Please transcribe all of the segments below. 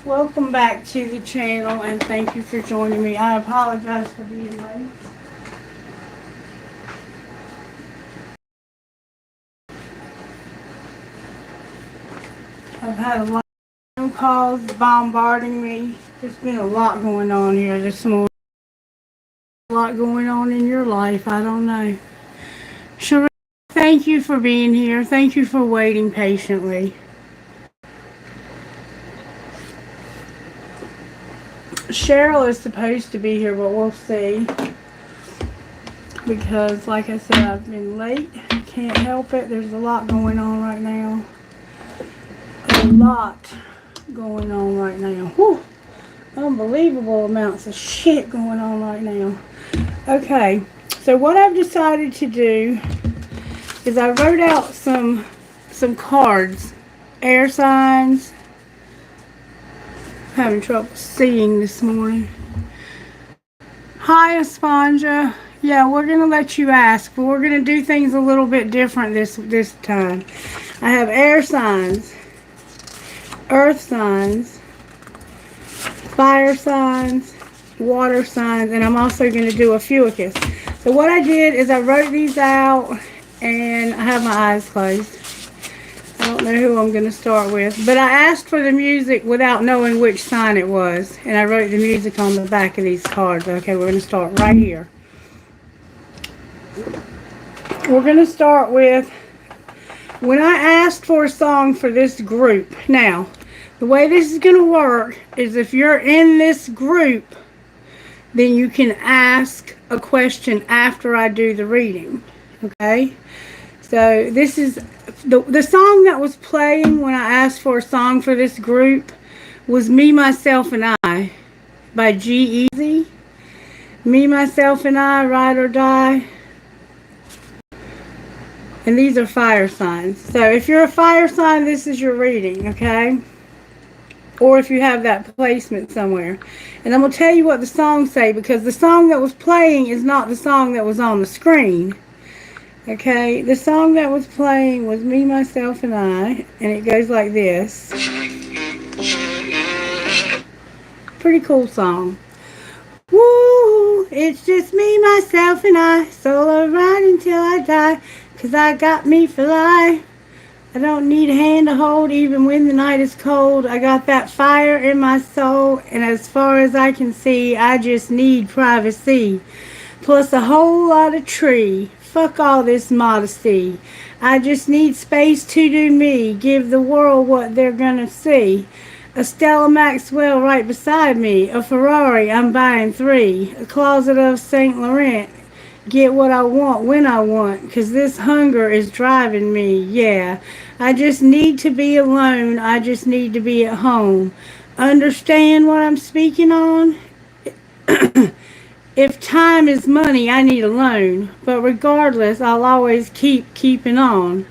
Welcome back to the channel and thank you for joining me. I apologize for being late. I've had a lot of phone calls bombarding me. There's been a lot going on here this morning. A lot going on in your life. I don't know. Sheree, thank you for being here. Thank you for waiting patiently. Cheryl is supposed to be here, but we'll see. Because, like I said, I've been late. Can't help it. There's a lot going on right now. A lot going on right now. Whew. Unbelievable amounts of shit going on right now. Okay, so what I've decided to do is I wrote out some cards, air signs. I'm having trouble seeing this morning. Hi, Esponja. Yeah, we're gonna let you ask, but we're gonna do things a little bit different this time. I have air signs, earth signs, fire signs, water signs, and I'm also going to do a fuicus. So what I did is I wrote these out, and I have my eyes closed. I don't know who I'm going to start with, but I asked for the music without knowing which sign it was, and I wrote the music on the back of these cards. Okay, we're going to start right here. We're going to start with, when I asked for a song for this group. Now, the way this is going to work is if you're in this group, then you can ask a question after I do the reading. Okay? So this is the song that was playing when I asked for a song for this group was Me, Myself, and I by G-Eazy. Me, Myself, and I, Ride or Die. And these are fire signs. So if you're a fire sign, this is your reading, okay? Or if you have that placement somewhere. And I'm going to tell you what the songs say, because the song that was playing is not the song that was on the screen. Okay? The song that was playing was Me, Myself, and I. And it goes like this. Pretty cool song. Woo! It's just me, myself, and I. Solo ride until I die. 'Cause I got me for life. I don't need a hand to hold even when the night is cold. I got that fire in my soul, and as far as I can see, I just need privacy. Plus a whole lot of tree. Fuck all this modesty. I just need space to do me. Give the world what they're gonna see. A Stella Maxwell right beside me. A Ferrari, I'm buying 3. A closet of St. Laurent. Get what I want when I want, 'cause this hunger is driving me, yeah. I just need to be alone, I just need to be at home. Understand what I'm speaking on? If time is money, I need a loan. But regardless, I'll always keeping on.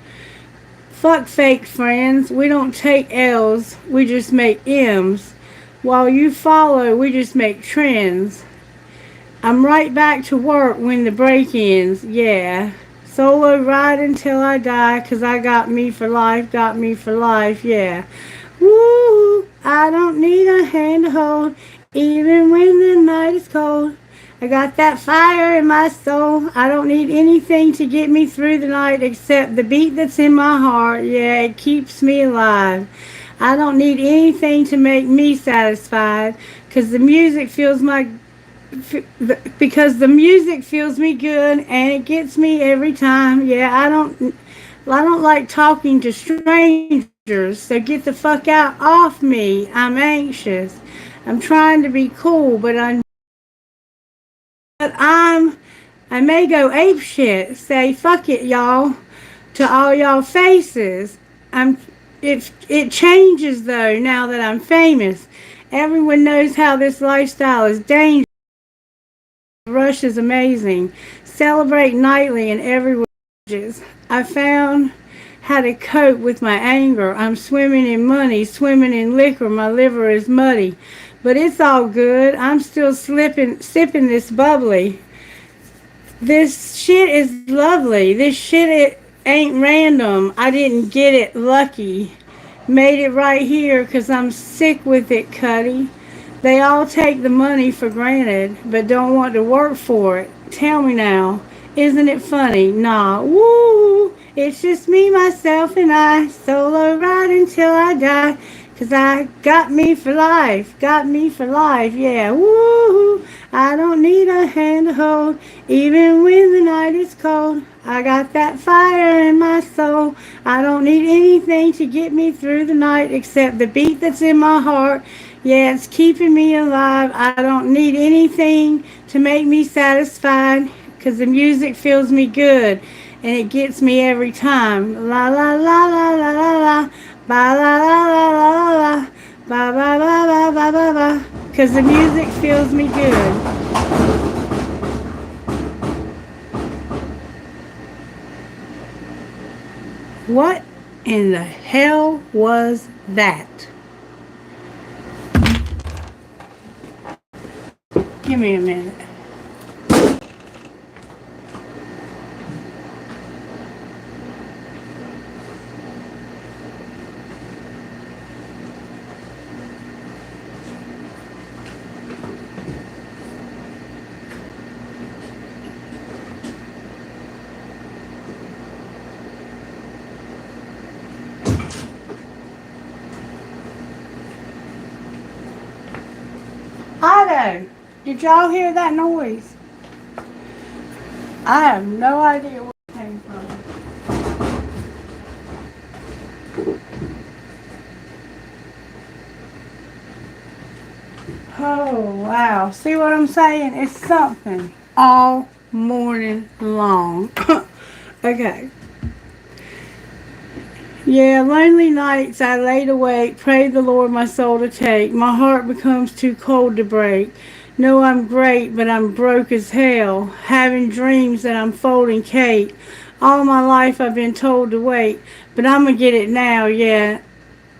Fuck fake friends, we don't take L's, we just make M's. While you follow, we just make trends. I'm right back to work when the break ends, yeah. Solo ride until I die, 'cause I got me for life, yeah. Woo, I don't need a hand to hold, even when the night is cold. I got that fire in my soul, I don't need anything to get me through the night except the beat that's in my heart, yeah, it keeps me alive. I don't need anything to make me satisfied, 'cause the music feels me good and it gets me every time. Yeah, I don't like talking to strangers, so get the fuck out off me. I'm anxious. I'm trying to be cool, but I may go ape shit. Say fuck it, y'all, to all y'all faces. It changes though now that I'm famous. Everyone knows how this lifestyle is dangerous. Rush is amazing. Celebrate nightly in every way. I found how to cope with my anger. I'm swimming in money, swimming in liquor. My liver is muddy. But it's all good. I'm still sipping this bubbly. This shit is lovely. This shit it ain't random. I didn't get it lucky. Made it right here 'cause I'm sick with it, Cuddy. They all take the money for granted, but don't want to work for it. Tell me now, isn't it funny? Nah, woo! It's just me, myself, and I. Solo ride until I die. 'Cause I got me for life. Got me for life, yeah, woo! I don't need a hand to hold, even when the night is cold. I got that fire in my soul. I don't need anything to get me through the night except the beat that's in my heart. Yeah, it's keeping me alive. I don't need anything to make me satisfied, 'cause the music feels me good and it gets me every time. La la la la la la la. Ba la la la la la la. Ba ba ba ba ba ba ba. 'Cause the music feels me good. What in the hell was that? Give me a minute. Otto, did y'all hear that noise? I have no idea where it came from. Oh, wow. See what I'm saying? It's something all morning long. Okay. Yeah, lonely nights I laid awake, prayed the Lord my soul to take. My heart becomes too cold to break. Know I'm great, but I'm broke as hell. Having dreams that I'm folding cake. All my life I've been told to wait, but I'm gonna get it now, yeah.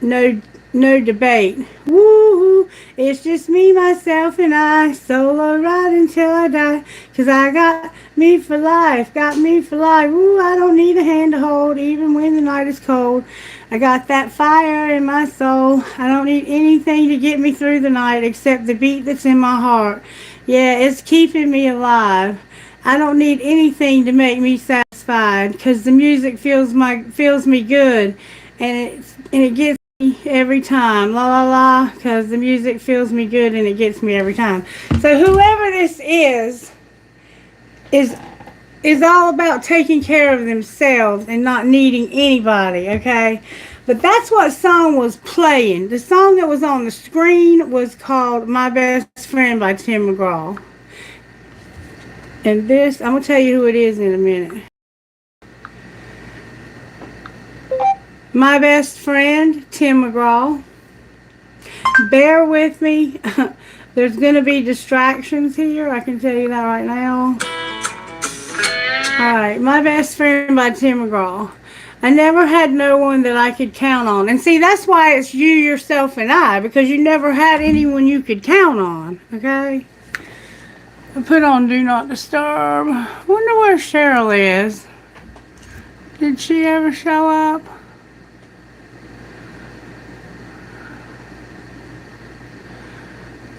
No, no debate. Woo-hoo, it's just me, myself, and I. Solo ride until I die. 'Cause I got me for life, got me for life. Woo, I don't need a hand to hold, even when the night is cold. I got that fire in my soul. I don't need anything to get me through the night except the beat that's in my heart. Yeah, it's keeping me alive. I don't need anything to make me satisfied, 'cause the music feels me good, and it gets me every time. La la la, 'cause the music feels me good and it gets me every time. So whoever this is is all about taking care of themselves and not needing anybody, okay? But that's what song was playing. The song that was on the screen was called My Best Friend by Tim McGraw. And this, I'm going to tell you who it is in a minute. My Best Friend, Tim McGraw. Bear with me. There's going to be distractions here. I can tell you that right now. Alright, My Best Friend by Tim McGraw. I never had no one that I could count on. And see, that's why it's you, yourself, and I. Because you never had anyone you could count on. Okay? I put on Do Not Disturb. Wonder where Cheryl is. Did she ever show up?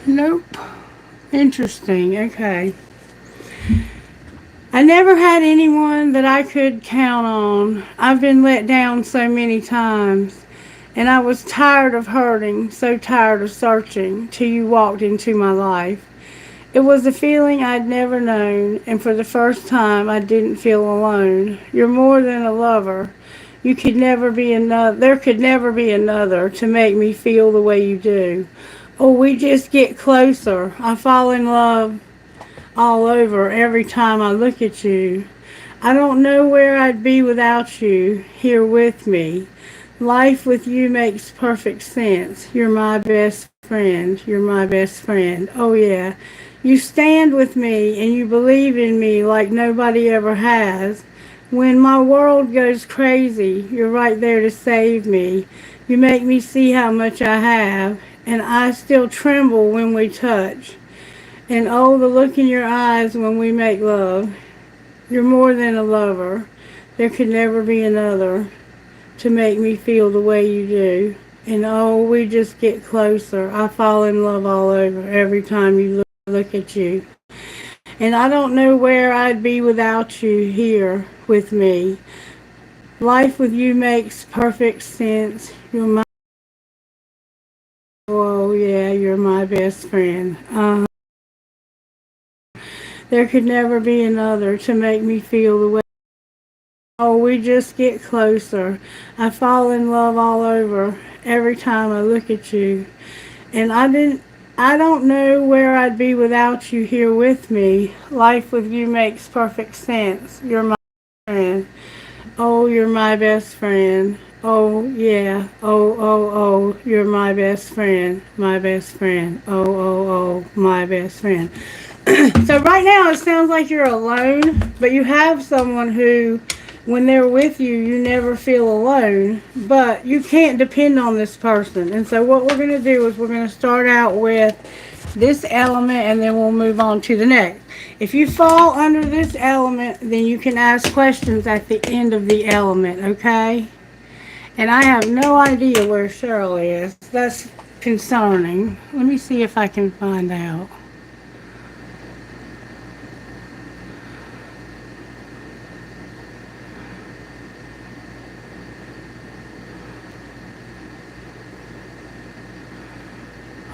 Nope. Interesting. Okay. I never had anyone that I could count on. I've been let down so many times. And I was tired of hurting, so tired of searching, till you walked into my life. It was a feeling I'd never known, and for the first time I didn't feel alone. You're more than a lover. You could never be another. There could never be another to make me feel the way you do. Oh, we just get closer. I fall in love all over every time I look at you. I don't know where I'd be without you here with me. Life with you makes perfect sense. You're my best friend. You're my best friend. Oh yeah. You stand with me and you believe in me like nobody ever has. When my world goes crazy, you're right there to save me. You make me see how much I have, and I still tremble when we touch. And oh, the look in your eyes when we make love. You're more than a lover. There could never be another to make me feel the way you do. And oh, we just get closer. I fall in love all over every time you look at you. And I don't know where I'd be without you here with me. Life with you makes perfect sense. You're my, oh yeah, you're my best friend. There could never be another to make me feel the way. Oh, we just get closer. I fall in love all over every time I look at you. And I don't know where I'd be without you here with me. Life with you makes perfect sense. You're my friend. Oh, you're my best friend. Oh, yeah. Oh, you're my best friend. My best friend. Oh, my best friend. So right now it sounds like you're alone, but you have someone who, when they're with you, you never feel alone, but you can't depend on this person. And so what we're going to do is we're going to start out with this element and then we'll move on to the next. If you fall under this element, then you can ask questions at the end of the element, okay? And I have no idea where Cheryl is. That's concerning. Let me see if I can find out.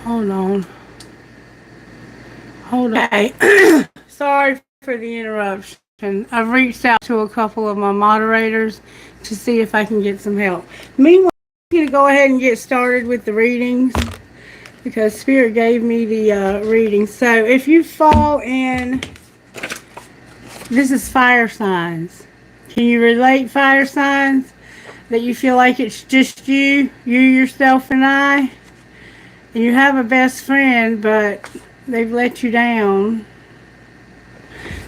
Hold on. Okay. Sorry for the interruption. I've reached out to a couple of my moderators to see if I can get some help. Meanwhile, I'm going to go ahead and get started with the readings because Spirit gave me the readings. So if you fall in, this is fire signs. Can you relate fire signs? That you feel like it's just you, yourself, and I? And you have a best friend, but they've let you down.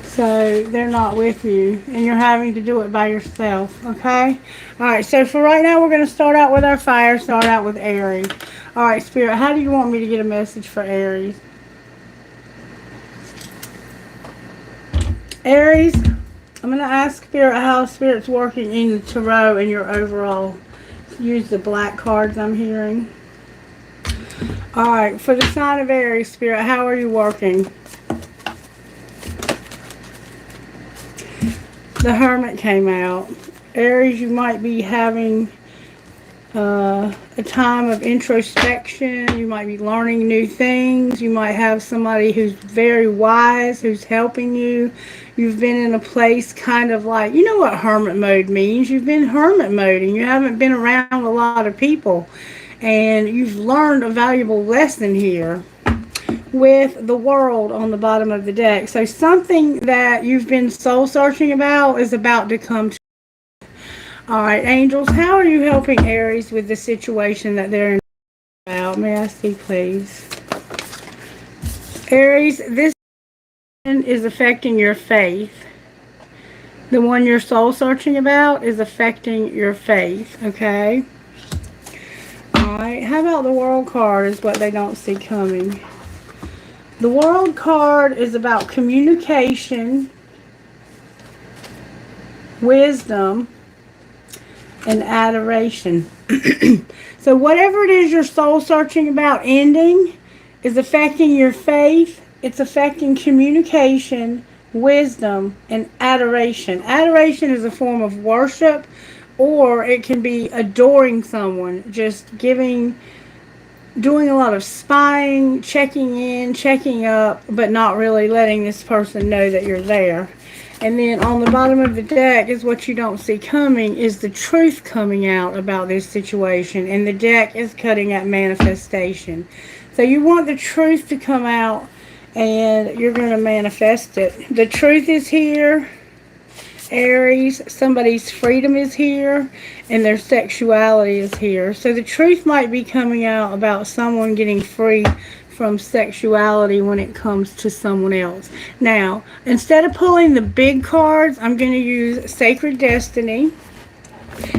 So they're not with you. And you're having to do it by yourself. Okay? Alright, so for right now, we're going to start out with our fire. Start out with Aries. Alright, Spirit, how do you want me to get a message for Aries? Aries, I'm going to ask Spirit how Spirit's working in the tarot and your overall. Use the black cards I'm hearing. Alright, for the sign of Aries, Spirit, how are you working? The Hermit came out. Aries, you might be having a time of introspection. You might be learning new things. You might have somebody who's very wise, who's helping you. You've been in a place kind of like, you know what hermit mode means. You've been hermit mode and you haven't been around a lot of people. And you've learned a valuable lesson here with the World on the bottom of the deck. So something that you've been soul searching about is about to come to. Alright, angels, how are you helping Aries with the situation that they're in about? May I see, please? Aries, this is affecting your faith. The one you're soul searching about is affecting your faith, okay? Alright, how about the World card is what they don't see coming. The World card is about communication, wisdom, and adoration. So whatever it is you're soul searching about ending is affecting your faith. It's affecting communication, wisdom, and adoration. Adoration is a form of worship, or it can be adoring someone, just doing a lot of spying, checking in, checking up, but not really letting this person know that you're there. And then on the bottom of the deck is what you don't see coming is the truth coming out about this situation. And the deck is cutting at manifestation. So you want the truth to come out and you're going to manifest it. The truth is here, Aries. Somebody's freedom is here and their sexuality is here. So the truth might be coming out about someone getting free from sexuality when it comes to someone else. Now, instead of pulling the big cards, I'm going to use Sacred Destiny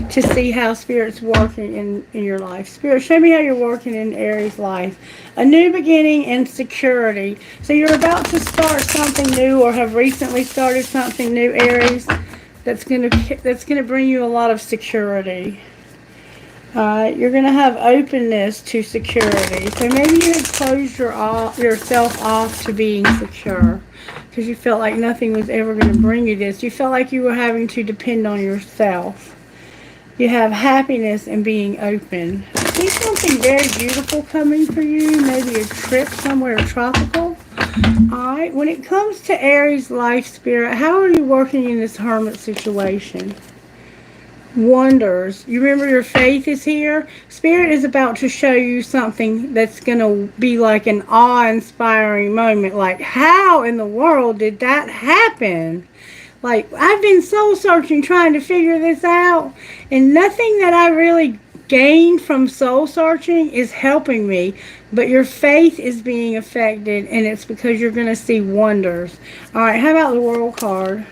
to see how Spirit's working in your life. Spirit, show me how you're working in Aries' life. A new beginning and security. So you're about to start something new or have recently started something new, Aries, that's going to bring you a lot of security. You're going to have openness to security. So maybe you had closed yourself off to being secure because you felt like nothing was ever going to bring you this. You felt like you were having to depend on yourself. You have happiness in being open. See something very beautiful coming for you, maybe a trip somewhere tropical. Alright, when it comes to Aries life spirit, how are you working in this hermit situation? Wonders. You remember your faith is here? Spirit is about to show you something that's going to be like an awe-inspiring moment. Like, how in the world did that happen? Like, I've been soul searching trying to figure this out, and nothing that I really gained from soul searching is helping me, but your faith is being affected, and it's because you're going to see wonders. All right, how about the World card?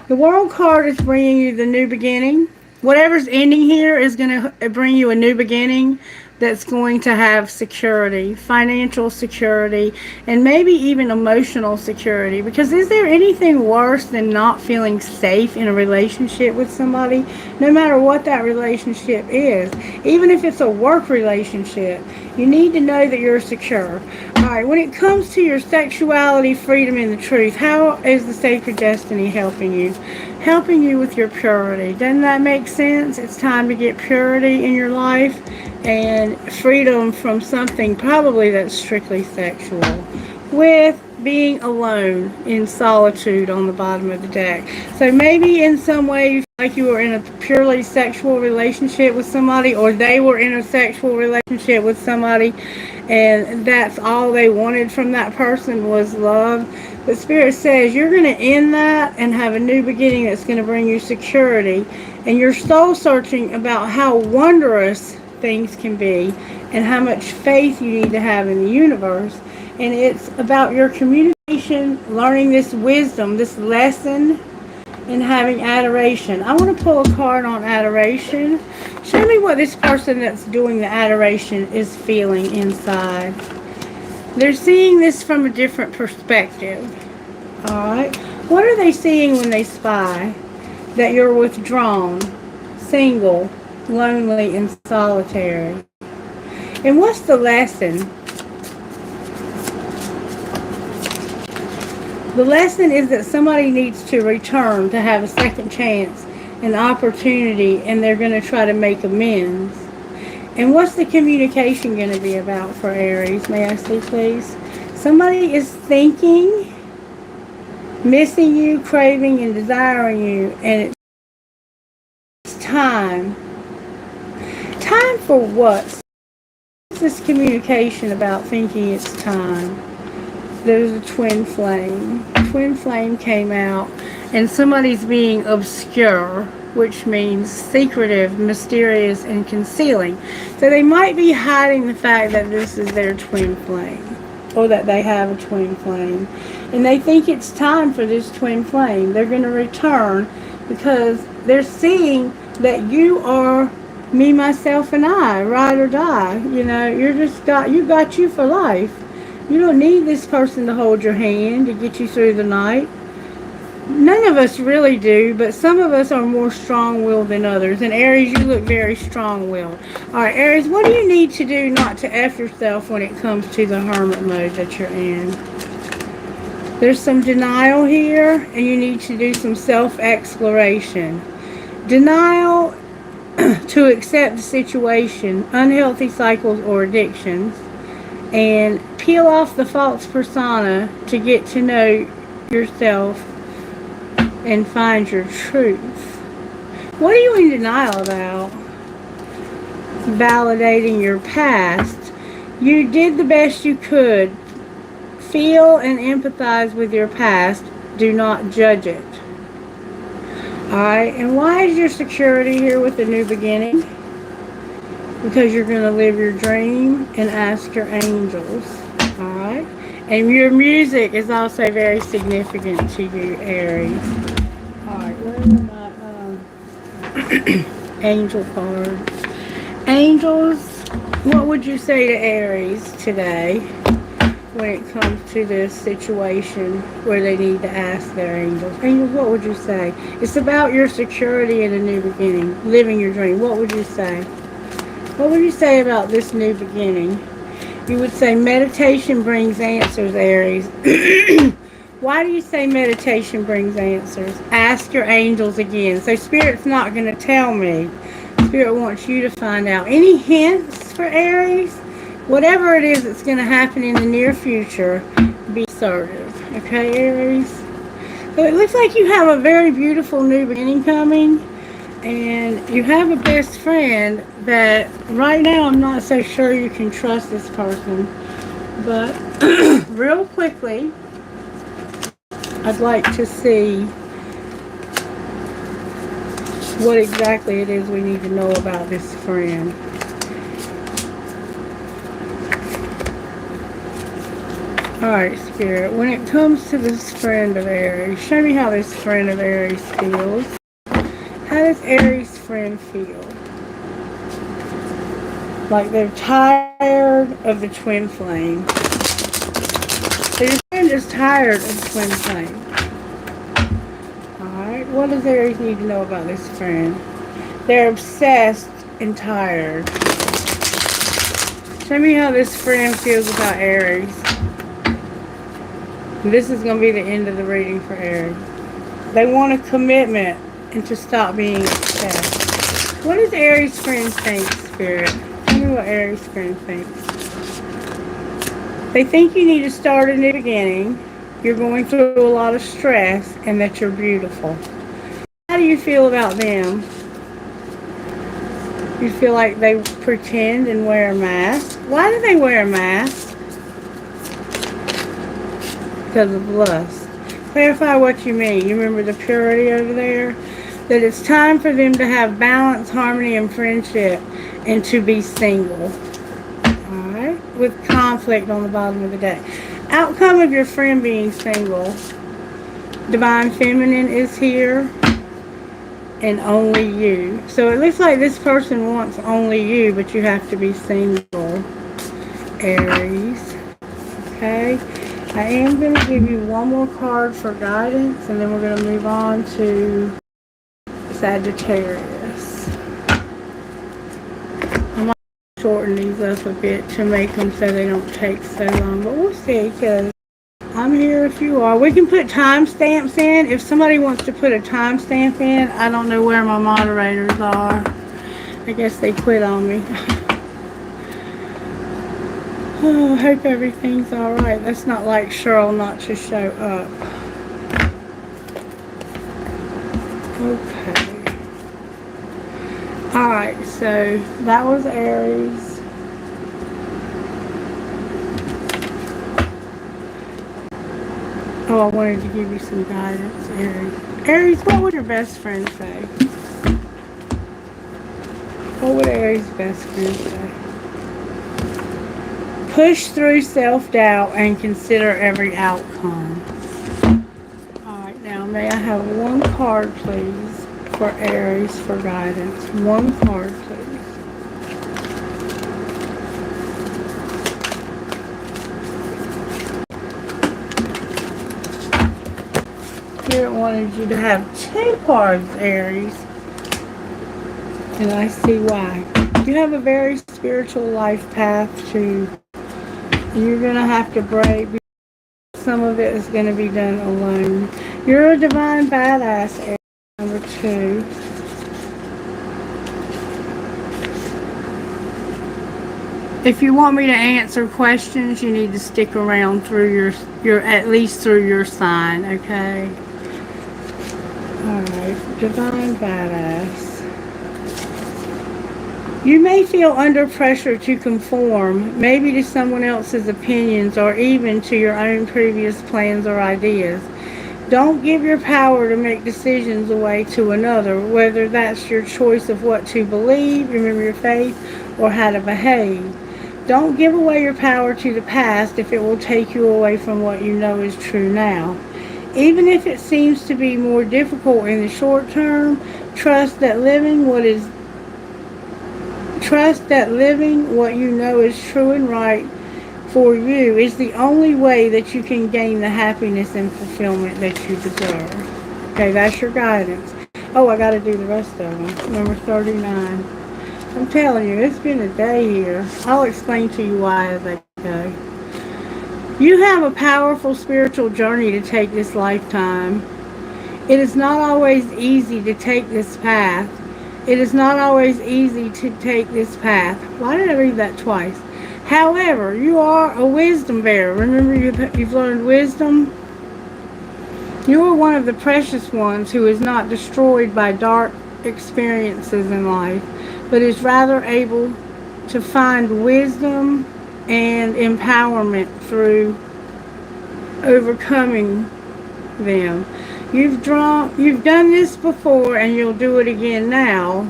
The World card is bringing you the new beginning. Whatever's ending here is going to bring you a new beginning that's going to have security, financial security, and maybe even emotional security. Because is there anything worse than not feeling safe in a relationship with somebody, no matter what that relationship is? Even if it's a work relationship, you need to know that you're secure. Alright, when it comes to your sexuality, freedom, and the truth, how is the Sacred Destiny helping you? Helping you with your purity. Doesn't that make sense? It's time to get purity in your life and freedom from something probably that's strictly sexual, with being alone in solitude on the bottom of the deck. So maybe in some way you feel like you were in a purely sexual relationship with somebody, or they were in a sexual relationship with somebody, and that's all they wanted from that person was love. But Spirit says you're going to end that and have a new beginning that's going to bring you security. And you're soul searching about how wondrous things can be and how much faith you need to have in the universe. And it's about your communication, learning this wisdom, this lesson, and having adoration. I want to pull a card on adoration. Show me what this person that's doing the adoration is feeling inside. They're seeing this from a different perspective. Alright. What are they seeing when they spy? That you're withdrawn, single, lonely, and solitary. And what's the lesson? The lesson is that somebody needs to return to have a second chance, an opportunity, and they're going to try to make amends. And what's the communication going to be about for Aries? May I see, please? Somebody is thinking, missing you, craving, and desiring you, and it's time. Time for what? What's this communication about thinking it's time? There's a twin flame. Twin flame came out, and somebody's being obscure, which means secretive, mysterious, and concealing. So they might be hiding the fact that this is their twin flame, or that they have a twin flame. And they think it's time for this twin flame. They're going to return because they're seeing that you are me, myself, and I, ride or die. You know, you got you for life. You don't need this person to hold your hand to get you through the night. None of us really do, but some of us are more strong-willed than others. And Aries, you look very strong-willed. Alright, Aries, what do you need to do not to F yourself when it comes to the hermit mode that you're in? There's some denial here, and you need to do some self-exploration. Denial to accept the situation, unhealthy cycles or addictions, and peel off the false persona to get to know yourself and find your truth. What are you in denial about? Validating your past. You did the best you could. Feel and empathize with your past. Do not judge it. Alright, and why is your security here with the new beginning? Because you're going to live your dream and ask your angels. Alright? And your music is also very significant to you, Aries. Alright, where are my angel cards? Angels, what would you say to Aries today when it comes to this situation where they need to ask their angels? Angels, what would you say? It's about your security and a new beginning, living your dream. What would you say? What would you say about this new beginning? You would say meditation brings answers, Aries. Why do you say meditation brings answers? Ask your angels again. So Spirit's not going to tell me. Spirit wants you to find out. Any hints for Aries? Whatever it is that's going to happen in the near future, be assertive. Okay, Aries? So it looks like you have a very beautiful new beginning coming. And you have a best friend that right now I'm not so sure you can trust this person. But real quickly, I'd like to see what exactly it is we need to know about this friend. Alright, Spirit, when it comes to this friend of Aries, show me how this friend of Aries feels. How does Aries' friend feel? Like they're tired of the twin flame. So your friend is tired of the twin flame. Alright, what does Aries need to know about this friend? They're obsessed and tired. Show me how this friend feels about Aries. This is going to be the end of the reading for Aries. They want a commitment and to stop being obsessed. What does Aries' friend think, Spirit? Tell me what Aries' friend thinks. They think you need to start a new beginning. You're going through a lot of stress and that you're beautiful. How do you feel about them? You feel like they pretend and wear a mask? Why do they wear a mask? Because of lust. Clarify what you mean. You remember the purity over there? That it's time for them to have balance, harmony, and friendship and to be single. Alright? With conflict on the bottom of the deck. Outcome of your friend being single. Divine Feminine is here. And only you. So it looks like this person wants only you, but you have to be single. Aries. Okay? I am going to give you one more card for guidance, and then we're going to move on to Sagittarius. I might shorten these up a bit to make them so they don't take so long, but we'll see, because I'm here if you are. We can put timestamps in. If somebody wants to put a timestamp in, I don't know where my moderators are. I guess they quit on me. Oh, I hope everything's alright. That's not like Cheryl not to show up. Okay. Alright, so that was Aries. Oh, I wanted to give you some guidance, Aries. Aries, what would your best friend say? What would Aries' best friend say? Push through self-doubt and consider every outcome. Alright, now may I have one card, please, for Aries for guidance. One card, please. Spirit wanted you to have 2 cards, Aries. And I see why. You have a very spiritual life path to... You're going to have to break. Some of it is going to be done alone. You're a divine badass, Aries, number 2. If you want me to answer questions, you need to stick around through your at least through your sign, okay? Alright, divine badass. You may feel under pressure to conform, maybe to someone else's opinions or even to your own previous plans or ideas. Don't give your power to make decisions away to another, whether that's your choice of what to believe, remember your faith, or how to behave. Don't give away your power to the past if it will take you away from what you know is true now. Even if it seems to be more difficult in the short term, trust that living what you know is true and right for you is the only way that you can gain the happiness and fulfillment that you deserve. Okay, that's your guidance. Oh, I got to do the rest of them. Number 39. I'm telling you, it's been a day here. I'll explain to you why as I go. You have a powerful spiritual journey to take this lifetime. It is not always easy to take this path. It is not always easy to take this path. Why did I read that twice? However, you are a wisdom bearer. Remember, you've learned wisdom? You are one of the precious ones who is not destroyed by dark experiences in life, but is rather able to find wisdom and empowerment through overcoming them. You've done this before, and you'll do it again now.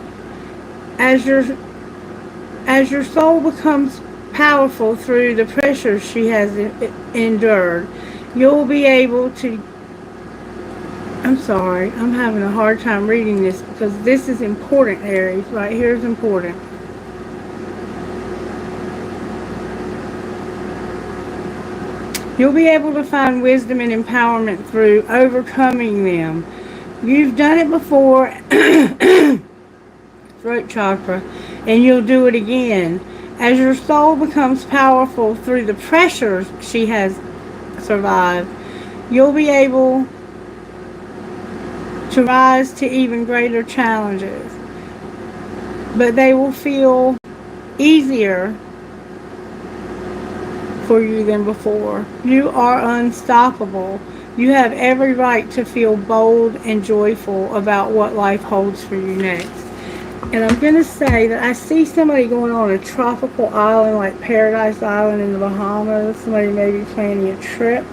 As your soul becomes powerful through the pressures she has endured, you'll be able to. I'm sorry, I'm having a hard time reading this because this is important, Aries. Right here is important. You'll be able to find wisdom and empowerment through overcoming them. You've done it before, throat chakra, and you'll do it again. As your soul becomes powerful through the pressures she has survived, you'll be able to rise to even greater challenges. But they will feel easier for you than before. You are unstoppable. You have every right to feel bold and joyful about what life holds for you next. And I'm going to say that I see somebody going on a tropical island like Paradise Island in the Bahamas. Somebody may be planning a trip.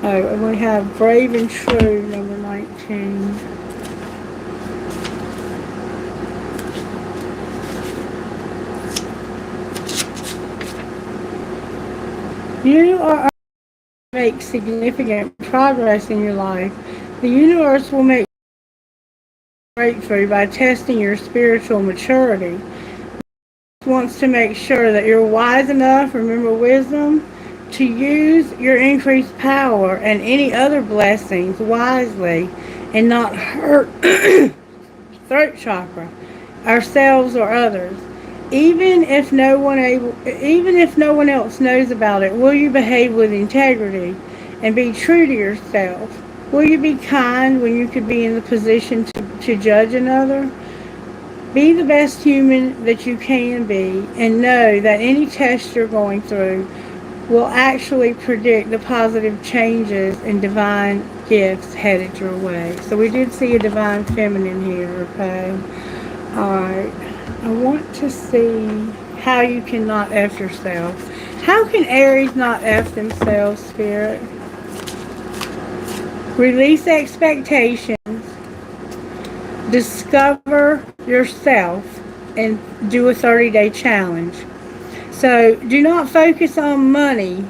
And we have Brave and True, number 19. You are make significant progress in your life. The universe will make breakthrough by testing your spiritual maturity. It wants to make sure that you're wise enough, remember wisdom, to use your increased power and any other blessings wisely and not hurt throat chakra, ourselves or others. Even if no one else knows about it, will you behave with integrity and be true to yourself? Will you be kind when you could be in the position to judge another? Be the best human that you can be, and know that any test you're going through will actually predict the positive changes and divine gifts headed your way. So we did see a divine feminine here, okay? Alright. I want to see how you can not F yourself. How can Aries not F themselves, Spirit? Release expectations. Discover yourself and do a 30-day challenge. So do not focus on money.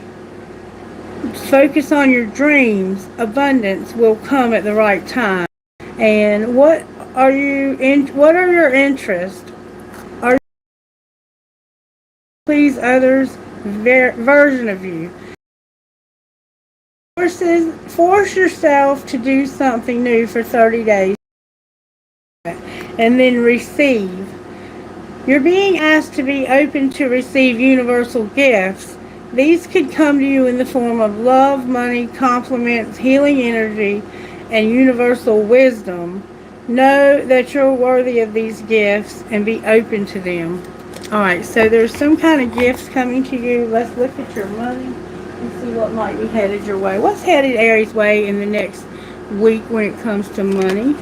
Focus on your dreams. Abundance will come at the right time. And what are your interests? Are you please others version of you? Force yourself to do something new for 30 days and then receive. You're being asked to be open to receive universal gifts. These could come to you in the form of love, money, compliments, healing energy, and universal wisdom. Know that you're worthy of these gifts and be open to them. Alright, so there's some kind of gifts coming to you. Let's look at your money and see what might be headed your way. What's headed Aries' way in the next week when it comes to money?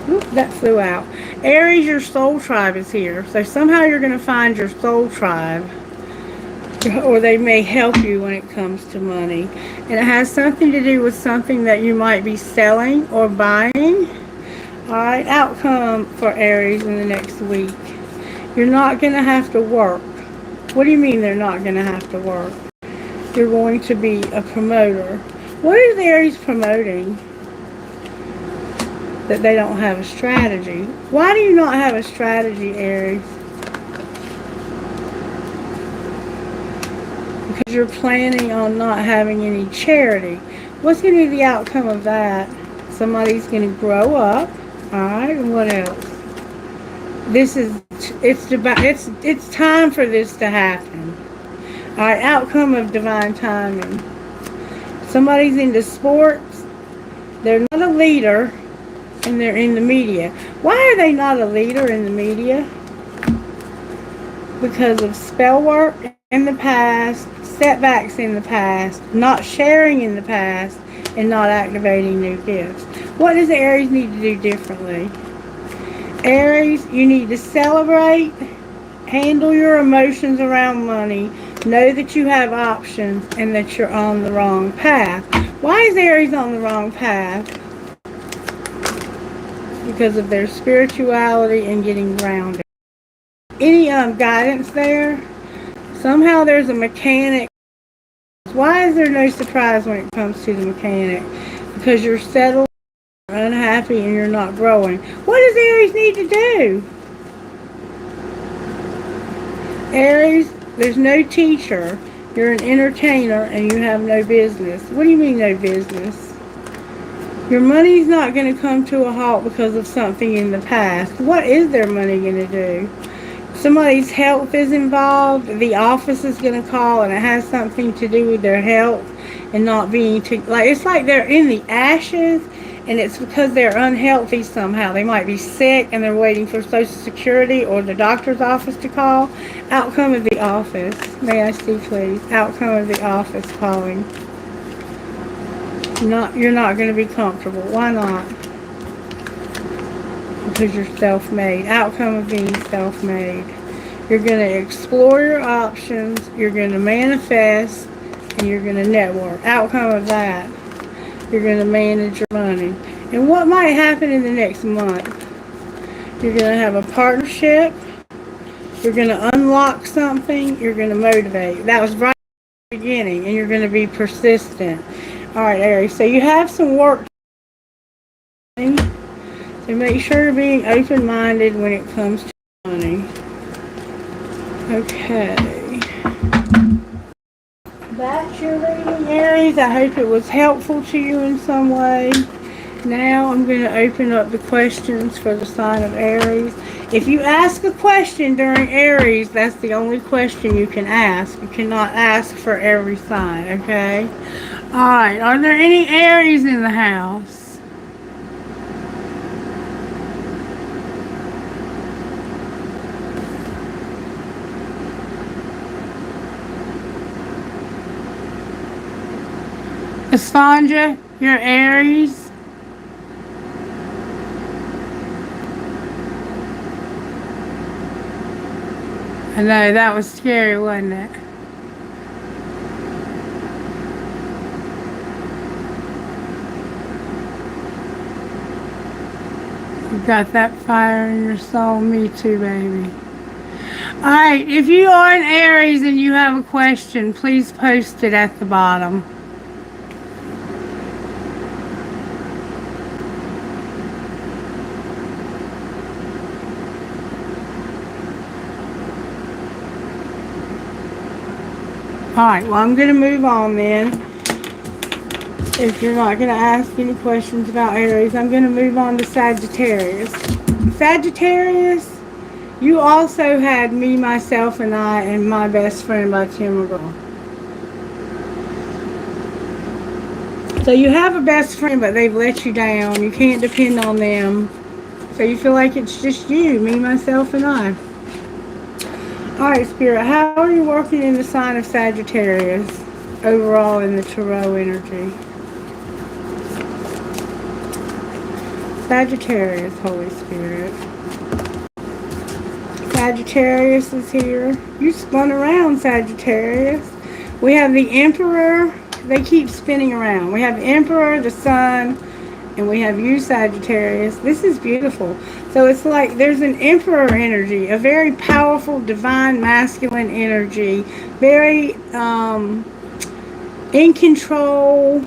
Oop, that flew out. Aries, your soul tribe is here. So somehow you're going to find your soul tribe. Or they may help you when it comes to money. And it has something to do with something that you might be selling or buying. Alright, outcome for Aries in the next week. You're not going to have to work. What do you mean they're not going to have to work? You're going to be a promoter. What is Aries promoting? That they don't have a strategy. Why do you not have a strategy, Aries? Because you're planning on not having any charity. What's going to be the outcome of that? Somebody's going to grow up. Alright, and what else? This is It's time for this to happen. All right, outcome of divine timing. Somebody's into sports. They're not a leader, and they're in the media. Why are they not a leader in the media? Because of spell work in the past, setbacks in the past, not sharing in the past, and not activating new gifts. What does Aries need to do differently? Aries, you need to celebrate, handle your emotions around money, know that you have options, and that you're on the wrong path. Why is Aries on the wrong path? Because of their spirituality and getting grounded. Any guidance there? Somehow there's a mechanic. Why is there no surprise when it comes to the mechanic? Because you're settled, you're unhappy, and you're not growing. What does Aries need to do? Aries, there's no teacher. You're an entertainer and you have no business. What do you mean no business? Your money's not going to come to a halt because of something in the past. What is their money going to do? Somebody's health is involved. The office is going to call and it has something to do with their health and not being it's like they're in the ashes, and it's because they're unhealthy somehow. They might be sick and they're waiting for Social Security or the doctor's office to call. Outcome of the office. May I see, please? Outcome of the office calling. You're not going to be comfortable. Why not? Because you're self-made. Outcome of being self-made. You're going to explore your options. You're going to manifest. And you're going to network. Outcome of that. You're going to manage your money. And what might happen in the next month? You're going to have a partnership. You're going to unlock something. You're going to motivate. That was right at the beginning. And you're going to be persistent. All right, Aries. So you have some work to do. So make sure you're being open-minded when it comes to money. Okay. That's your reading, Aries. I hope it was helpful to you in some way. Now I'm going to open up the questions for the sign of Aries. If you ask a question during Aries, that's the only question you can ask. You cannot ask for every sign, okay? Alright, are there any Aries in the house? Sandra, you're Aries? I know, that was scary, wasn't it? You got that fire in your soul. Me too, baby. Alright, if you are an Aries and you have a question, please post it at the bottom. Alright, well, I'm going to move on then. If you're not going to ask any questions about Aries, I'm going to move on to Sagittarius. Sagittarius, you also had Me, Myself, and I, and My Best Friend by Tim McGraw. So you have a best friend, but they've let you down. You can't depend on them. So you feel like it's just you, me, myself, and I. Alright, Spirit, how are you working in the sign of Sagittarius overall in the Tarot energy? Sagittarius, Holy Spirit. Sagittarius is here. You spun around, Sagittarius. We have the Emperor. They keep spinning around. We have the Emperor, the Sun, and we have you, Sagittarius. This is beautiful. So it's like there's an Emperor energy, a very powerful, divine, masculine energy, very in control.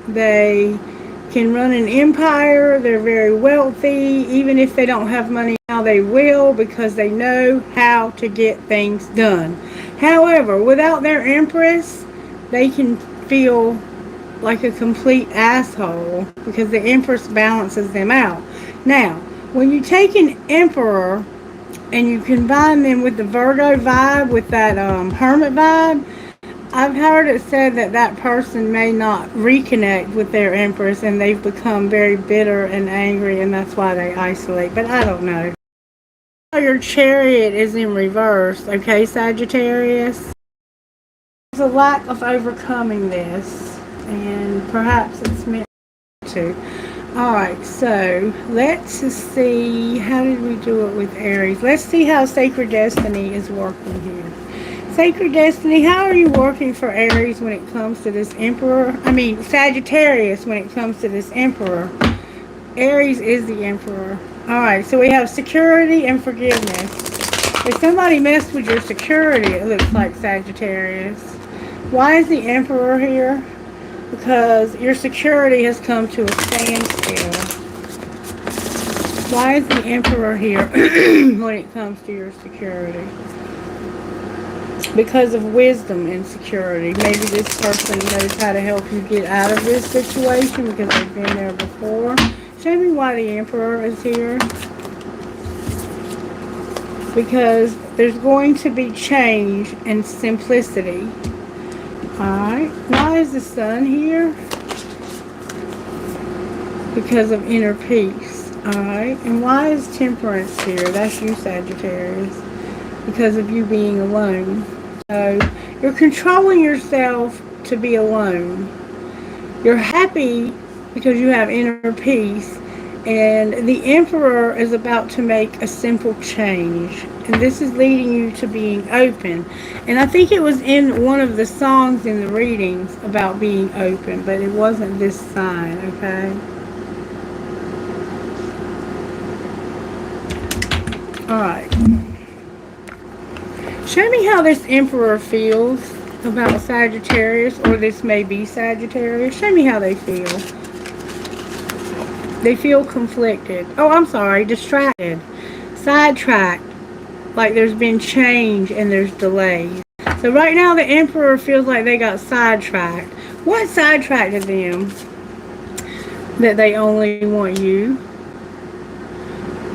They can run an empire. They're very wealthy. Even if they don't have money now, they will, because they know how to get things done. However, without their Empress, they can feel like a complete asshole because the Empress balances them out. Now, when you take an Emperor and you combine them with the Virgo vibe, with that Hermit vibe, I've heard it said that that person may not reconnect with their Empress and they've become very bitter and angry, and that's why they isolate. But I don't know. Your Chariot is in reverse, okay, Sagittarius? There's a lack of overcoming this, and perhaps it's meant to. Alright, so let's see, how did we do it with Aries? Let's see how Sacred Destiny is working here. Sacred Destiny, how are you working for Aries when it comes to this Emperor? I mean, Sagittarius when it comes to this Emperor. Aries is the Emperor. Alright, so we have security and forgiveness. If somebody messed with your security, it looks like Sagittarius. Why is the Emperor here? Because your security has come to a standstill. Why is the Emperor here when it comes to your security? Because of wisdom and security. Maybe this person knows how to help you get out of this situation because they've been there before. Show me why the Emperor is here. Because there's going to be change and simplicity. Alright, why is the Sun here? Because of inner peace. Alright, and why is Temperance here? That's you, Sagittarius. Because of you being alone. So, you're controlling yourself to be alone. You're happy because you have inner peace. And the Emperor is about to make a simple change. And this is leading you to being open. And I think it was in one of the songs in the readings about being open, but it wasn't this sign, okay? Alright. Show me how this Emperor feels about Sagittarius, or this may be Sagittarius. Show me how they feel. They feel conflicted. Oh, I'm sorry, distracted. Sidetracked. Like there's been change and there's delays. So right now the Emperor feels like they got sidetracked. What sidetracked them? That they only want you.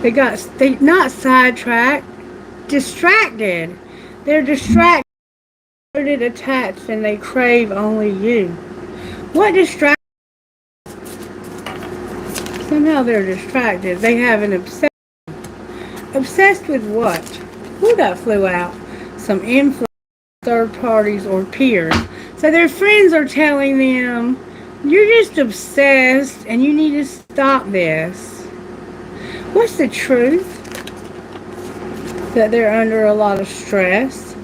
They not sidetracked, distracted. They're distracted, attached, and they crave only you. What distracts? Somehow they're distracted. They have an obsession. Obsessed with what? Who that flew out? Some influence, third parties, or peers. So their friends are telling them, you're just obsessed and you need to stop this. What's the truth? That they're under a lot of stress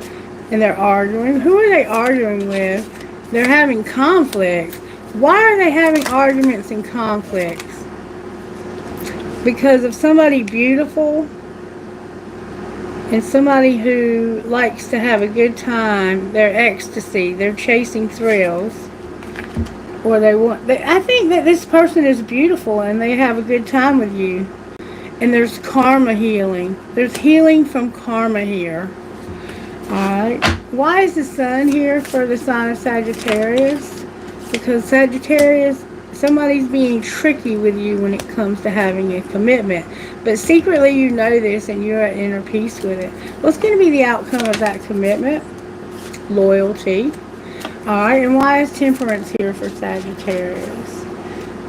and they're arguing. Who are they arguing with? They're having conflicts. Why are they having arguments and conflicts? Because of somebody beautiful and somebody who likes to have a good time. They're ecstasy. They're chasing thrills. Or I think that this person is beautiful and they have a good time with you. And there's karma healing. There's healing from karma here. Alright. Why is the Sun here for the sign of Sagittarius? Because Sagittarius, somebody's being tricky with you when it comes to having a commitment. But secretly you know this and you're at inner peace with it. What's going to be the outcome of that commitment? Loyalty. Alright, and why is Temperance here for Sagittarius?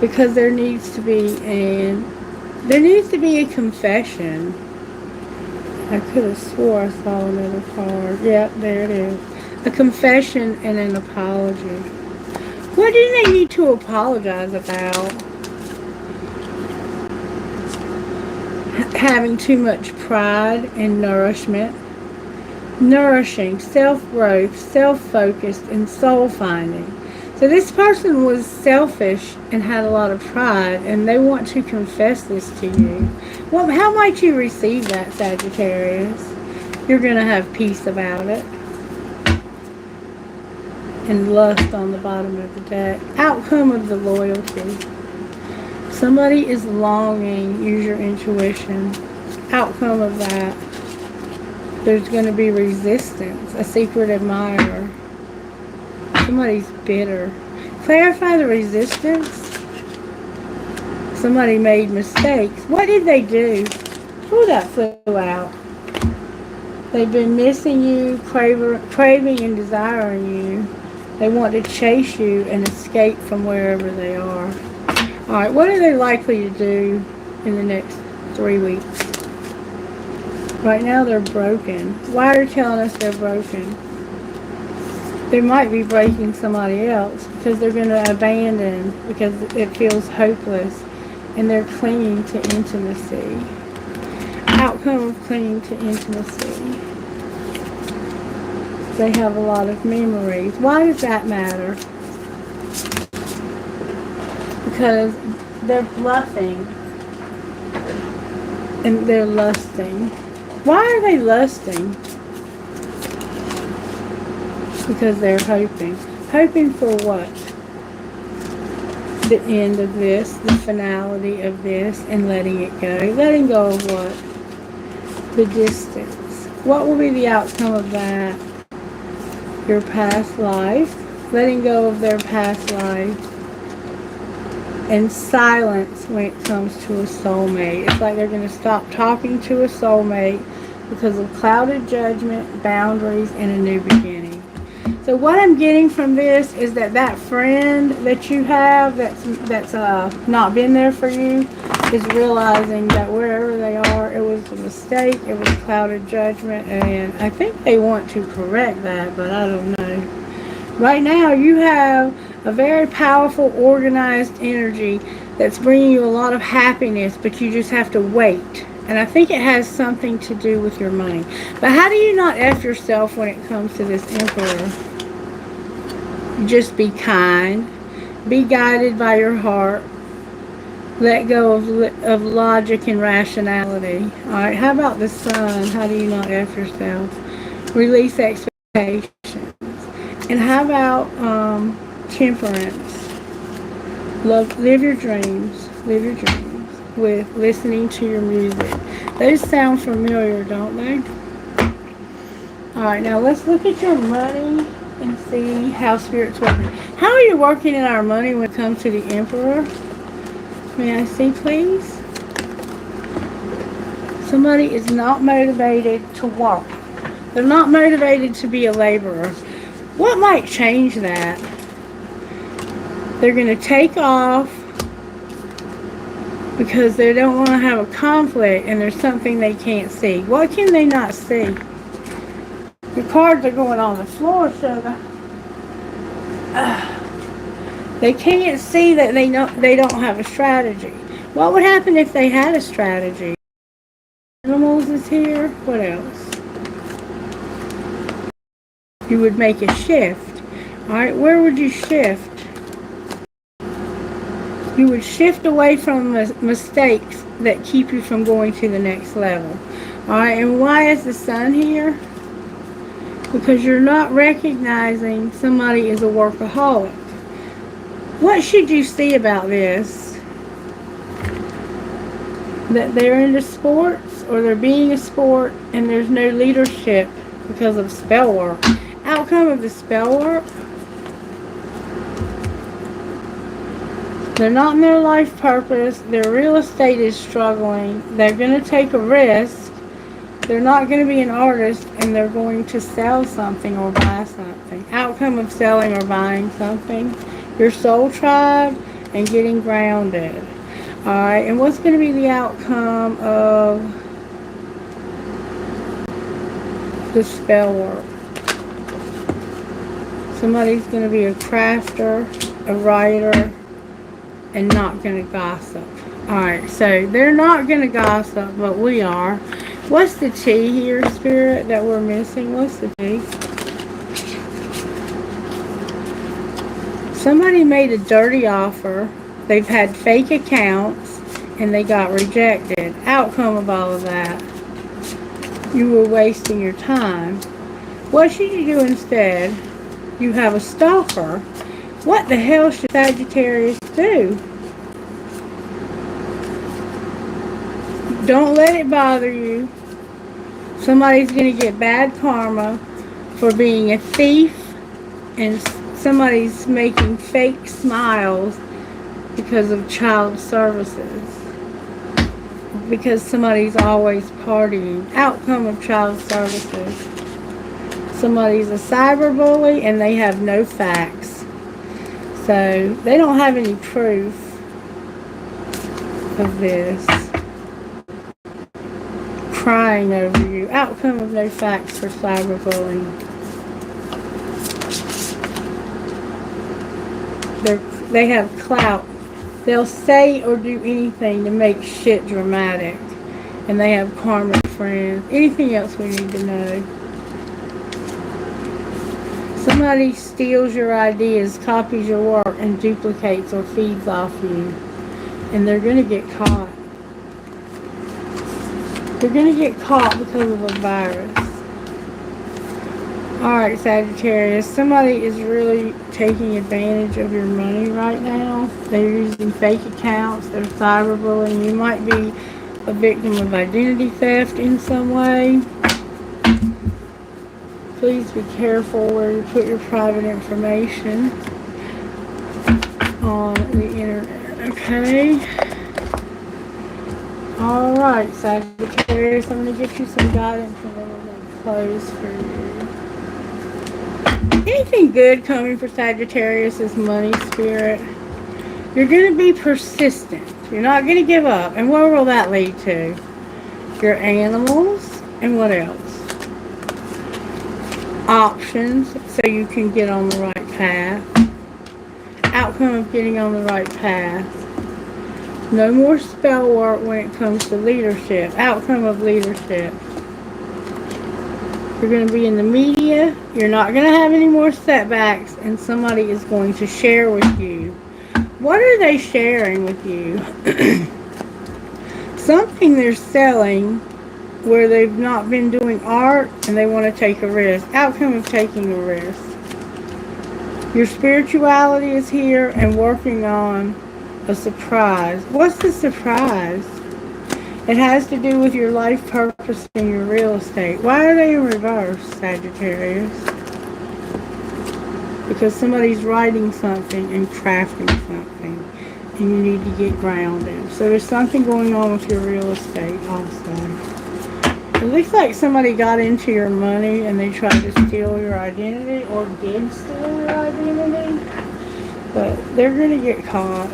Because there needs to be a confession. I could have swore I saw another card. Yep, there it is. A confession and an apology. What do they need to apologize about? Having too much pride and nourishment. Nourishing, self-growth, self-focused, and soul-finding. So this person was selfish and had a lot of pride, and they want to confess this to you. Well, how might you receive that, Sagittarius? You're going to have peace about it. And lust on the bottom of the deck. Outcome of the loyalty. Somebody is longing. Use your intuition. Outcome of that. There's going to be resistance. A secret admirer. Somebody's bitter. Clarify the resistance. Somebody made mistakes. What did they do? Oh, that flew out. They've been missing you, craving and desiring you. They want to chase you and escape from wherever they are. Alright, what are they likely to do in the next 3 weeks? Right now they're broken. Why are they telling us they're broken? They might be breaking somebody else because they're going to abandon because it feels hopeless, and they're clinging to intimacy. Outcome of clinging to intimacy. They have a lot of memories. Why does that matter? Because they're bluffing and they're lusting. Why are they lusting? Because they're hoping. Hoping for what? The end of this, the finality of this, and letting it go. Letting go of what? The distance. What will be the outcome of that? Your past life. Letting go of their past life. And silence when it comes to a soulmate. It's like they're going to stop talking to a soulmate because of clouded judgment, boundaries, and a new beginning. So what I'm getting from this is that friend that you have that's not been there for you is realizing that wherever they are, it was a mistake, it was clouded judgment, and I think they want to correct that, but I don't know. Right now, you have a very powerful, organized energy that's bringing you a lot of happiness, but you just have to wait. And I think it has something to do with your money. But how do you not F yourself when it comes to this Emperor? Just be kind. Be guided by your heart. Let go of logic and rationality. Alright, how about the Sun? How do you not F yourself? Release expectations. And how about temperance? Live your dreams. Live your dreams with listening to your music. Those sound familiar, don't they? Alright, now let's look at your money and see how Spirit's working. How are you working in our money when it comes to the Emperor? May I see, please? Somebody is not motivated to work. They're not motivated to be a laborer. What might change that? They're going to take off because they don't want to have a conflict and there's something they can't see. What can they not see? The cards are going on the floor, sugar. They can't see that they don't have a strategy. What would happen if they had a strategy? Animals is here. What else? You would make a shift. Alright, where would you shift? You would shift away from mistakes that keep you from going to the next level. Alright, and why is the Sun here? Because you're not recognizing somebody is a workaholic. What should you see about this? That they're into sports, or they're being a sport, and there's no leadership because of spell work. Outcome of the spell work. They're not in their life purpose. Their real estate is struggling. They're going to take a risk. They're not going to be an artist, and they're going to sell something or buy something. Outcome of selling or buying something. Your soul tribe and getting grounded. Alright, and what's going to be the outcome of the spell work? Somebody's going to be a crafter, a writer, and not going to gossip. Alright, so they're not going to gossip, but we are. What's the T here, Spirit, that we're missing? What's the T? Somebody made a dirty offer. They've had fake accounts, and they got rejected. Outcome of all of that. You were wasting your time. What should you do instead? You have a stalker. What the hell should Sagittarius do? Don't let it bother you. Somebody's going to get bad karma for being a thief, and somebody's making fake smiles because of child services. because somebody's always partying. Outcome of child services. Somebody's a cyberbully and they have no facts. So they don't have any proof of this. Crying over you. Outcome of no facts for cyberbullying. They have clout. They'll say or do anything to make shit dramatic. And they have karma friends. Anything else we need to know? Somebody steals your ideas, copies your work, and duplicates or feeds off you. And they're going to get caught. They're going to get caught because of a virus. Alright, Sagittarius. Somebody is really taking advantage of your money right now. They're using fake accounts. They're cyberbullying. You might be a victim of identity theft in some way. Please be careful where you put your private information on the internet, okay? Alright, Sagittarius, I'm going to get you some guidance and then we're going to close for you. Anything good coming for Sagittarius is money, spirit. You're going to be persistent. You're not going to give up. And where will that lead to? Your animals and what else? Options so you can get on the right path. Outcome of getting on the right path. No more spell work when it comes to leadership. Outcome of leadership. You're going to be in the media. You're not going to have any more setbacks. And somebody is going to share with you. What are they sharing with you? Something they're selling where they've not been doing art and they want to take a risk. Outcome of taking a risk. Your spirituality is here and working on a surprise. What's the surprise? It has to do with your life purpose and your real estate. Why are they in reverse, Sagittarius? Because somebody's writing something and crafting something. And you need to get grounded. So there's something going on with your real estate also. It looks like somebody got into your money and they tried to steal your identity or did steal your identity. But they're going to get caught.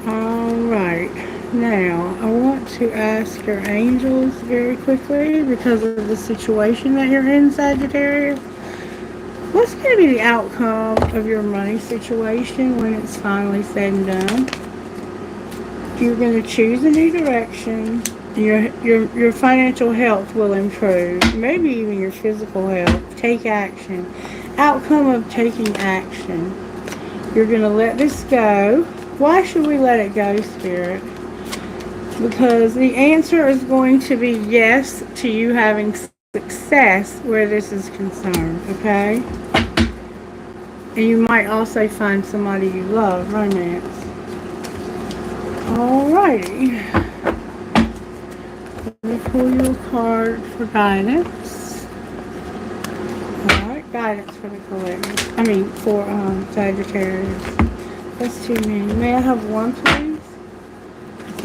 Alright, now I want to ask your angels very quickly because of the situation that you're in, Sagittarius. What's going to be the outcome of your money situation when it's finally said and done? You're going to choose a new direction. Your financial health will improve. Maybe even your physical health. Take action. Outcome of taking action. You're going to let this go. Why should we let it go, Spirit? Because the answer is going to be yes to you having success where this is concerned, okay? And you might also find somebody you love, romance. Alrighty. Let me pull you a card for guidance. Alright, guidance for the collective. For Sagittarius. That's too many. May I have one, please?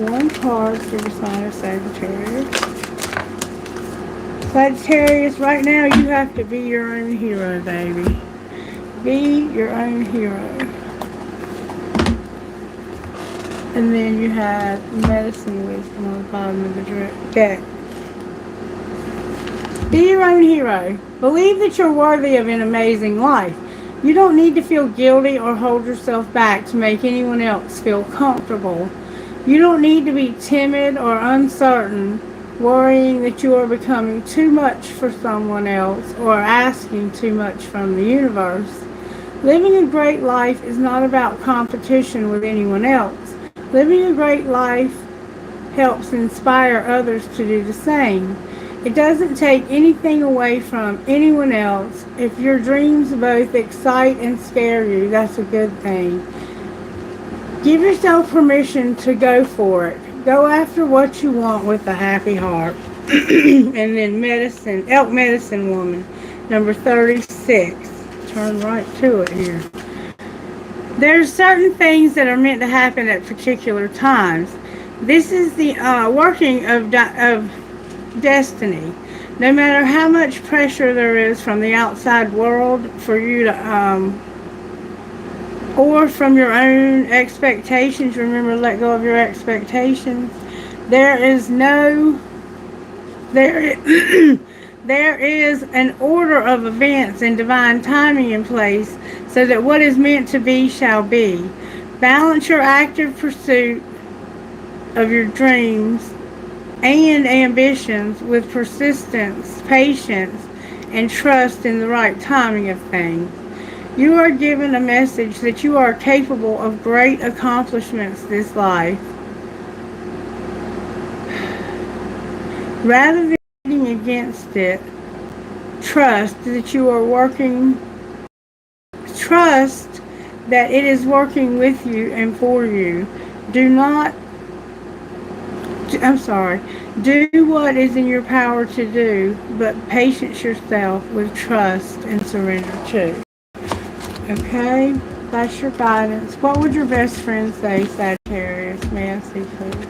One card for the sign of Sagittarius. Sagittarius, right now you have to be your own hero, baby. Be your own hero. And then you have medicine wisdom on the bottom of the deck. Be your own hero. Believe that you're worthy of an amazing life. You don't need to feel guilty or hold yourself back to make anyone else feel comfortable. You don't need to be timid or uncertain, worrying that you are becoming too much for someone else or asking too much from the universe. Living a great life is not about competition with anyone else. Living a great life helps inspire others to do the same. It doesn't take anything away from anyone else. If your dreams both excite and scare you, that's a good thing. Give yourself permission to go for it. Go after what you want with a happy heart. And then elk medicine woman, number 36. Turn right to it here. There's certain things that are meant to happen at particular times. This is the working of destiny. No matter how much pressure there is from the outside world for you to, or from your own expectations, remember, let go of your expectations. There is no, there, there is an order of events and divine timing in place so that what is meant to be shall be. Balance your active pursuit of your dreams and ambitions with persistence, patience, and trust in the right timing of things. You are given a message that you are capable of great accomplishments this life. Rather than fighting against it, trust that you are working, trust that it is working with you and for you. Do not, I'm sorry, do what is in your power to do, but patience yourself with trust and surrender to. Okay? That's your guidance. What would your best friend say, Sagittarius? May I see, please?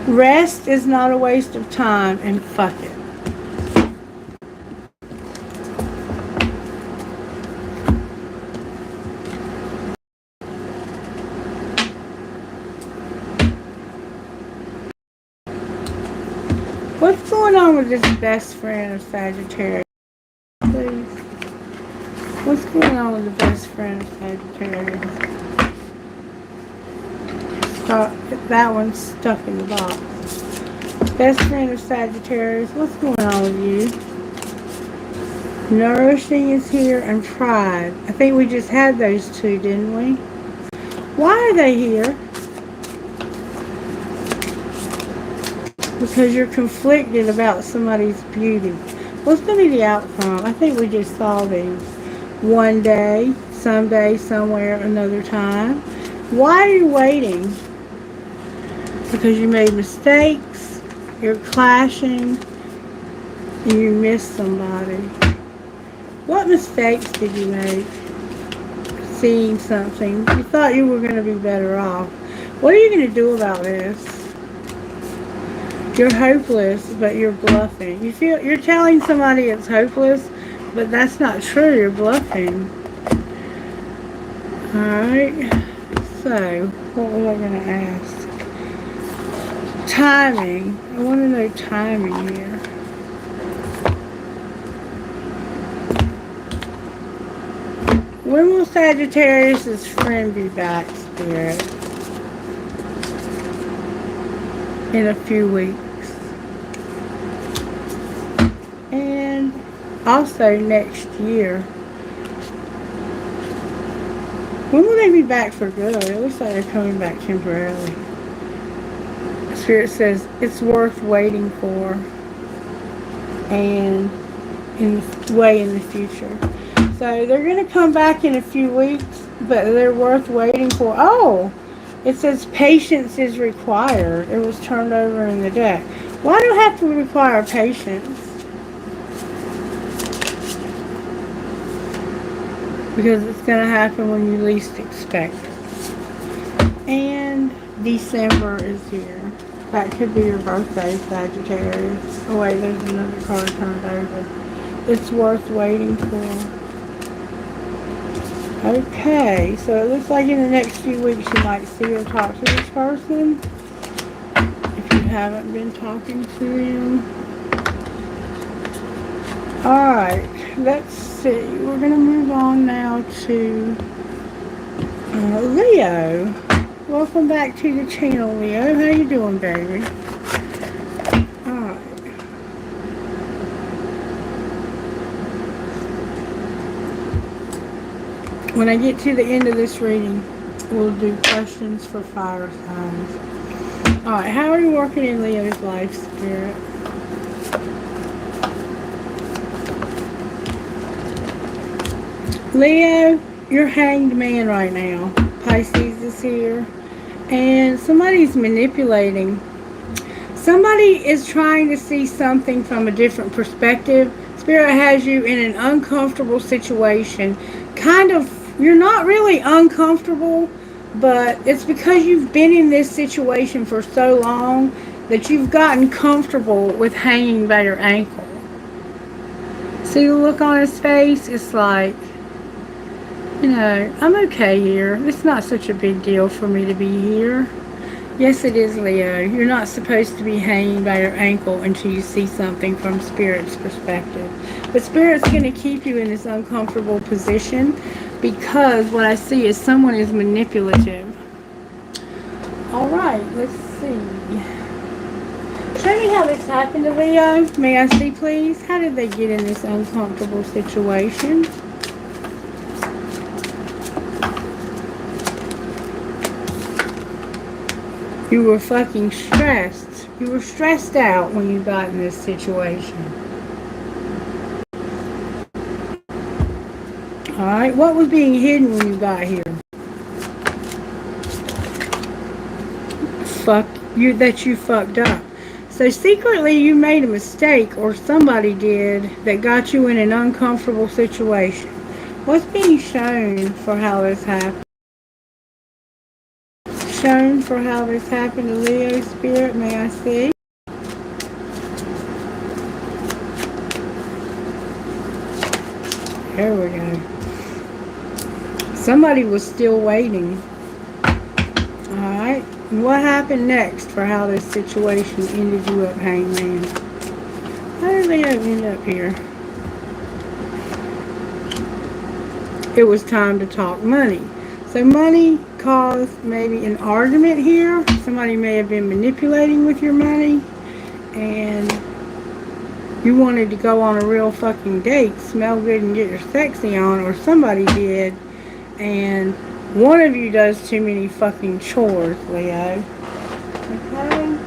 Rest is not a waste of time, and fuck it. What's going on with this best friend of Sagittarius, please? What's going on with the best friend of Sagittarius? Stop. That one's stuck in the box. Best friend of Sagittarius, what's going on with you? Nourishing is here and pride. I think we just had those two, didn't we? Why are they here? Because you're conflicted about somebody's beauty. What's going to be the outcome? I think we just saw these. One day, someday, somewhere, another time. Why are you waiting? Because you made mistakes, you're clashing, and you missed somebody. What mistakes did you make? Seeing something. You thought you were going to be better off. What are you going to do about this? You're hopeless, but you're bluffing. You're telling somebody it's hopeless, but that's not true. You're bluffing. Alright. So, what was I going to ask? Timing. I want to know timing here. When will Sagittarius' friend be back, Spirit? In a few weeks. And also next year. When will they be back for good? It looks like they're coming back temporarily. Spirit says it's worth waiting for and way in the future. So they're going to come back in a few weeks, but they're worth waiting for. Oh, it says patience is required. It was turned over in the deck. Why do I have to require patience? Because it's going to happen when you least expect it. And December is here. That could be your birthday, Sagittarius. Oh wait, there's another card turned over. It's worth waiting for. Okay, so it looks like in the next few weeks you might see or talk to this person. If you haven't been talking to them. Alright, let's see. We're going to move on now to Leo. Welcome back to the channel, Leo. How you doing, baby? Alright. When I get to the end of this reading, we'll do questions for fire signs. Alright, how are you working in Leo's life, Spirit? Leo, you're hanged man right now. Pisces is here. And somebody's manipulating. Somebody is trying to see something from a different perspective. Spirit has you in an uncomfortable situation kind of, you're not really uncomfortable, but it's because you've been in this situation for so long that you've gotten comfortable with hanging by your ankle. See the look on his face? It's like, I'm okay here. It's not such a big deal for me to be here. Yes, it is, Leo. You're not supposed to be hanging by your ankle until you see something from Spirit's perspective. But Spirit's going to keep you in this uncomfortable position because what I see is someone is manipulative. All right, let's see. Show me how this happened to Leo. May I see, please? How did they get in this uncomfortable situation? You were fucking stressed. You were stressed out when you got in this situation. Alright, what was being hidden when you got here? That you fucked up. So secretly you made a mistake, or somebody did, that got you in an uncomfortable situation. What's being shown for how this happened? Shown for how this happened to Leo, Spirit, may I see? There we go. Somebody was still waiting. Alright. What happened next for how this situation ended you up, Hangman? How did Leo end up here? It was time to talk money. So money caused maybe an argument here. Somebody may have been manipulating with your money. And you wanted to go on a real fucking date, smell good and get your sexy on, or somebody did. And one of you does too many fucking chores, Leo. Okay?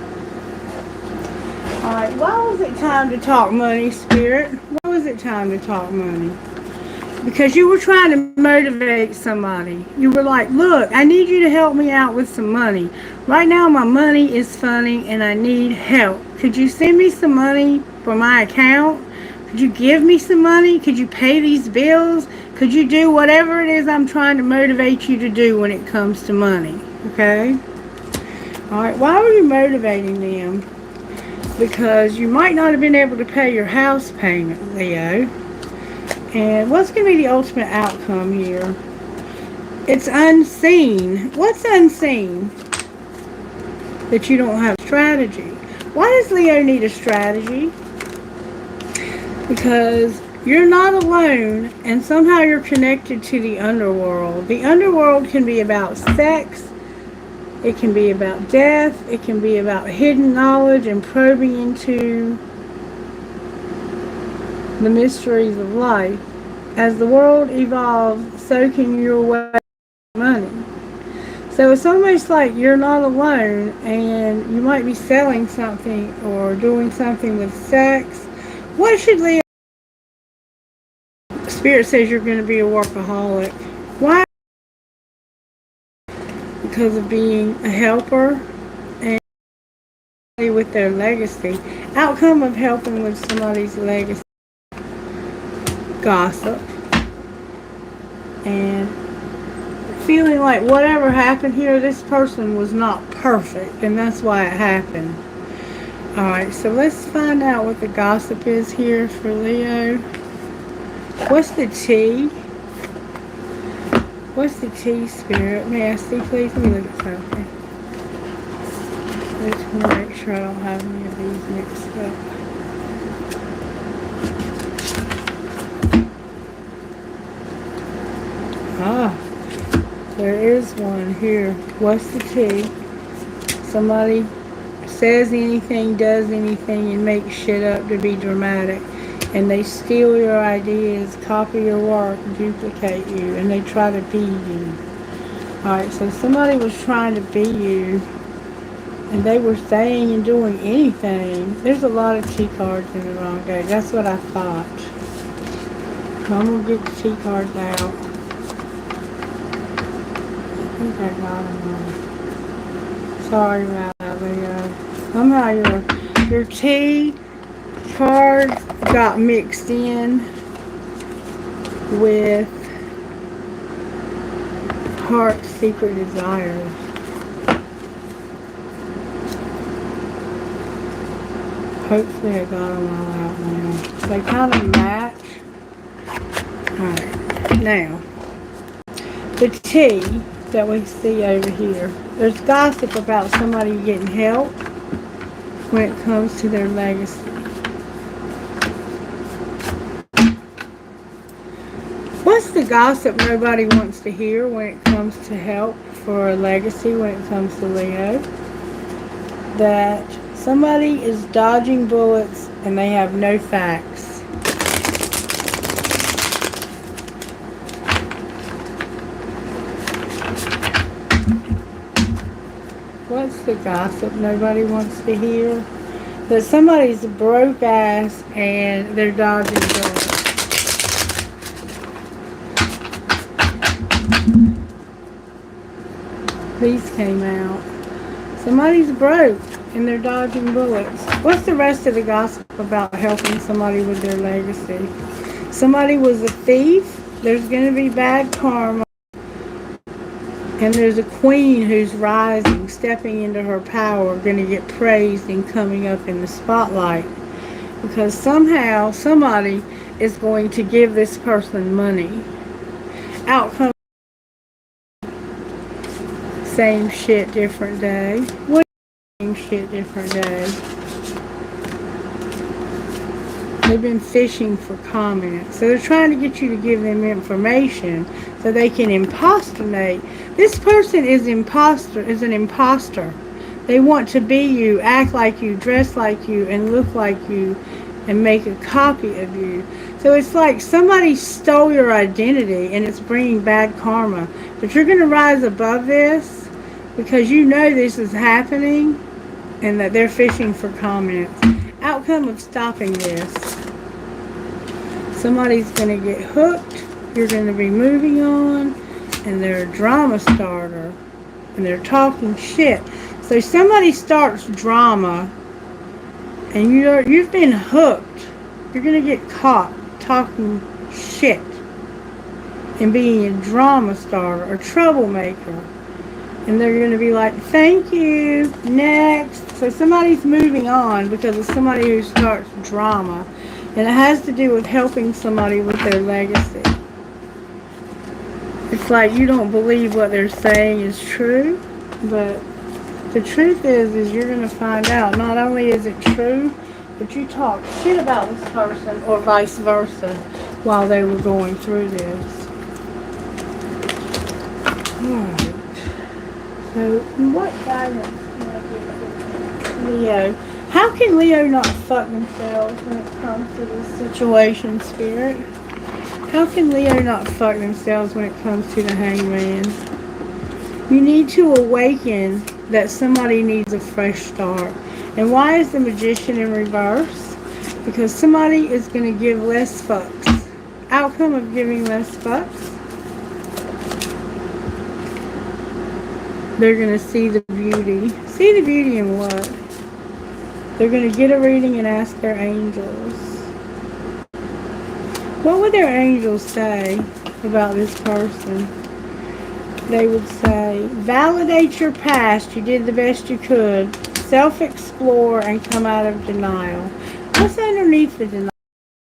Alright, why was it time to talk money, Spirit? Why was it time to talk money? Because you were trying to motivate somebody. You were like, look, I need you to help me out with some money. Right now my money is funny and I need help. Could you send me some money for my account? Could you give me some money? Could you pay these bills? Could you do whatever it is I'm trying to motivate you to do when it comes to money? Okay? Alright, why were you motivating them? Because you might not have been able to pay your house payment, Leo. And what's going to be the ultimate outcome here? It's unseen. What's unseen? That you don't have strategy. Why does Leo need a strategy? Because you're not alone, and somehow you're connected to the underworld. The underworld can be about sex. It can be about death. It can be about hidden knowledge and probing into the mysteries of life. As the world evolves, so can your way of money. So it's almost like you're not alone, and you might be selling something or doing something with sex. What should Leo? Spirit says you're going to be a workaholic. Why? Because of being a helper and with their legacy. Outcome of helping with somebody's legacy. Gossip. And feeling like whatever happened here, this person was not perfect, and that's why it happened. Alright, so let's find out what the gossip is here for Leo. What's the T? What's the T, Spirit? May I see, please? Let me look at something. I just want to make sure I don't have any of these mixed up. There is one here. What's the T? Somebody says anything, does anything, and makes shit up to be dramatic. And they steal your ideas, copy your work, duplicate you, and they try to be you. Alright, so somebody was trying to be you, and they were saying and doing anything. There's a lot of T cards in the wrong deck. That's what I thought. I'm going to get the T cards out. I think I got them all. Sorry about that, Leo. Somehow your T cards got mixed in with heart's secret desires. Hopefully I got them all out now. They kind of match. Alright, now, the T that we see over here, there's gossip about somebody getting help when it comes to their legacy. What's the gossip nobody wants to hear when it comes to help for a legacy, when it comes to Leo? That somebody is dodging bullets and they have no facts. What's the gossip nobody wants to hear? That somebody's broke ass and they're dodging bullets. These came out. Somebody's broke and they're dodging bullets. What's the rest of the gossip about helping somebody with their legacy? Somebody was a thief. There's going to be bad karma. And there's a queen who's rising, stepping into her power, going to get praised and coming up in the spotlight. Because somehow somebody is going to give this person money. Outcome. Same shit, different day. What same shit, different day? They've been fishing for comments. So they're trying to get you to give them information so they can impersonate. This person is an imposter. They want to be you, act like you, dress like you, and look like you, and make a copy of you. So it's like somebody stole your identity and it's bringing bad karma. But you're going to rise above this because you know this is happening and that they're fishing for comments. Outcome of stopping this. Somebody's going to get hooked. You're going to be moving on. And they're a drama starter. And they're talking shit. So somebody starts drama. And you've been hooked. You're going to get caught talking shit. And being a drama starter. Or troublemaker. And they're going to be like, thank you, next. So somebody's moving on because of somebody who starts drama. And it has to do with helping somebody with their legacy. It's like you don't believe what they're saying is true. But the truth is you're going to find out. Not only is it true, but you talk shit about this person or vice versa while they were going through this. Alright. So, what guidance can I give Leo? How can Leo not fuck themselves when it comes to this situation, Spirit? How can Leo not fuck themselves when it comes to the Hangman? You need to awaken that somebody needs a fresh start. And why is the Magician in reverse? Because somebody is going to give less fucks. Outcome of giving less fucks. They're going to see the beauty. See the beauty in what? They're going to get a reading and ask their angels. What would their angels say about this person? They would say, validate your past. You did the best you could. Self-explore and come out of denial. What's underneath the denial?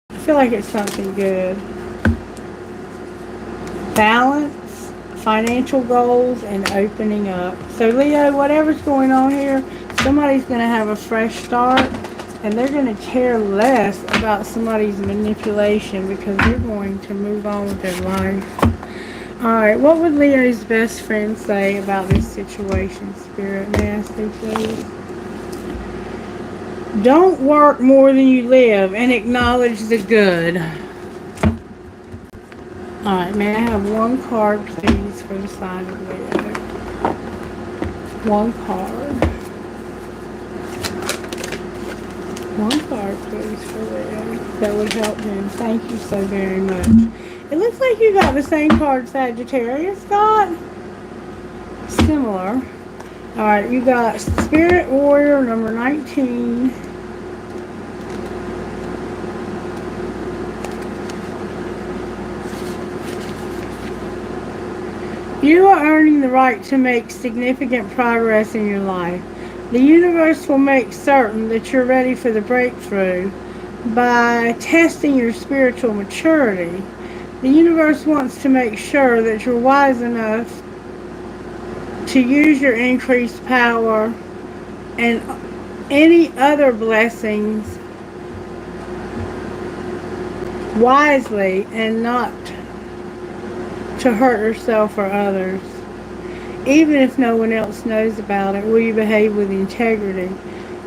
I feel like it's something good. Balance. Financial goals and opening up. So Leo, whatever's going on here, somebody's going to have a fresh start and they're going to care less about somebody's manipulation because they're going to move on with their life. Alright, what would Leo's best friend say about this situation, Spirit? May I say, please? Don't work more than you live and acknowledge the good. Alright, may I have one card, please, for the sign of Leo? One card. One card, please, for Leo. That would help him. Thank you so very much. It looks like you got the same card Sagittarius got. Similar. Alright, you got Spirit Warrior number 19. You are earning the right to make significant progress in your life. The universe will make certain that you're ready for the breakthrough by testing your spiritual maturity. The universe wants to make sure that you're wise enough to use your increased power and any other blessings wisely and not to hurt yourself or others. Even if no one else knows about it, will you behave with integrity?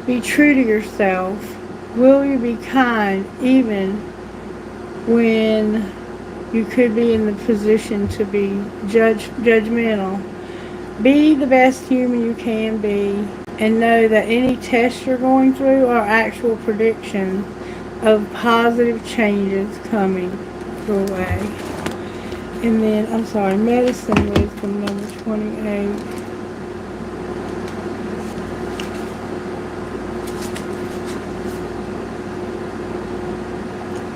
Be true to yourself. Will you be kind even when you could be in the position to be judgmental? Be the best human you can be and know that any tests you're going through are actual predictions of positive changes coming your way. And then, Medicine Wisdom number 28.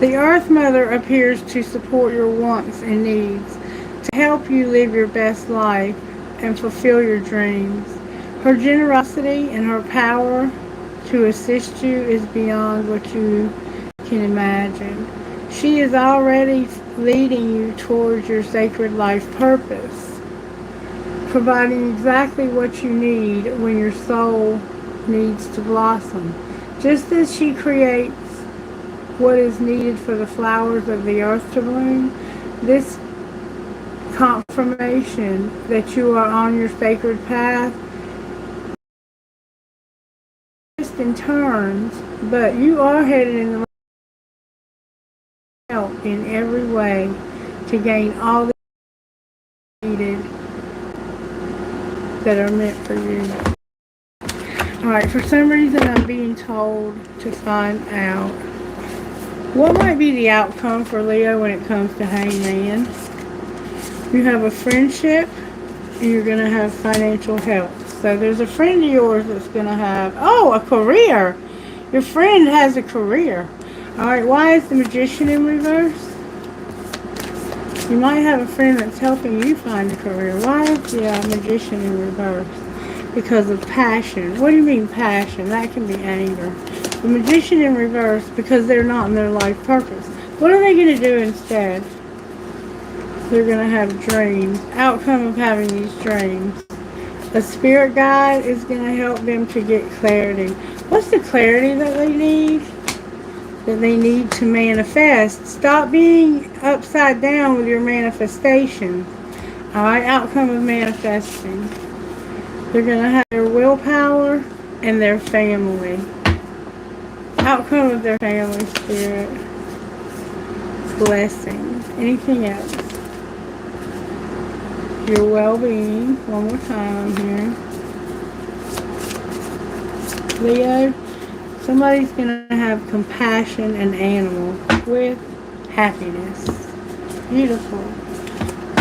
The Earth Mother appears to support your wants and needs, to help you live your best life and fulfill your dreams. Her generosity and her power to assist you is beyond what you can imagine. She is already leading you towards your sacred life purpose, providing exactly what you need when your soul needs to blossom. Just as she creates what is needed for the flowers of the earth to bloom, this confirmation that you are on your sacred path twists and turns, but you are headed in the right help in every way to gain all the needed that are meant for you. Alright, for some reason I'm being told to find out what might be the outcome for Leo when it comes to Hangman. You have a friendship and you're going to have financial help. So there's a friend of yours that's going to have, a career. Your friend has a career. Alright, why is the Magician in reverse? You might have a friend that's helping you find a career. Why is the Magician in reverse? Because of passion. What do you mean passion? That can be anger. The Magician in reverse because they're not in their life purpose. What are they going to do instead? They're going to have dreams. Outcome of having these dreams. A spirit guide is going to help them to get clarity. What's the clarity that they need? That they need to manifest. Stop being upside down with your manifestation. Alright, outcome of manifesting. They're going to have their willpower and their family. Outcome of their family spirit. Blessings. Anything else? Your well-being. One more time here. Leo, somebody's going to have compassion and animal with happiness. Beautiful.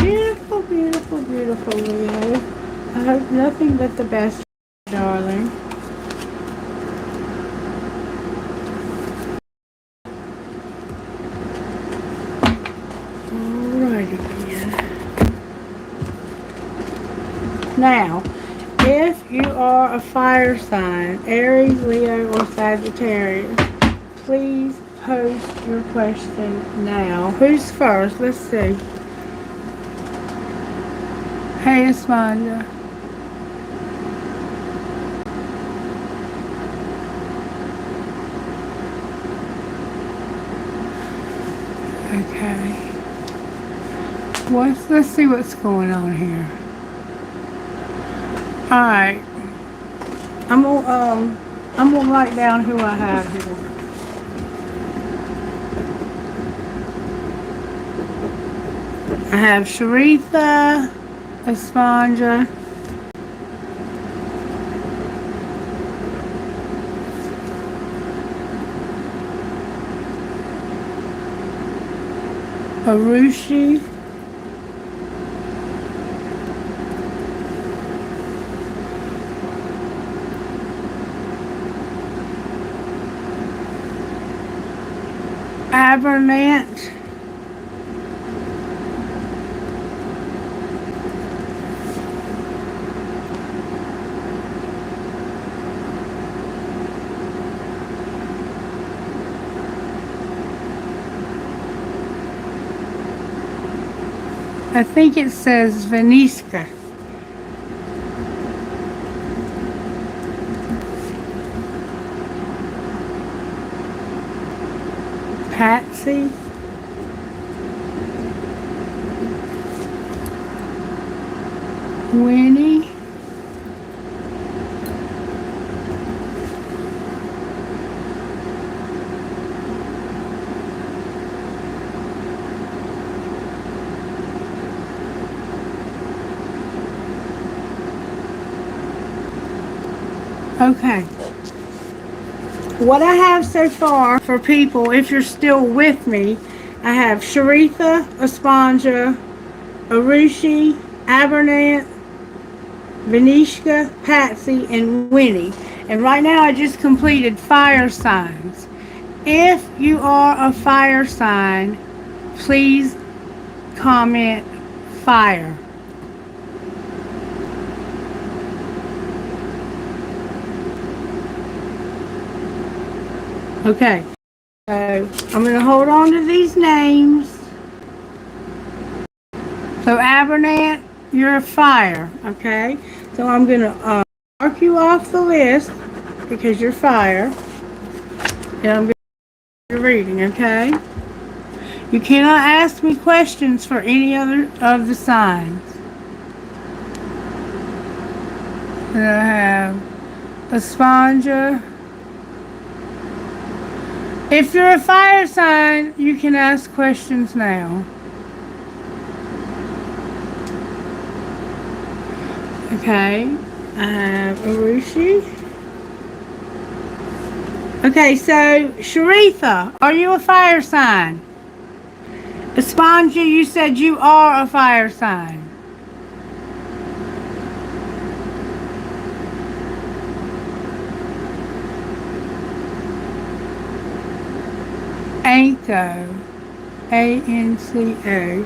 Beautiful, beautiful, beautiful, Leo. I hope nothing but the best, darling. Alrighty then. Now, if you are a fire sign, Aries, Leo, or Sagittarius, please post your question now. Who's first? Let's see. Hey, Esmanda. Okay. Let's see what's going on here. Alright. I'm gonna write down who I have here. I have Sharitha, Espanja, Arushi, Abernant, I think it says Vaniska. Patsy. Winnie. Okay. What I have so far for people, if you're still with me, I have Sharitha, Esponja, Arushi, Abernant, Vanishka, Patsy, and Winnie. And right now I just completed fire signs. If you are a fire sign, please comment fire. Okay, so I'm going to hold on to these names. So Abernant, you're a fire, okay? So I'm going to mark you off the list because you're fire. And I'm going to do your reading, okay? You cannot ask me questions for any other of the signs. And I have Esponja. If you're a fire sign, you can ask questions now. Okay, I have Arushi. Okay, so Sharitha, are you a fire sign? Esponja, you said you are a fire sign. Anko, A-N-C-O.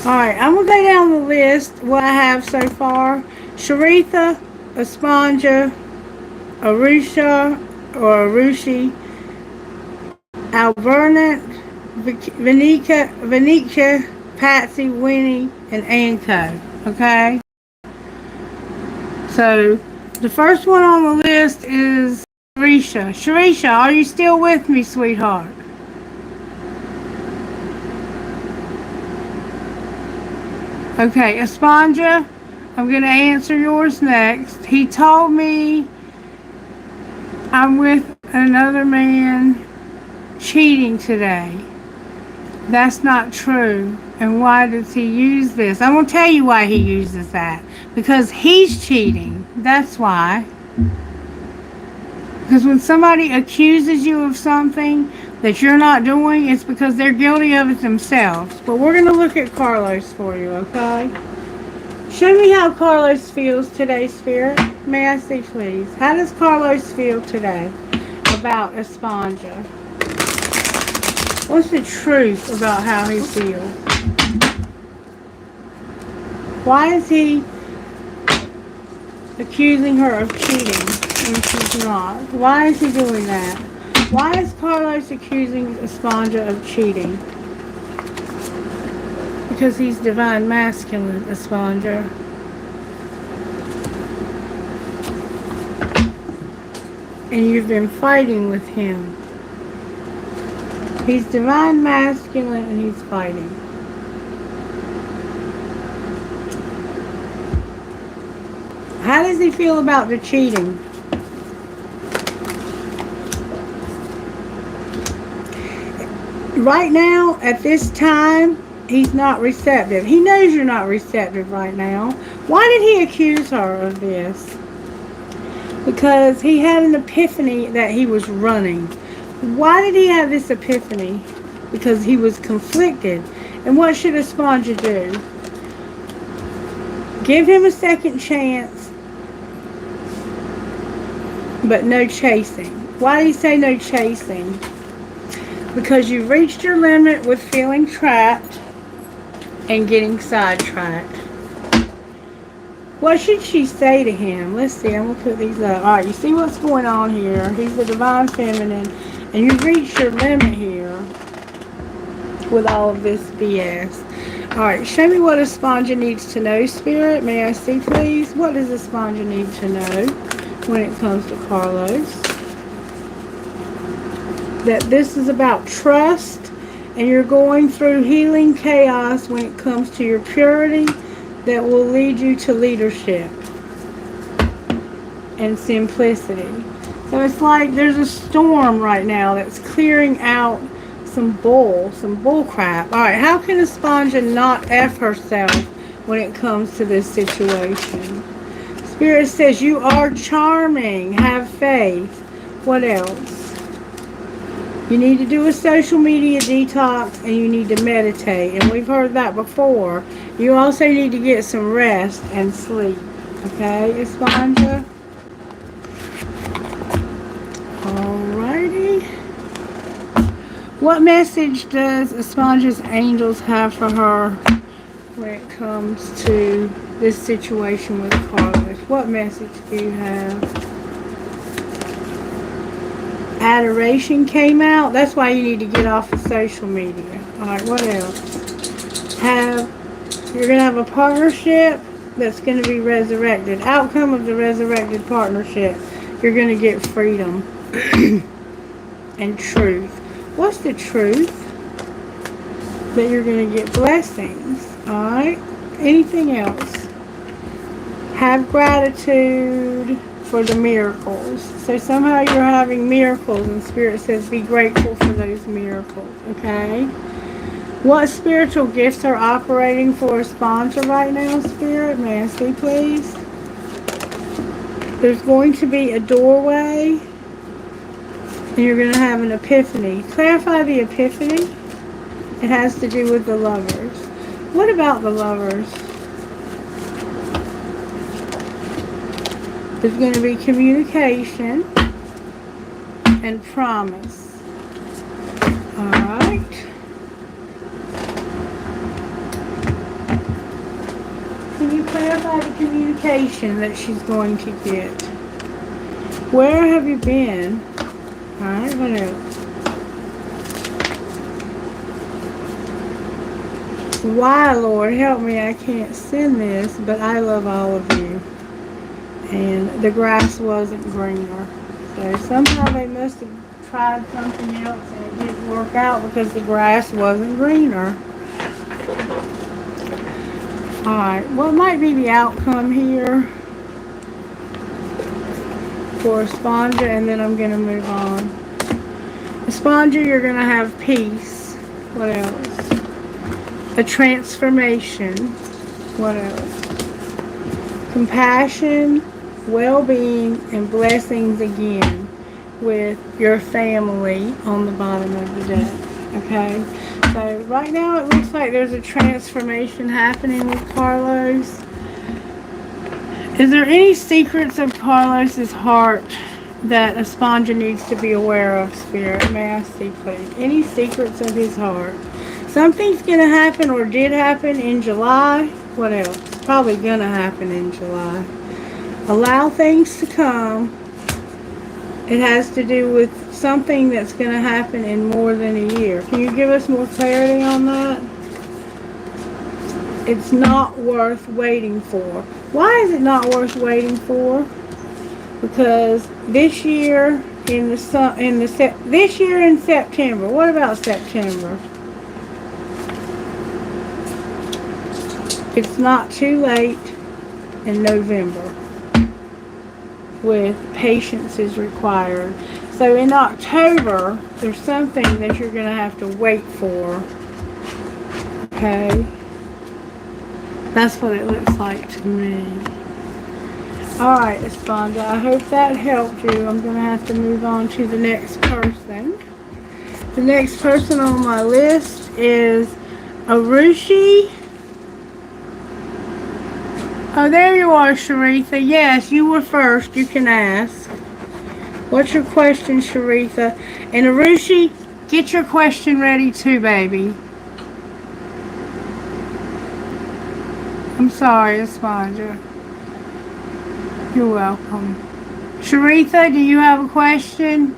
Alright, I'm going to go down the list, what I have so far. Sharitha, Esponja, Arusha, or Arushi, Albernant, Vanika, Patsy, Winnie, and Anko. Okay? So, the first one on the list is Sharisha. Sharisha, are you still with me, sweetheart? Okay, Esponja, I'm going to answer yours next. He told me I'm with another man cheating today. That's not true. And why does he use this? I'm going to tell you why he uses that. Because he's cheating. That's why. Because when somebody accuses you of something that you're not doing, it's because they're guilty of it themselves. But we're going to look at Carlos for you, okay? Show me how Carlos feels today, Spirit. May I see, please? How does Carlos feel today about Esponja? What's the truth about how he feels? Why is he accusing her of cheating when she's not? Why is he doing that? Why is Carlos accusing Esponja of cheating? Because he's divine masculine, Esponja. And you've been fighting with him. He's divine masculine and he's fighting. How does he feel about the cheating? Right now, at this time, he's not receptive. He knows you're not receptive right now. Why did he accuse her of this? Because he had an epiphany that he was running. Why did he have this epiphany? Because he was conflicted. And what should Esponja do? Give him a second chance, but no chasing. Why do you say no chasing? Because you've reached your limit with feeling trapped and getting sidetracked. What should she say to him? Let's see, I'm going to put these up. Alright, you see what's going on here. He's the divine feminine. And you've reached your limit here. with all of this BS. Alright, show me what Esponja needs to know, Spirit. May I see, please? What does Esponja need to know when it comes to Carlos? That this is about trust, and you're going through healing chaos when it comes to your purity that will lead you to leadership and simplicity. So it's like there's a storm right now that's clearing out some bull crap. Alright, how can Esponja not F herself when it comes to this situation? Spirit says you are charming. Have faith. What else? You need to do a social media detox and you need to meditate. And we've heard that before. You also need to get some rest and sleep. Okay, Esponja? Alrighty. What message does Esponja's angels have for her when it comes to this situation with Carlos? What message do you have? Adoration came out. That's why you need to get off of social media. Alright, what else? You're going to have a partnership that's going to be resurrected. Outcome of the resurrected partnership. You're going to get freedom and truth. What's the truth? That you're going to get blessings. Alright? Anything else? Have gratitude for the miracles. So somehow you're having miracles, and Spirit says be grateful for those miracles. Okay? What spiritual gifts are operating for Esponja right now, Spirit? May I see, please? There's going to be a doorway. And you're going to have an epiphany. Clarify the epiphany. It has to do with the lovers. What about the lovers? There's going to be communication and promise. Alright. Can you clarify the communication that she's going to get? Where have you been? Alright, what else? Why, Lord, help me, I can't send this, but I love all of you. And the grass wasn't greener. So somehow they must have tried something else and it didn't work out because the grass wasn't greener. Alright, what might be the outcome here for Esponja, and then I'm going to move on. Esponja, you're going to have peace. What else? A transformation. What else? Compassion, well-being, and blessings again with your family on the bottom of the deck. Okay? So right now it looks like there's a transformation happening with Carlos. Is there any secrets of Carlos's heart that Esponja needs to be aware of, Spirit? May I see, please? Any secrets of his heart? Something's going to happen or did happen in July. What else? Probably going to happen in July. Allow things to come. It has to do with something that's going to happen in more than a year. Can you give us more clarity on that? It's not worth waiting for. Why is it not worth waiting for? Because this year in September. What about September? It's not too late in November. With patience is required. So in October, there's something that you're going to have to wait for. Okay? That's what it looks like to me. Alright, Esponja, I hope that helped you. I'm going to have to move on to the next person. The next person on my list is Arushi. Oh, there you are, Sharitha. Yes, you were first. You can ask. What's your question, Sharitha? And Arushi, get your question ready too, baby. I'm sorry, Esponja. You're welcome. Sharitha, do you have a question?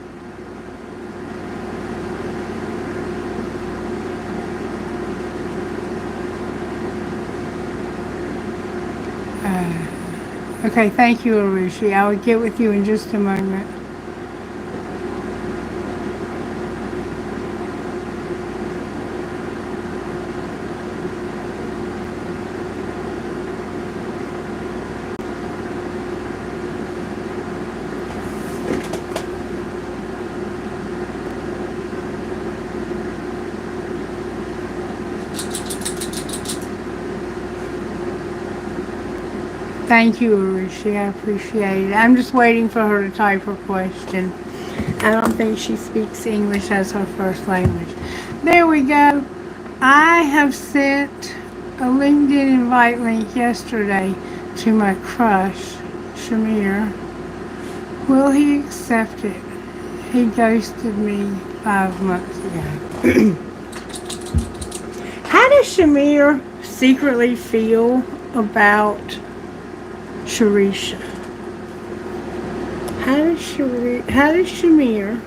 Okay, thank you, Arushi. I will get with you in just a moment. Thank you, Arushi. I appreciate it. I'm just waiting for her to type her question. I don't think she speaks English as her first language. There we go. I have sent a LinkedIn invite link yesterday to my crush, Shamir. Will he accept it? He ghosted me 5 months ago. How does Shamir secretly feel about Sharisha? How does Shamir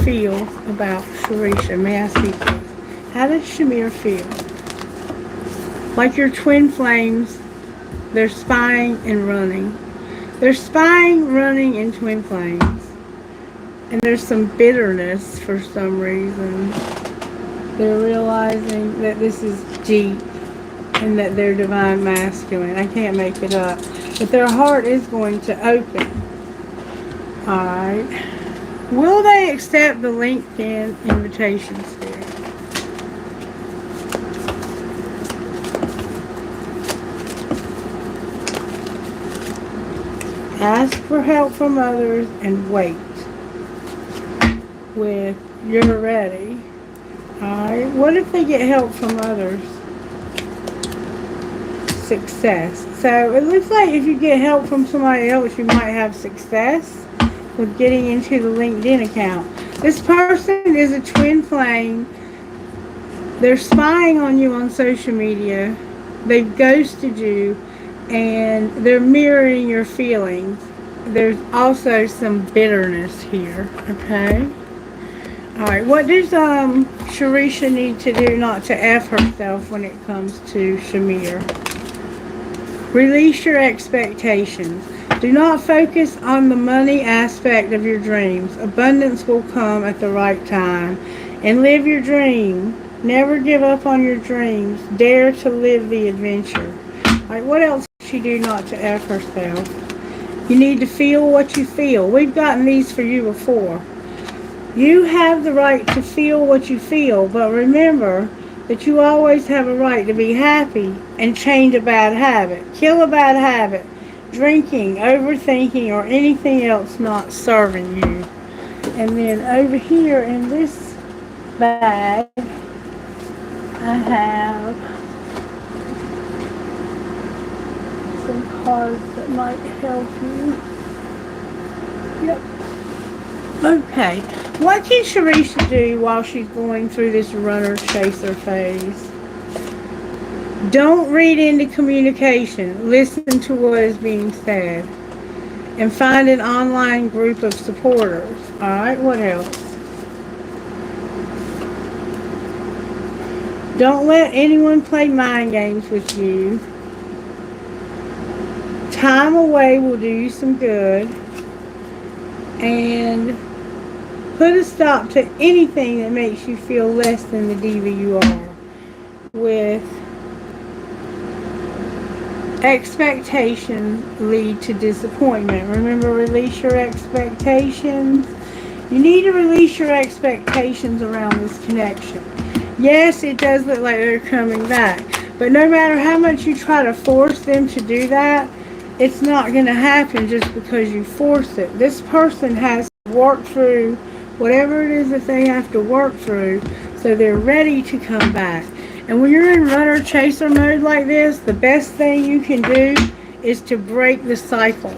feel about Sharisha? May I speak, please? How does Shamir feel? Like your twin flames, they're spying and running. They're spying, running, and twin flames. And there's some bitterness for some reason. They're realizing that this is deep and that they're divine masculine. I can't make it up. But their heart is going to open. Alright. Will they accept the LinkedIn invitation, Spirit? Ask for help from others and wait. With you're ready. Alright. What if they get help from others? Success. So it looks like if you get help from somebody else, you might have success with getting into the LinkedIn account. This person is a twin flame. They're spying on you on social media. They've ghosted you and they're mirroring your feelings. There's also some bitterness here. Okay. Alright, what does Sharisha need to do not to F herself when it comes to Shamir? Release your expectations. Do not focus on the money aspect of your dreams. Abundance will come at the right time. And live your dream. Never give up on your dreams. Dare to live the adventure. Alright, what else does she do not to F herself? You need to feel what you feel. We've gotten these for you before. You have the right to feel what you feel, but remember that you always have a right to be happy and change a bad habit. Kill a bad habit. Drinking, overthinking, or anything else not serving you. And then over here in this bag, I have some cards that might help you. Yep. Okay. What can Sharisha do while she's going through this runner-chaser phase? Don't read into communication. Listen to what is being said. And find an online group of supporters. Alright, what else? Don't let anyone play mind games with you. Time away will do you some good. And put a stop to anything that makes you feel less than the diva you are. With expectation lead to disappointment. Remember, release your expectations. You need to release your expectations around this connection. Yes, it does look like they're coming back. But no matter how much you try to force them to do that, it's not going to happen just because you force it. This person has to work through whatever it is that they have to work through so they're ready to come back. And when you're in runner-chaser mode like this, the best thing you can do is to break the cycle.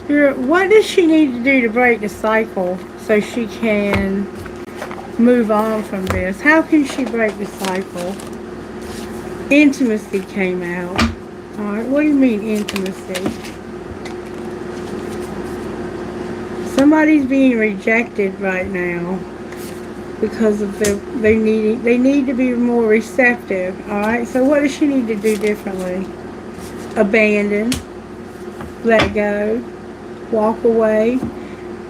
Spirit, what does she need to do to break the cycle so she can move on from this? How can she break the cycle? Intimacy came out. Alright, what do you mean intimacy? Somebody's being rejected right now because of they need to be more receptive. Alright, so what does she need to do differently? abandon, let go, walk away,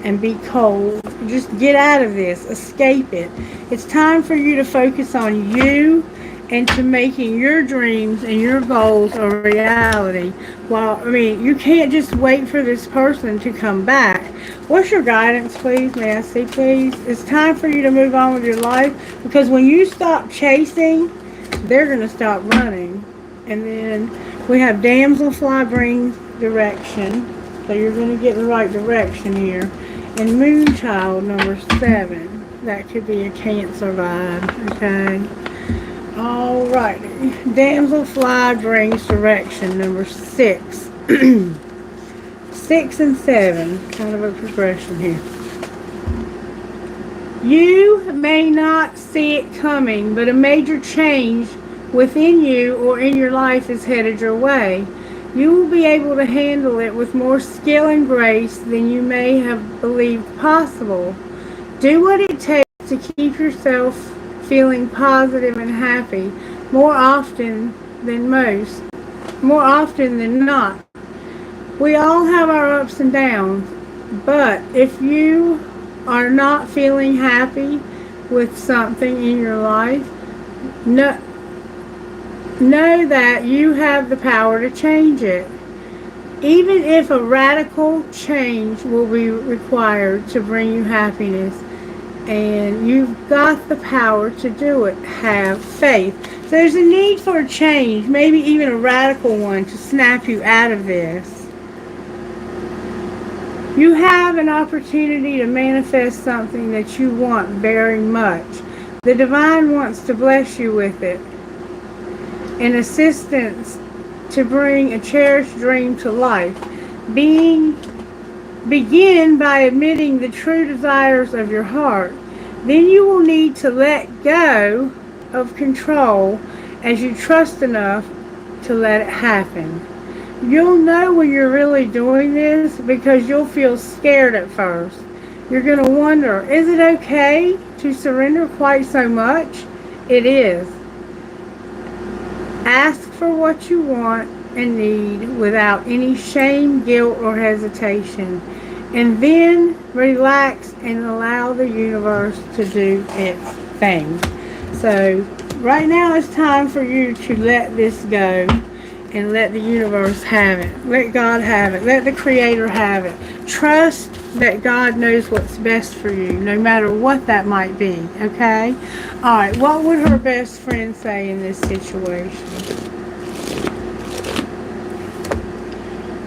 and be cold. Just get out of this. Escape it. It's time for you to focus on you and to making your dreams and your goals a reality. Well, I mean, you can't just wait for this person to come back. What's your guidance, please? May I see, please? It's time for you to move on with your life, because when you stop chasing, they're going to stop running. And then we have Damselfly brings direction. So you're going to get the right direction here. And Moonchild number 7. That could be a Cancer vibe, okay? Alrighty. Damselfly brings direction number 6. 6 and 7. Kind of a progression here. You may not see it coming, but a major change within you or in your life is headed your way. You will be able to handle it with more skill and grace than you may have believed possible. Do what it takes to keep yourself feeling positive and happy more often than not. We all have our ups and downs, but if you are not feeling happy with something in your life, know that you have the power to change it. Even if a radical change will be required to bring you happiness, and you've got the power to do it. Have faith. So there's a need for a change, maybe even a radical one, to snap you out of this. You have an opportunity to manifest something that you want very much. The divine wants to bless you with it. An assistance to bring a cherished dream to life. Begin by admitting the true desires of your heart. Then you will need to let go of control as you trust enough to let it happen. You'll know when you're really doing this because you'll feel scared at first. You're going to wonder, is it okay to surrender quite so much? It is. Ask for what you want and need without any shame, guilt, or hesitation. And then relax and allow the universe to do its thing. So right now it's time for you to let this go and let the universe have it. Let God have it. Let the Creator have it. Trust that God knows what's best for you, no matter what that might be, okay? All right, what would her best friend say in this situation?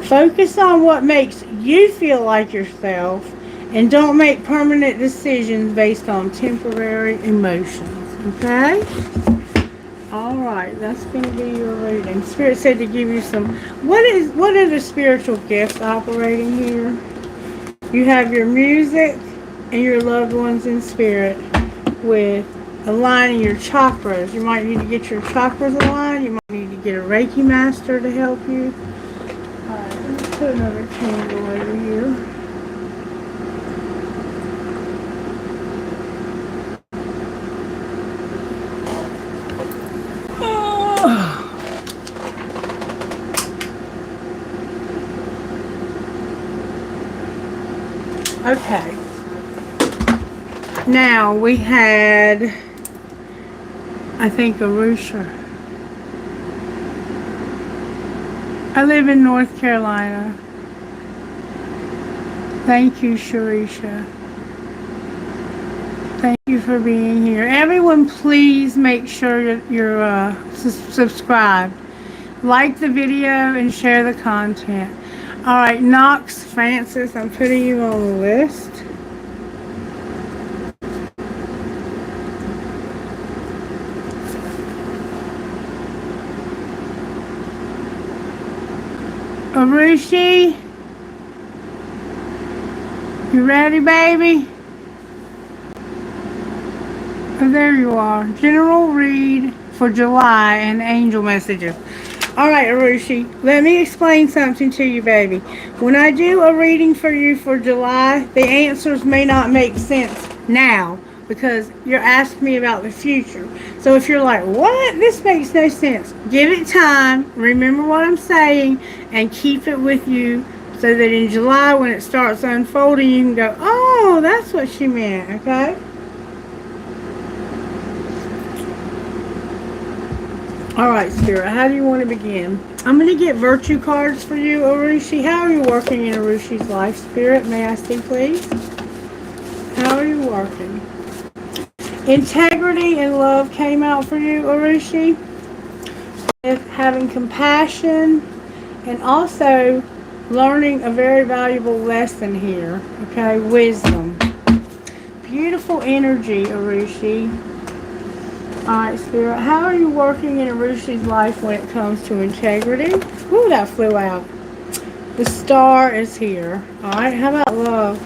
Focus on what makes you feel like yourself, and don't make permanent decisions based on temporary emotions, okay? All right, that's going to be your reading. Spirit said to give you some. What are the spiritual gifts operating here? You have your music and your loved ones in spirit with aligning your chakras. You might need to get your chakras aligned. You might need to get a Reiki master to help you. All right, let's put another candle over here. Okay. Now we had, I think, Arusha. I live in North Carolina. Thank you, Sharisha. Thank you for being here. Everyone, please make sure you're subscribed. Like the video and share the content. All right, Knox Francis, I'm putting you on the list. Arushi, you ready, baby? Oh, there you are. General read for July and angel messages. All right, Arushi, let me explain something to you, baby. When I do a reading for you for July, the answers may not make sense now, because you're asking me about the future. So if you're like, what? This makes no sense. Give it time. Remember what I'm saying and keep it with you so that in July when it starts unfolding, you can go, oh, that's what she meant, okay? All right, Spirit, how do you want to begin? I'm going to get virtue cards for you, Urushi. How are you working in Urushi's life, Spirit? May I see, please? How are you working? Integrity and love came out for you, Urushi. With having compassion and also learning a very valuable lesson here. Okay, wisdom. Beautiful energy, Urushi. Alright, Spirit, how are you working in Urushi's life when it comes to integrity? Ooh, that flew out. The star is here. Alright, how about love?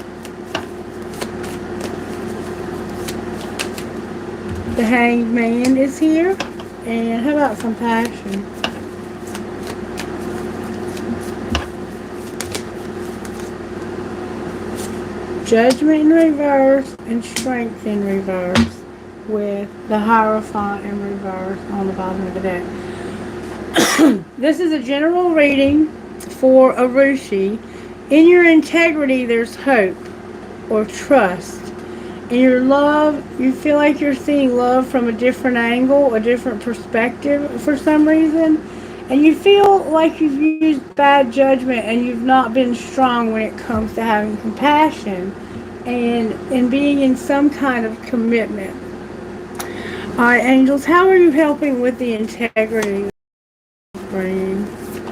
The Hanged Man is here. And how about compassion? Judgment in reverse and strength in reverse with the Hierophant in reverse on the bottom of the deck. This is a general reading for Urushi. In your integrity, there's hope or trust. In your love, you feel like you're seeing love from a different angle, a different perspective for some reason. And you feel like you've used bad judgment and you've not been strong when it comes to having compassion and being in some kind of commitment. Alright, angels, how are you helping with the integrity?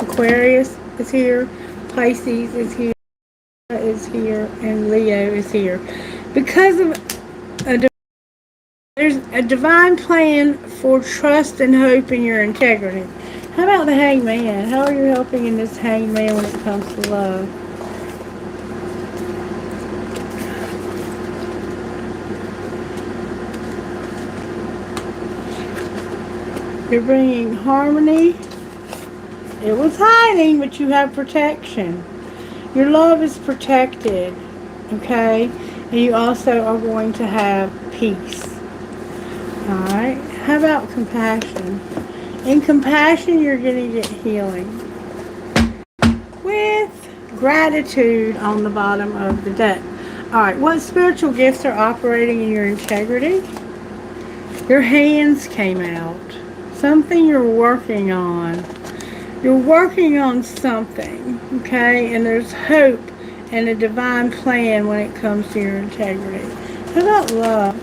Aquarius is here, Pisces is here, and Leo is here. Because of there's a divine plan for trust and hope in your integrity. How about the Hanged Man? How are you helping in this Hanged Man when it comes to love? You're bringing harmony. It was hiding, but you have protection. Your love is protected, okay? And you also are going to have peace. Alright, how about compassion? In compassion, you're going to get healing. With gratitude on the bottom of the deck. Alright, what spiritual gifts are operating in your integrity? Your hands came out. Something you're working on. You're working on something, okay? And there's hope and a divine plan when it comes to your integrity. How about love?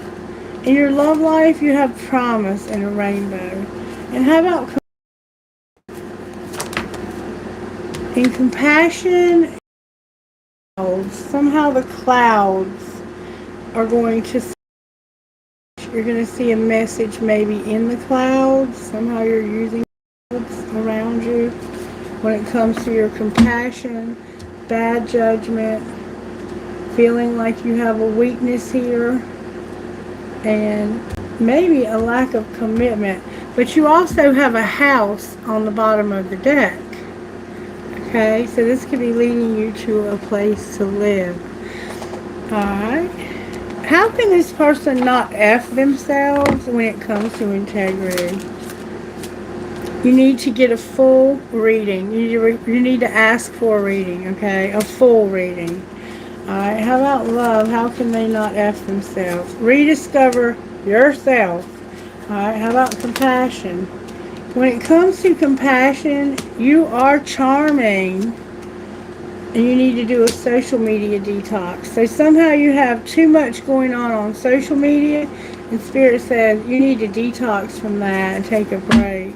In your love life, you have promise and a rainbow. And how about in compassion? Somehow the clouds are going to, you're going to see a message maybe in the clouds. Somehow you're using clouds around you when it comes to your compassion, bad judgment, feeling like you have a weakness here, and maybe a lack of commitment. But you also have a house on the bottom of the deck. Okay, so this could be leading you to a place to live. Alright. How can this person not F themselves when it comes to integrity? You need to get a full reading. You need to ask for a reading, okay? A full reading. Alright, how about love? How can they not F themselves? Rediscover yourself. Alright, how about compassion? When it comes to compassion, you are charming. And you need to do a social media detox. So somehow you have too much going on social media. And Spirit says you need to detox from that and take a break.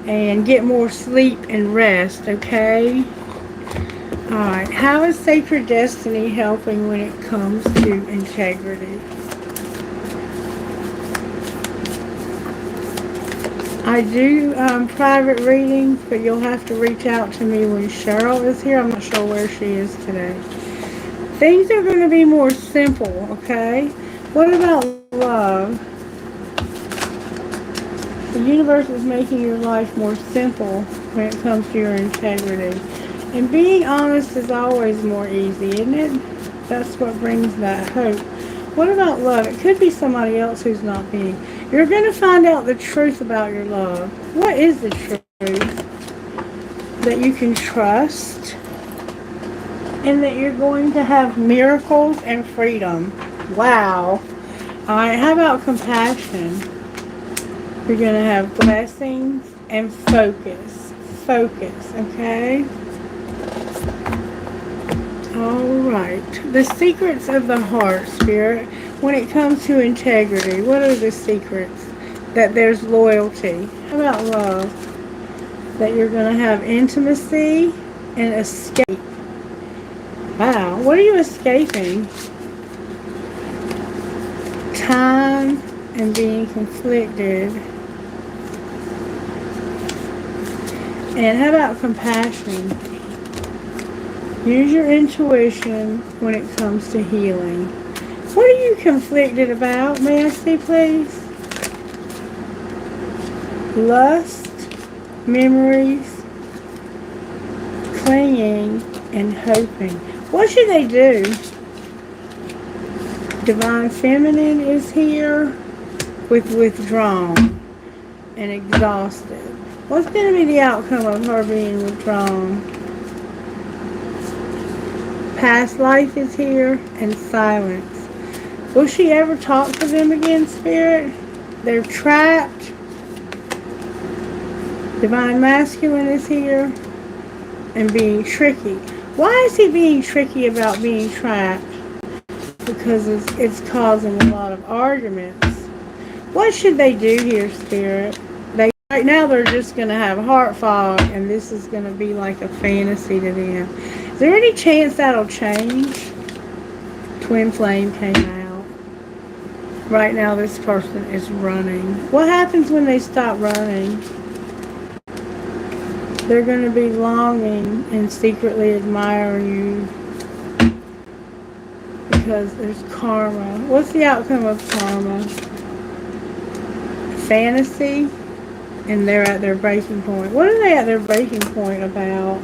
And get more sleep and rest, okay? Alright, how is Sacred Destiny helping when it comes to integrity? I do private readings, but you'll have to reach out to me when Cheryl is here. I'm not sure where she is today. Things are going to be more simple, okay? What about love? The universe is making your life more simple when it comes to your integrity. And being honest is always more easy, isn't it? That's what brings that hope. What about love? It could be somebody else who's not being. You're going to find out the truth about your love. What is the truth? That you can trust and that you're going to have miracles and freedom. Wow. Alright, how about compassion? You're going to have blessings and focus. Focus, okay? Alright. The secrets of the heart, Spirit. When it comes to integrity, what are the secrets? That there's loyalty. How about love? That you're going to have intimacy and escape. Wow. What are you escaping? Time and being conflicted. And how about compassion? Use your intuition when it comes to healing. What are you conflicted about? May I see, please? Lust, memories, clinging, and hoping. What should they do? Divine Feminine is here with withdrawn and exhausted. What's going to be the outcome of her being withdrawn? Past life is here and silence. Will she ever talk to them again, Spirit? They're trapped. Divine Masculine is here and being tricky. Why is he being tricky about being trapped? Because it's causing a lot of arguments. What should they do here, Spirit? Right now they're just going to have heart fog, and this is going to be like a fantasy to them. Is there any chance that'll change? Twin flame came out. Right now this person is running. What happens when they stop running? They're going to be longing and secretly admiring you because there's karma. What's the outcome of karma? Fantasy, and they're at their breaking point. What are they at their breaking point about?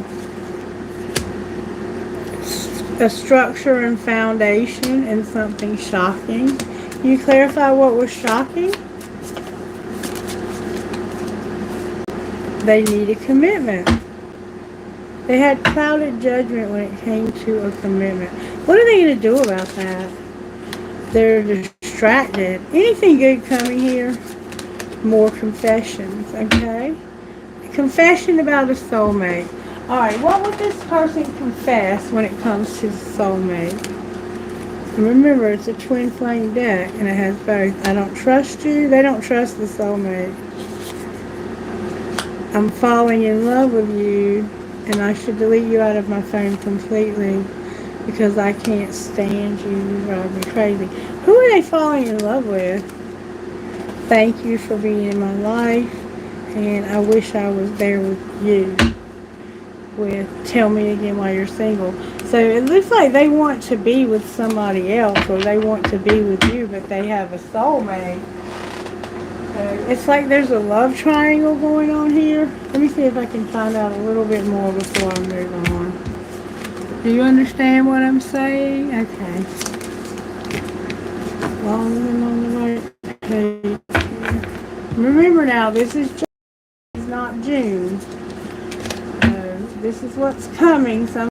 A structure and foundation and something shocking. Can you clarify what was shocking? They need a commitment. They had clouded judgment when it came to a commitment. What are they going to do about that? They're distracted. Anything good coming here? More confessions, okay? Confession about a soulmate. Alright, what would this person confess when it comes to soulmate? And remember, it's a twin flame deck, and it has both. I don't trust you. They don't trust the soulmate. I'm falling in love with you, and I should delete you out of my phone completely because I can't stand you. You drive me crazy. Who are they falling in love with? Thank you for being in my life, and I wish I was there with you. With tell me again why you're single. So it looks like they want to be with somebody else, or they want to be with you, but they have a soulmate. It's like there's a love triangle going on here. Let me see if I can find out a little bit more before I move on. Do you understand what I'm saying? Okay. Long and on the right page. Remember now, this is not June. This is what's coming. Some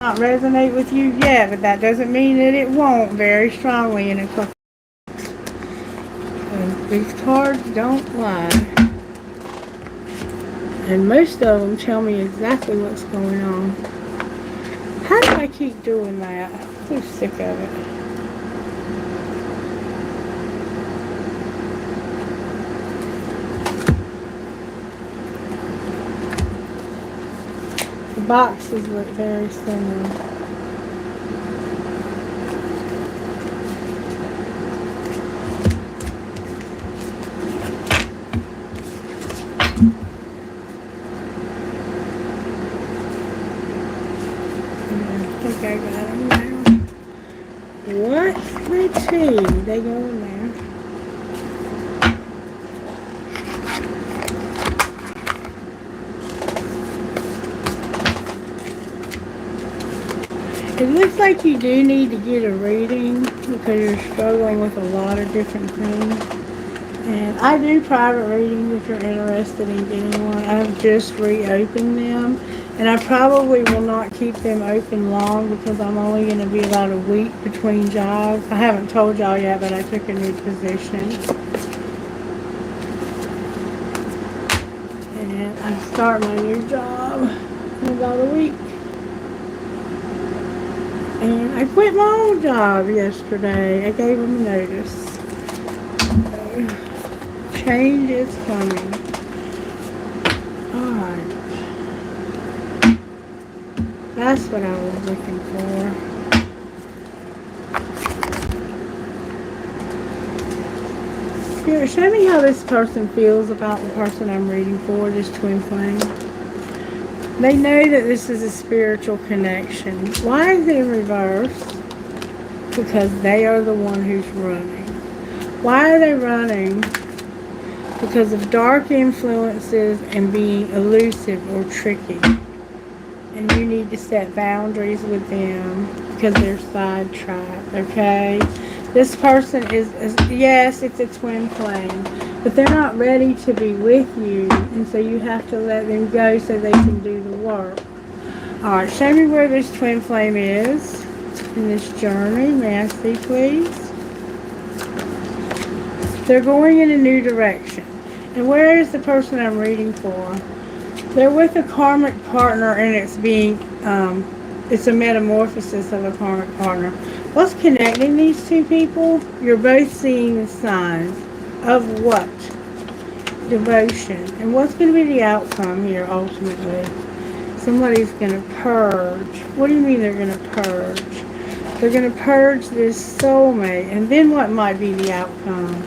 not resonate with you yet, but that doesn't mean that it won't very strongly in a couple. These cards don't lie. And most of them tell me exactly what's going on. How do I keep doing that? I'm so sick of it. The boxes look very similar. I got them now. What's the tea? They go in there. It looks like you do need to get a reading because you're struggling with a lot of different things. And I do private readings if you're interested in getting one. I've just reopened them. And I probably will not keep them open long because I'm only going to be about a week between jobs. I haven't told y'all yet, but I took a new position. And I start my new job in about a week. And I quit my old job yesterday. I gave them notice. So, change is coming. Alright. That's what I was looking for. Here, show me how this person feels about the person I'm reading for, this twin flame. They know that this is a spiritual connection. Why is it in reverse? Because they are the one who's running. Why are they running? Because of dark influences and being elusive or tricky. And you need to set boundaries with them because they're sidetracked, okay? This person is, yes, it's a twin flame, but they're not ready to be with you, and so you have to let them go so they can do the work. Alright, show me where this twin flame is in this journey. May I see, please? They're going in a new direction. And where is the person I'm reading for? They're with a karmic partner, and it's being, it's a metamorphosis of a karmic partner. What's connecting these two people? You're both seeing the signs of what? Devotion. And what's going to be the outcome here ultimately? Somebody's going to purge. What do you mean they're going to purge? They're going to purge this soulmate. And then what might be the outcome?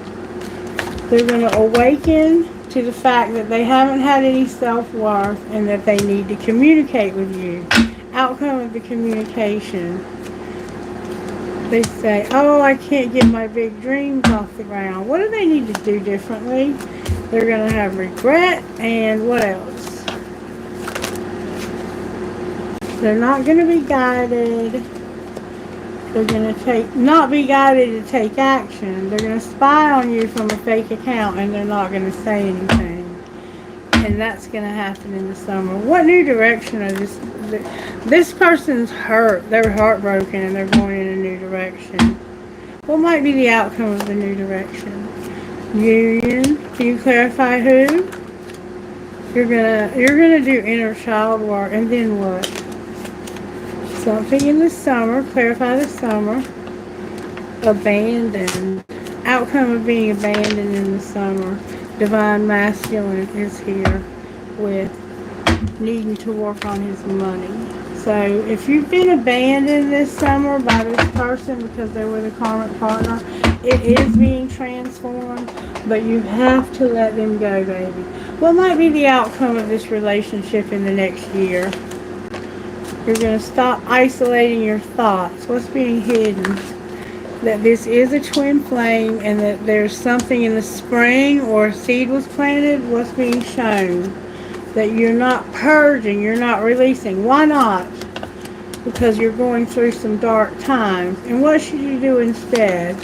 They're going to awaken to the fact that they haven't had any self-worth and that they need to communicate with you. Outcome of the communication. They say, oh, I can't get my big dreams off the ground. What do they need to do differently? They're going to have regret, and what else? They're not going to be guided. They're going to not be guided to take action. They're going to spy on you from a fake account, and they're not going to say anything. And that's going to happen in the summer. What new direction are this person's hurt. They're heartbroken, and they're going in a new direction. What might be the outcome of the new direction? Union. Can you clarify who? You're gonna do inner child work, and then what? Something in the summer. Clarify the summer. Abandoned. Outcome of being abandoned in the summer. Divine masculine is here with needing to work on his money. So if you've been abandoned this summer by this person because they were the karmic partner, it is being transformed, but you have to let them go, baby. What might be the outcome of this relationship in the next year? You're going to stop isolating your thoughts. What's being hidden? That this is a twin flame and that there's something in the spring or a seed was planted. What's being shown? That you're not purging, you're not releasing. Why not? Because you're going through some dark times. And what should you do instead?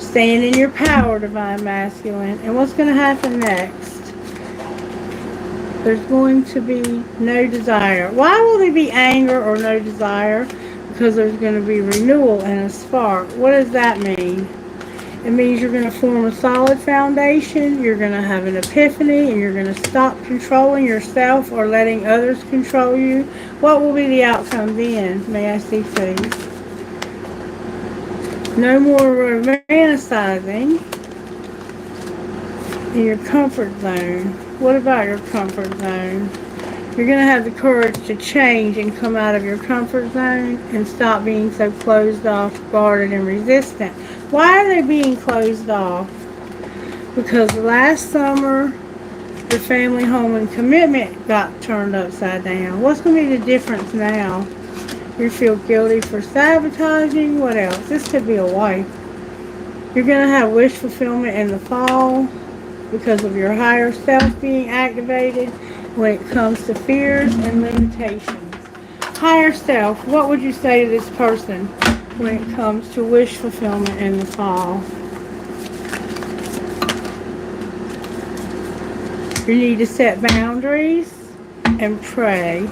Stand in your power, Divine Masculine. And what's going to happen next? There's going to be no desire. Why will there be anger or no desire? Because there's going to be renewal and a spark. What does that mean? It means you're going to form a solid foundation, you're going to have an epiphany, and you're going to stop controlling yourself or letting others control you. What will be the outcome then? May I see, please? No more romanticizing in your comfort zone. What about your comfort zone? You're going to have the courage to change and come out of your comfort zone and stop being so closed off, guarded, and resistant. Why are they being closed off? Because last summer, the family, home, and commitment got turned upside down. What's going to be the difference now? You feel guilty for sabotaging. What else? This could be a wife. You're going to have wish fulfillment in the fall because of your higher self being activated when it comes to fears and limitations. higher self, what would you say to this person when it comes to wish fulfillment in the fall? You need to set boundaries and pray.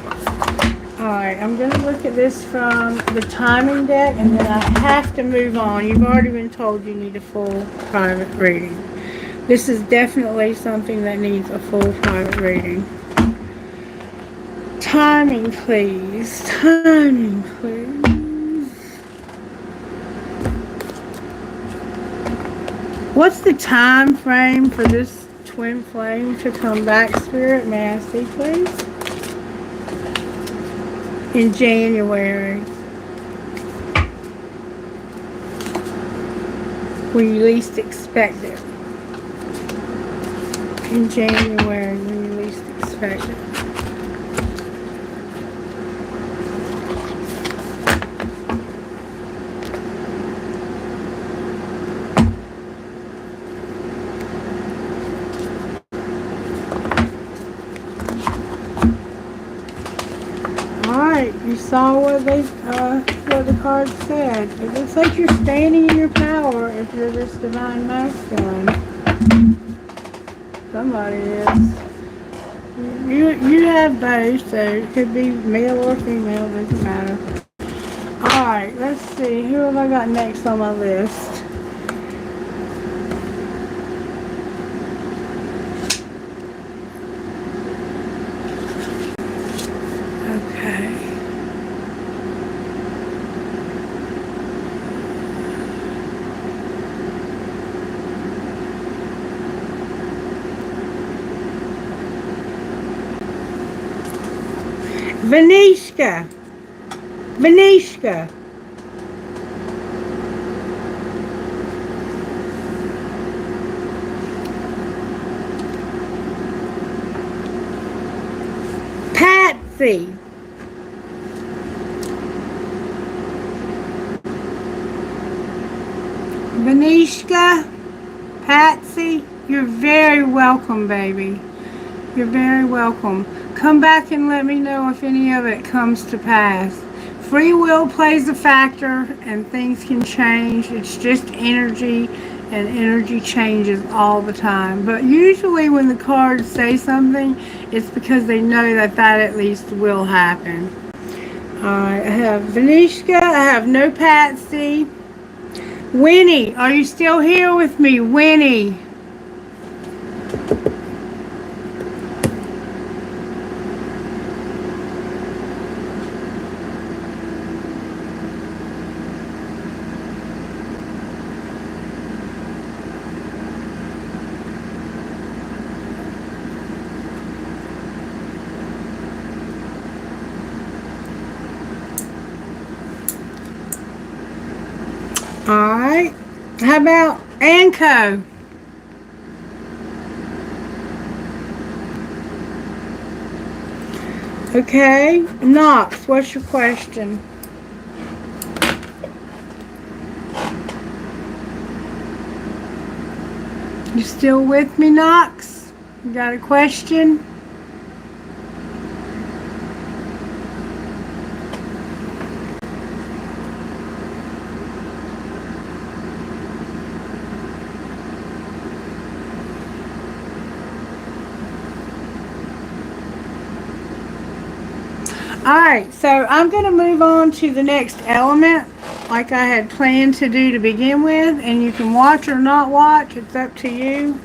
Alright, I'm going to look at this from the timing deck, and then I have to move on. You've already been told you need a full private reading. This is definitely something that needs a full private reading. Timing, please. Timing, please. What's the time frame for this twin flame to come back, Spirit? May I see, please? In January. When you least expect it. In January, when you least expect it. You saw what the card said. It looks like you're standing in your power if you're this divine masculine. Somebody is. You have both, so it could be male or female, doesn't matter. Alright, let's see. Who have I got next on my list? Okay. Vanishka. Patsy. Vanishka, Patsy, you're very welcome, baby. You're very welcome. Come back and let me know if any of it comes to pass. Free will plays a factor and things can change. It's just energy, and energy changes all the time. But usually when the cards say something, it's because they know that at least will happen. Alright, I have Vanishka, I have no Patsy. Winnie, are you still here with me? Winnie. Alright, how about Anko? Okay, Knox, what's your question? You still with me, Knox? You got a question? Alright, so I'm going to move on to the next element like I had planned to do to begin with, and you can watch or not watch, it's up to you.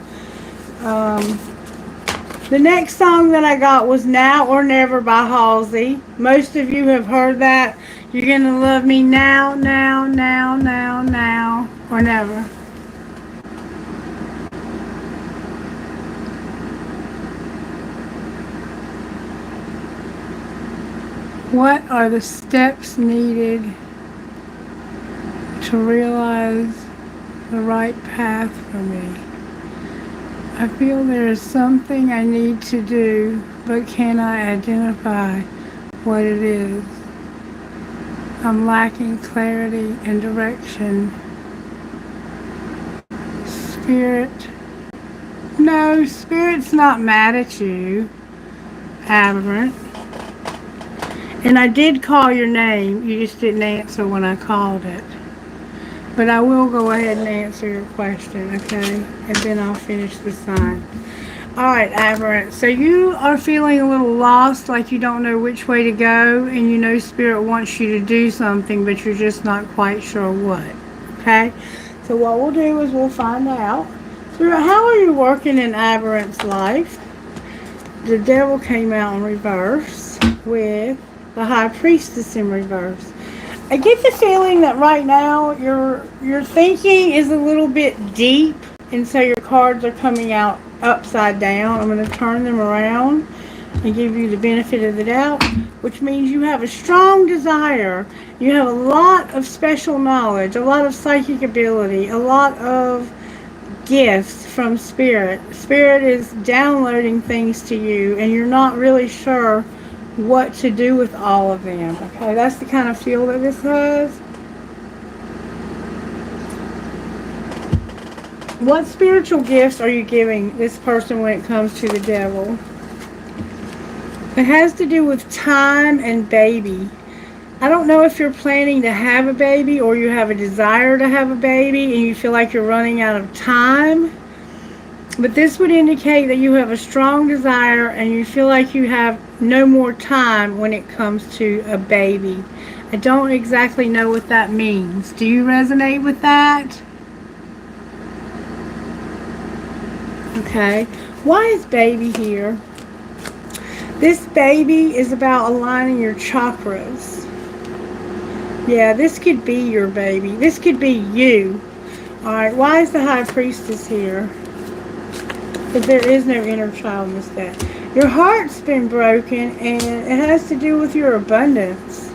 The next song that I got was Now or Never by Halsey. Most of you have heard that. You're going to love me now, now, now, now, now, or never. What are the steps needed to realize the right path for me? I feel there is something I need to do, but can I identify what it is? I'm lacking clarity and direction. Spirit. No, Spirit's not mad at you, Aberrant. And I did call your name. You just didn't answer when I called it. But I will go ahead and answer your question, okay? And then I'll finish the sign. Alright, Aberrant. So you are feeling a little lost, like you don't know which way to go, and you know Spirit wants you to do something, but you're just not quite sure what. Okay? So what we'll do is we'll find out. Spirit, how are you working in Aberrant's life? The Devil came out in reverse with the High Priestess in reverse. I get the feeling that right now your thinking is a little bit deep, and so your cards are coming out upside down. I'm going to turn them around and give you the benefit of the doubt, which means you have a strong desire. You have a lot of special knowledge, a lot of psychic ability, a lot of gifts from Spirit. Spirit is downloading things to you, and you're not really sure what to do with all of them. Okay, that's the kind of feel that this has. What spiritual gifts are you giving this person when it comes to the Devil? It has to do with time and baby. I don't know if you're planning to have a baby or you have a desire to have a baby and you feel like you're running out of time. But this would indicate that you have a strong desire and you feel like you have no more time when it comes to a baby. I don't exactly know what that means. Do you resonate with that? Okay. Why is baby here? This baby is about aligning your chakras. Yeah, this could be your baby. This could be you. Alright, why is the High Priestess here? Because there is no inner child in this deck. Your heart's been broken, and it has to do with your abundance.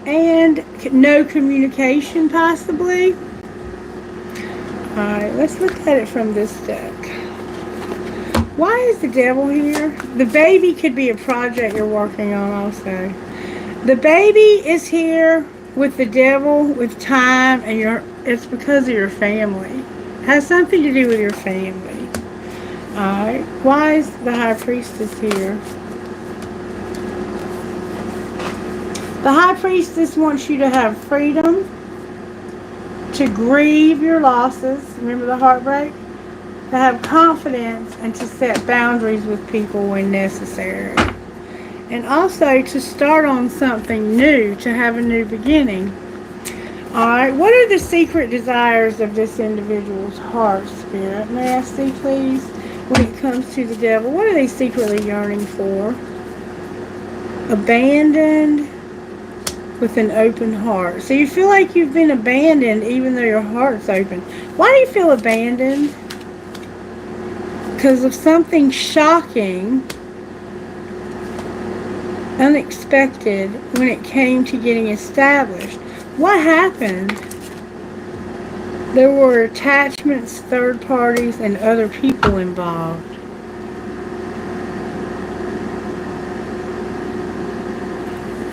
And no communication, possibly. Alright, let's look at it from this deck. Why is the Devil here? The baby could be a project you're working on also. The baby is here with the Devil, with time, and it's because of your family. It has something to do with your family. Alright, why is the High Priestess here? The High Priestess wants you to have freedom, to grieve your losses, remember the heartbreak? To have confidence and to set boundaries with people when necessary. And also to start on something new, to have a new beginning. Alright, what are the secret desires of this individual's heart, Spirit? May I see, please? When it comes to the Devil, what are they secretly yearning for? Abandoned with an open heart. So you feel like you've been abandoned even though your heart's open. Why do you feel abandoned? Because of something shocking, unexpected when it came to getting established. What happened? There were attachments, third parties, and other people involved.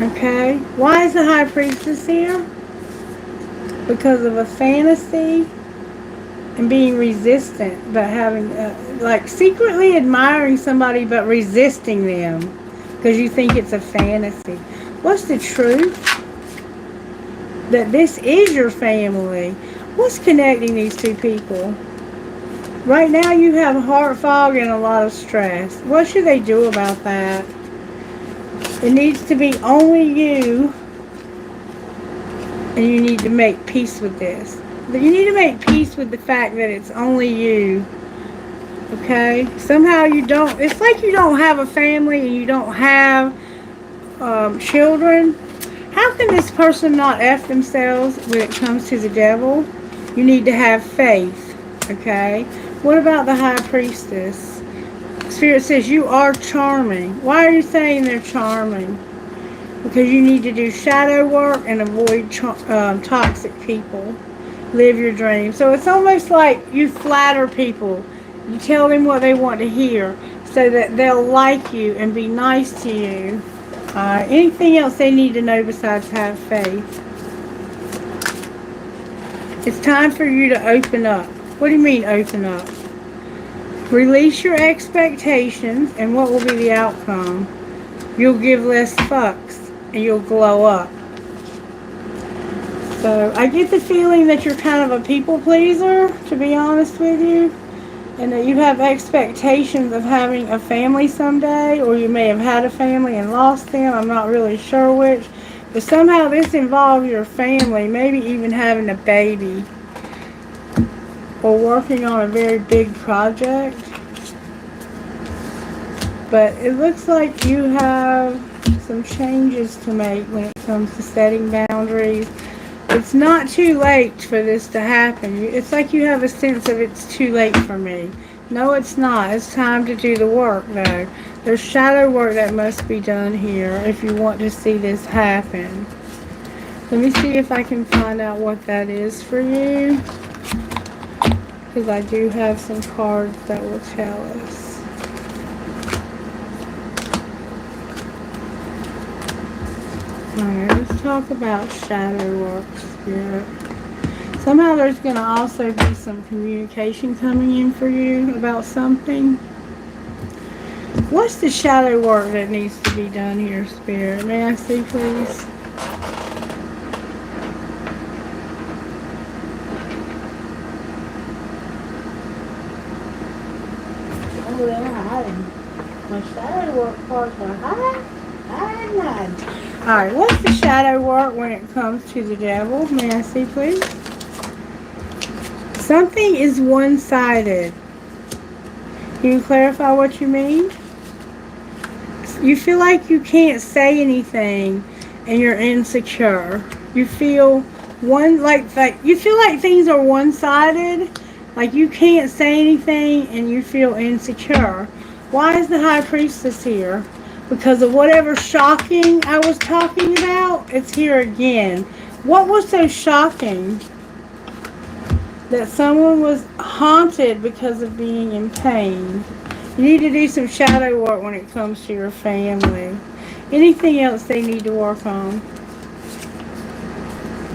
Okay, why is the High Priestess here? Because of a fantasy and being resistant, but having, like secretly admiring somebody but resisting them because you think it's a fantasy. What's the truth? That this is your family. What's connecting these two people? Right now you have heart fog and a lot of stress. What should they do about that? It needs to be only you, and you need to make peace with this. But you need to make peace with the fact that it's only you. Okay? Somehow you don't, it's like you don't have a family and you don't have children. How can this person not F themselves when it comes to the Devil? You need to have faith. Okay? What about the High Priestess? Spirit says you are charming. Why are you saying they're charming? Because you need to do shadow work and avoid toxic people. Live your dreams. So it's almost like you flatter people. You tell them what they want to hear so that they'll like you and be nice to you. Anything else they need to know besides have faith? It's time for you to open up. What do you mean open up? Release your expectations and what will be the outcome? You'll give less fucks and you'll glow up. So I get the feeling that you're kind of a people pleaser, to be honest with you, and that you have expectations of having a family someday, or you may have had a family and lost them. I'm not really sure which, but somehow this involves your family, maybe even having a baby or working on a very big project. But it looks like you have some changes to make when it comes to setting boundaries. It's not too late for this to happen. It's like you have a sense of it's too late for me. No, it's not. It's time to do the work, though. There's shadow work that must be done here if you want to see this happen. Let me see if I can find out what that is for you, because I do have some cards that will tell us. Alright, let's talk about shadow work, Spirit. Somehow there's going to also be some communication coming in for you about something. What's the shadow work that needs to be done here, Spirit? May I see, please? Oh, they're hiding. My shadow work parts are hiding. Alright, what's the shadow work when it comes to the devil? May I see, please? Something is one-sided. Can you clarify what you mean? You feel like you can't say anything and you're insecure. You feel you feel like things are one-sided, like you can't say anything and you feel insecure. Why is the High Priestess here? Because of whatever shocking I was talking about, it's here again. What was so shocking? That someone was haunted because of being in pain. You need to do some shadow work when it comes to your family. Anything else they need to work on?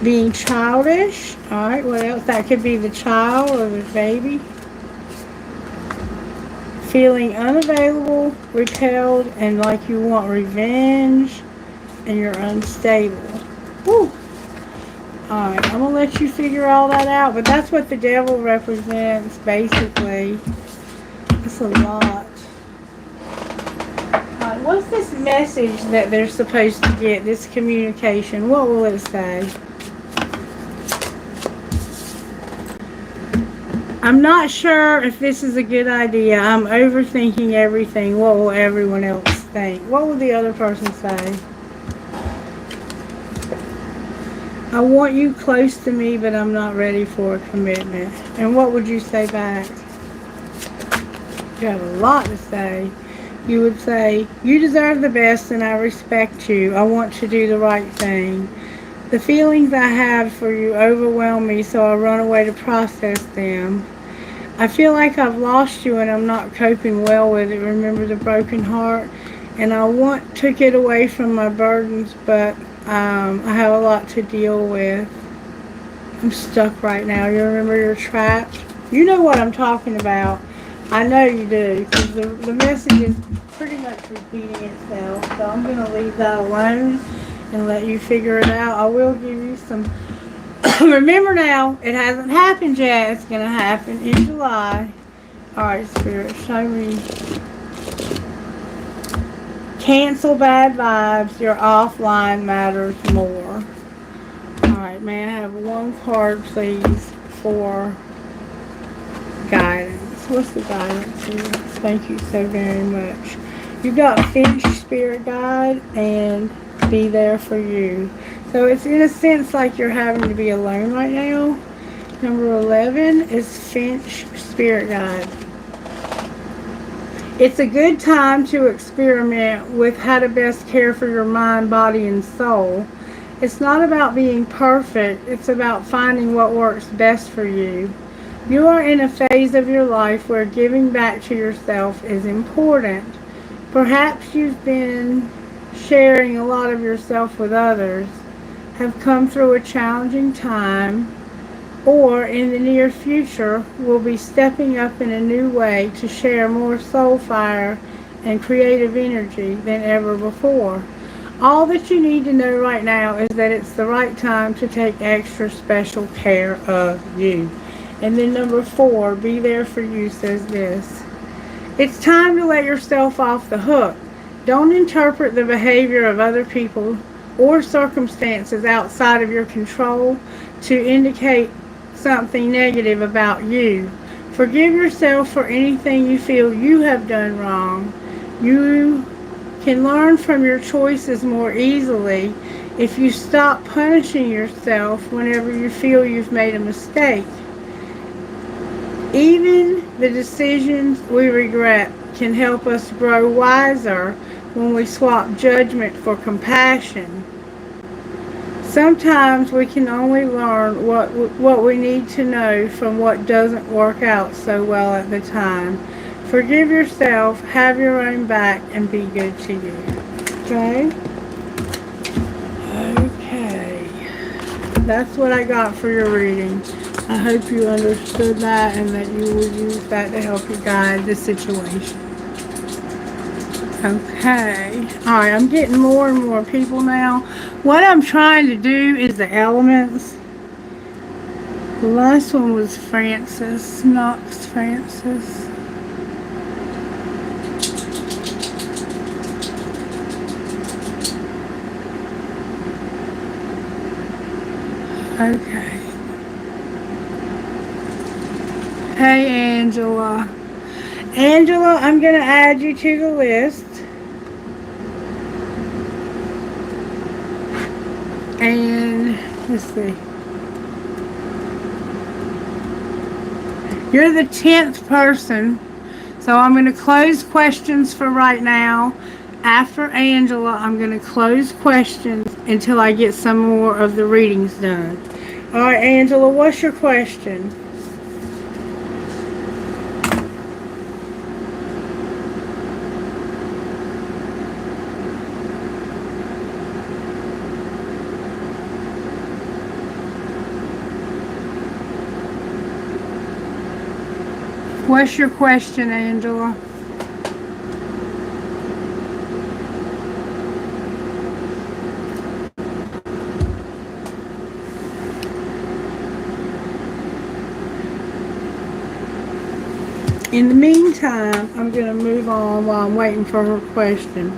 Being childish. Alright, what else? That could be the child or the baby. Feeling unavailable, repelled, and like you want revenge, and you're unstable. Whew. Alright, I'm going to let you figure all that out, but that's what the devil represents, basically. That's a lot. Alright, what's this message that they're supposed to get, this communication? What will it say? I'm not sure if this is a good idea. I'm overthinking everything. What will everyone else think? What will the other person say? I want you close to me, but I'm not ready for a commitment. And what would you say back? You have a lot to say. You would say, you deserve the best and I respect you. I want to do the right thing. The feelings I have for you overwhelm me, so I run away to process them. I feel like I've lost you and I'm not coping well with it. Remember the broken heart? And I to get away from my burdens, but I have a lot to deal with. I'm stuck right now. You remember you're trapped? You know what I'm talking about. I know you do, because the message is pretty much repeating itself. So I'm going to leave that alone and let you figure it out. I will give you some... Remember now, it hasn't happened yet. It's going to happen in July. Alright, Spirit, show me. Cancel bad vibes. Your offline matters more. Alright, may I have one card, please, for guidance. What's the guidance here? Thank you so very much. You've got Finch, Spirit Guide, and Be There For You. So it's in a sense like you're having to be alone right now. Number 11 is Finch, Spirit Guide. It's a good time to experiment with how to best care for your mind, body, and soul. It's not about being perfect. It's about finding what works best for you. You are in a phase of your life where giving back to yourself is important. Perhaps you've been sharing a lot of yourself with others, have come through a challenging time, or in the near future will be stepping up in a new way to share more soul fire and creative energy than ever before. All that you need to know right now is that it's the right time to take extra special care of you. And then number 4, be there for you, says this. It's time to let yourself off the hook. Don't interpret the behavior of other people or circumstances outside of your control to indicate something negative about you. Forgive yourself for anything you feel you have done wrong. You can learn from your choices more easily if you stop punishing yourself whenever you feel you've made a mistake. Even the decisions we regret can help us grow wiser when we swap judgment for compassion. Sometimes we can only learn what we need to know from what doesn't work out so well at the time. Forgive yourself, have your own back, and be good to you. Okay? Okay. That's what I got for your reading. I hope you understood that and that you will use that to help you guide the situation. Okay. Alright, I'm getting more and more people now. What I'm trying to do is the elements. The last one was Francis, Knox Francis. Okay. Hey, Angela. Angela, I'm going to add you to the list. And let's see. You're the 10th person. So I'm going to close questions for right now. After Angela, I'm going to close questions until I get some more of the readings done. All right, Angela, what's your question? What's your question, Angela? In the meantime, I'm going to move on while I'm waiting for her question.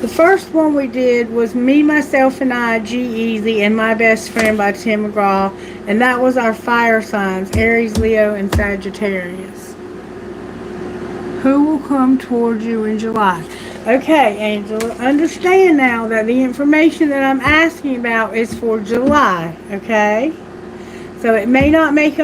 The first one we did was Me, Myself, and I, G-Eazy, and My Best Friend by Tim McGraw. And that was our fire signs, Aries, Leo, and Sagittarius. Who will come towards you in July? Okay, Angela, understand now that the information that I'm asking about is for July, okay? So it may not make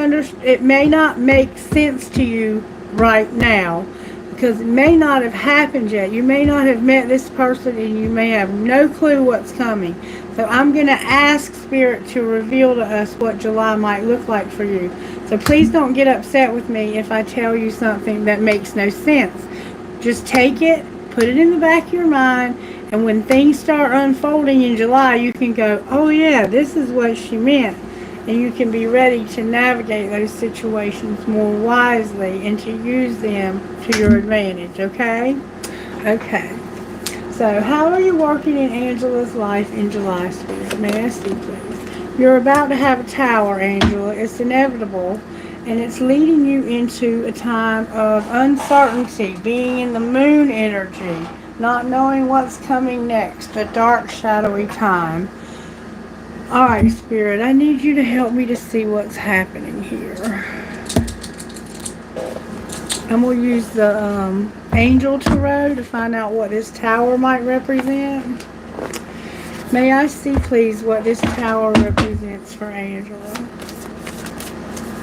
sense to you right now because it may not have happened yet. You may not have met this person and you may have no clue what's coming. So I'm going to ask Spirit to reveal to us what July might look like for you. So please don't get upset with me if I tell you something that makes no sense. Just take it, put it in the back of your mind, and when things start unfolding in July, you can go, oh yeah, this is what she meant. And you can be ready to navigate those situations more wisely and to use them to your advantage, okay? Okay. So, how are you working in Angela's life in July, Spirit? May I see, please? You're about to have a tower, Angela. It's inevitable, and it's leading you into a time of uncertainty, being in the moon energy, not knowing what's coming next, a dark, shadowy time. Alright, Spirit, I need you to help me to see what's happening here. I'm going to use the Angel Tarot to find out what this tower might represent. May I see, please, what this tower represents for Angela?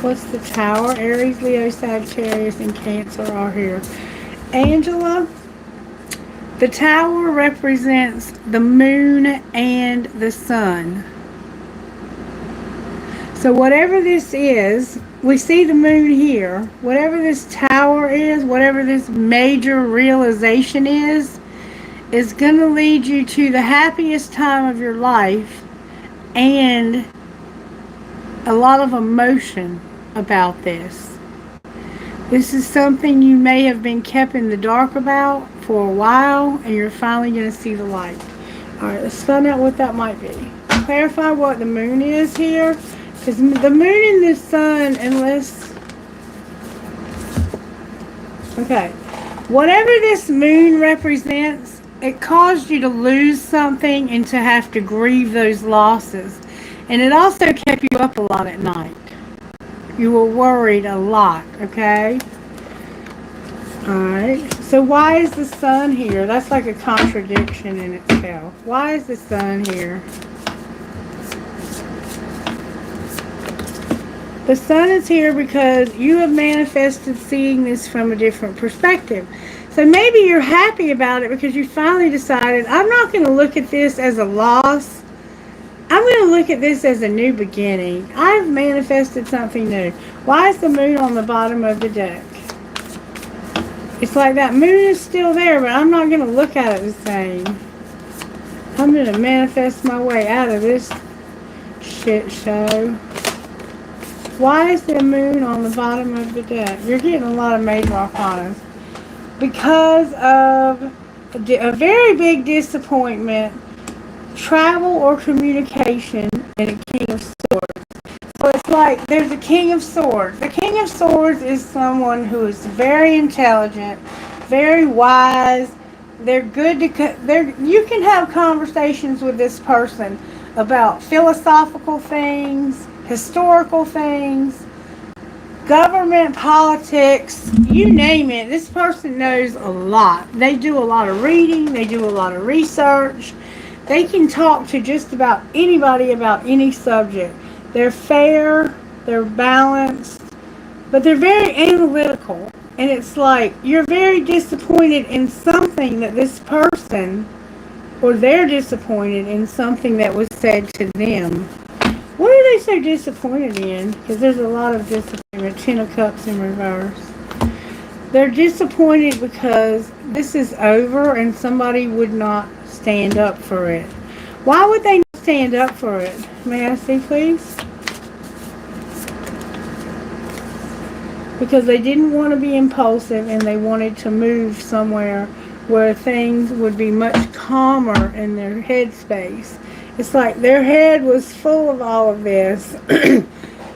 What's the tower? Aries, Leo, Sagittarius, and Cancer are here. Angela, the tower represents the moon and the sun. So whatever this is, we see the moon here. Whatever this tower is, whatever this major realization is going to lead you to the happiest time of your life and a lot of emotion about this. This is something you may have been kept in the dark about for a while, and you're finally going to see the light. All right, let's find out what that might be. Clarify what the moon is here, because the moon and the sun, unless... Okay, whatever this moon represents, it caused you to lose something and to have to grieve those losses. And it also kept you up a lot at night. You were worried a lot, okay? Alright, so why is the sun here? That's like a contradiction in itself. Why is the sun here? The sun is here because you have manifested seeing this from a different perspective. So maybe you're happy about it because you finally decided, I'm not going to look at this as a loss. I'm going to look at this as a new beginning. I've manifested something new. Why is the moon on the bottom of the deck? It's like that moon is still there, but I'm not going to look at it the same. I'm going to manifest my way out of this shit show. Why is the moon on the bottom of the deck? You're getting a lot of major arcanas. Because of a very big disappointment, travel or communication, and a King of Swords. So it's like there's a King of Swords. The King of Swords is someone who is very intelligent, very wise. They're good to... You can have conversations with this person about philosophical things, historical things, government, politics, you name it. This person knows a lot. They do a lot of reading. They do a lot of research. They can talk to just about anybody about any subject. They're fair, they're balanced, but they're very analytical. And it's like you're very disappointed in something that this person, or they're disappointed in something that was said to them. What are they so disappointed in? Because there's a lot of disappointment. 10 of Cups in reverse. They're disappointed because this is over and somebody would not stand up for it. Why would they not stand up for it? May I see, please? Because they didn't want to be impulsive and they wanted to move somewhere where things would be much calmer in their headspace. It's like their head was full of all of this.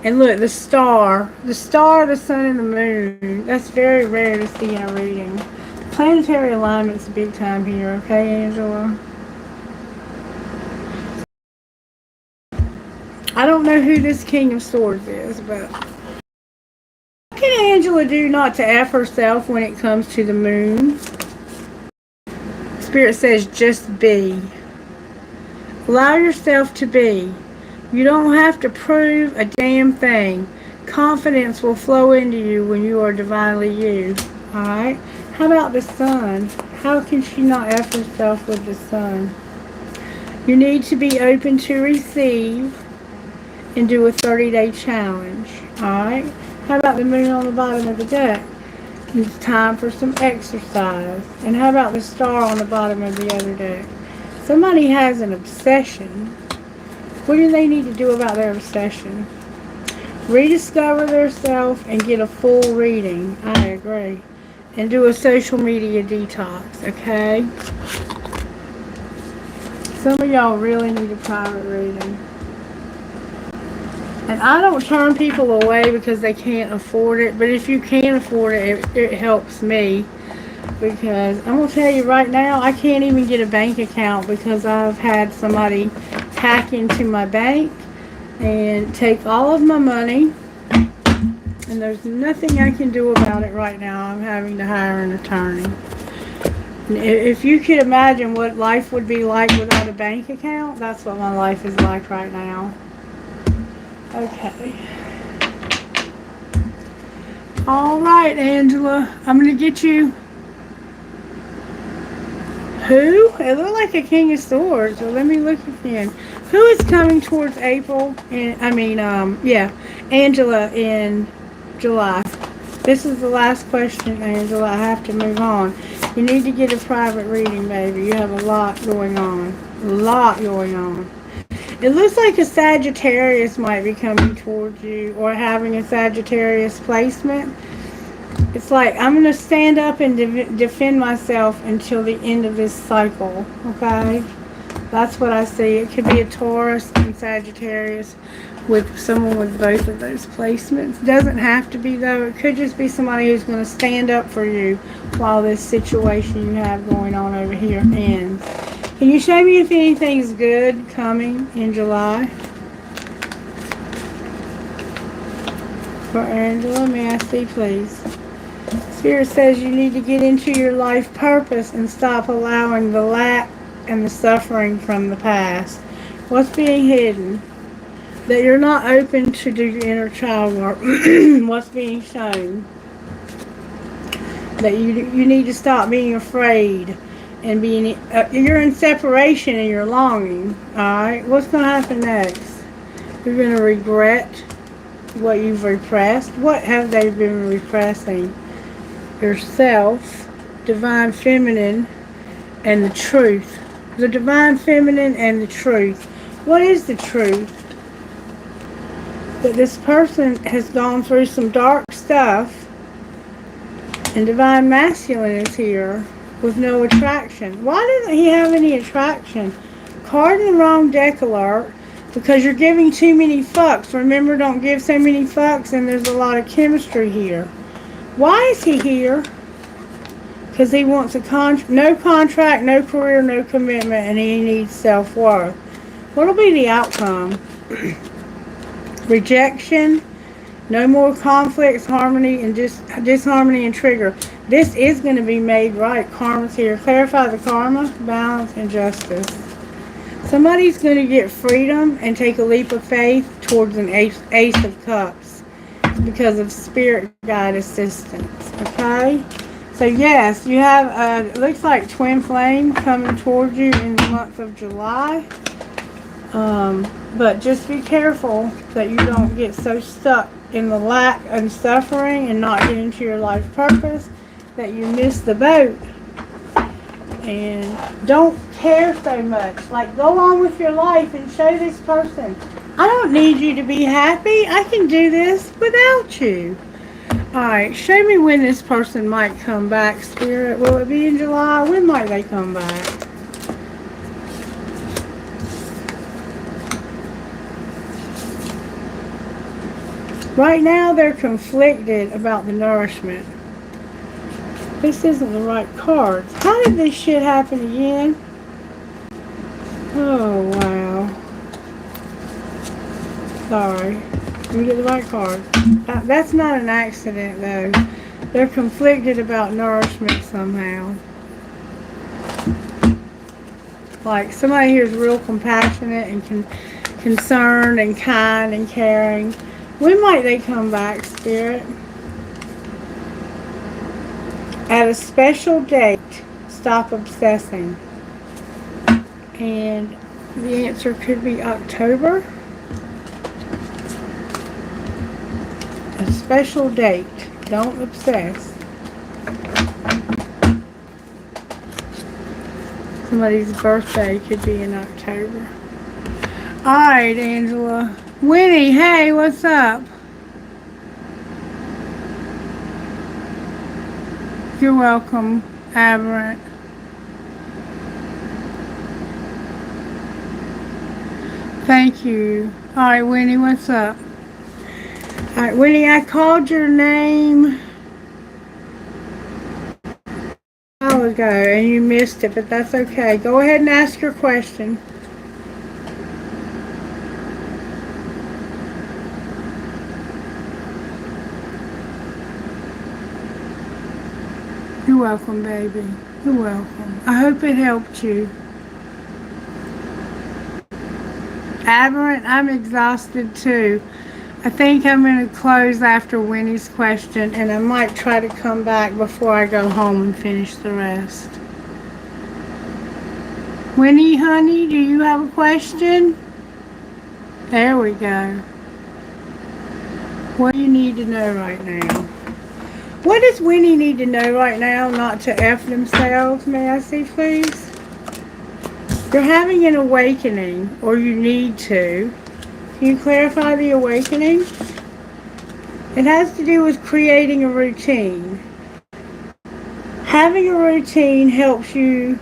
And look, the star, the sun, and the moon. That's very rare to see in a reading. Planetary alignment's big time here, okay, Angela? I don't know who this King of Swords is, but what can Angela do not to F herself when it comes to the moon? Spirit says just be. Allow yourself to be. You don't have to prove a damn thing. Confidence will flow into you when you are divinely you. Alright? How about the sun? How can she not F herself with the sun? You need to be open to receive and do a 30-day challenge. Alright? How about the moon on the bottom of the deck? It's time for some exercise. And how about the star on the bottom of the other deck? Somebody has an obsession. What do they need to do about their obsession? Rediscover themselves and get a full reading. I agree. And do a social media detox, okay? Some of y'all really need a private reading. And I don't turn people away because they can't afford it. But if you can afford it, it helps me. Because I'm going to tell you right now, I can't even get a bank account because I've had somebody hack into my bank and take all of my money. And there's nothing I can do about it right now. I'm having to hire an attorney. If you could imagine what life would be like without a bank account, that's what my life is like right now. Okay. All right, Angela. I'm going to get you... Who? It looked like a King of Swords. Well, let me look again. Who is coming towards April? Angela in July. This is the last question, Angela. I have to move on. You need to get a private reading, baby. You have a lot going on. A lot going on. It looks like a Sagittarius might be coming towards you or having a Sagittarius placement. It's like I'm going to stand up and defend myself until the end of this cycle, okay? That's what I see. It could be a Taurus and Sagittarius with someone with both of those placements. Doesn't have to be, though. It could just be somebody who's going to stand up for you while this situation you have going on over here ends. Can you show me if anything's good coming in July? For Angela, may I see, please? Spirit says you need to get into your life purpose and stop allowing the lack and the suffering from the past. What's being hidden? That you're not open to do your inner child work. What's being shown? That you need to stop being afraid and being you're in separation and you're longing. Alright, what's going to happen next? You're going to regret what you've repressed. What have they been repressing? Yourself, divine feminine, and the truth. The divine feminine and the truth. What is the truth? That this person has gone through some dark stuff, and divine masculine is here with no attraction. Why doesn't he have any attraction? Card in the wrong deck alert, because you're giving too many fucks. Remember, don't give so many fucks, and there's a lot of chemistry here. Why is he here? Because he wants no contract, no career, no commitment, and he needs self-worth. What'll be the outcome? Rejection, no more conflicts, harmony, and disharmony and trigger. This is going to be made right. Karma's here. Clarify the karma, balance, and justice. Somebody's going to get freedom and take a leap of faith towards an ace of cups because of spirit guide assistance. Okay? So yes, you have it looks like twin flame coming towards you in the month of July. But just be careful that you don't get so stuck in the lack and suffering and not get into your life purpose that you miss the boat. And don't care so much. Like, go on with your life and show this person, I don't need you to be happy. I can do this without you. Alright, show me when this person might come back, Spirit. Will it be in July? When might they come back? Right now, they're conflicted about the nourishment. This isn't the right cards. How did this shit happen again? Oh, wow. Sorry. Let me get the right card. That's not an accident, though. They're conflicted about nourishment somehow. Like, somebody here is real compassionate and concerned and kind and caring. When might they come back, Spirit? At a special date, stop obsessing. And the answer could be October. A special date. Don't obsess. Somebody's birthday could be in October. Alright, Angela. Winnie, hey, what's up? You're welcome, Aberrant. Thank you. Alright, Winnie, what's up? Alright, Winnie, I called your name a while ago and you missed it, but that's okay. Go ahead and ask your question. You're welcome, baby. You're welcome. I hope it helped you. Aberrant, I'm exhausted too. I think I'm going to close after Winnie's question, and I might try to come back before I go home and finish the rest. Winnie, honey, do you have a question? There we go. What do you need to know right now? What does Winnie need to know right now not to F themselves? May I see, please? You're having an awakening, or you need to. Can you clarify the awakening? It has to do with creating a routine. Having a routine helps you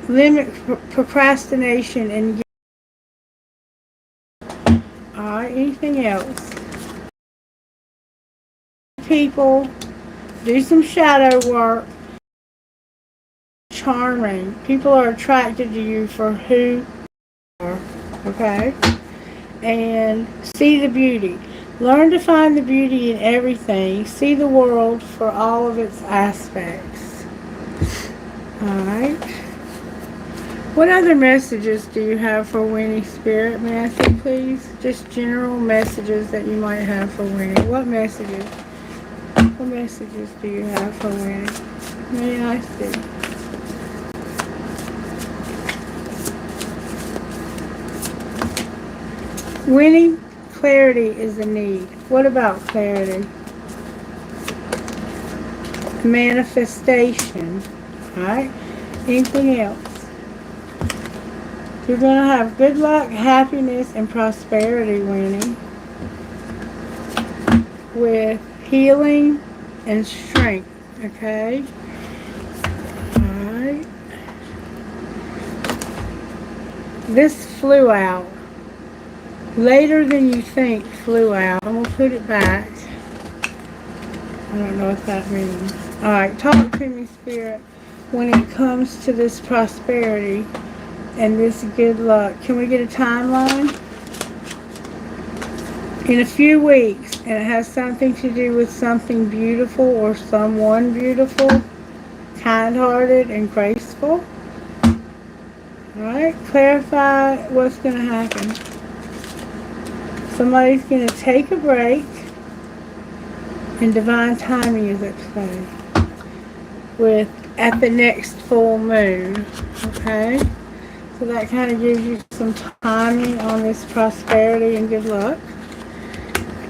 limit procrastination and alright, anything else? People, do some shadow work. Charming. People are attracted to you for who you are. Okay? And see the beauty. Learn to find the beauty in everything. See the world for all of its aspects. Alright. What other messages do you have for Winnie, Spirit? May I see, please? Just general messages that you might have for Winnie. What messages? What messages do you have for Winnie? May I see? Winnie, clarity is a need. What about clarity? Manifestation. Alright? Anything else? You're going to have good luck, happiness, and prosperity, Winnie. With healing and strength. Okay? Alright. This flew out. Later than you think flew out. I'm going to put it back. I don't know what that means. Alright, talk to me, Spirit, when it comes to this prosperity and this good luck. Can we get a timeline? In a few weeks, and it has something to do with something beautiful or someone beautiful, kind-hearted and graceful. Alright, clarify what's going to happen. Somebody's going to take a break, and divine timing is at play with at the next full moon. Okay? So that kind of gives you some timing on this prosperity and good luck.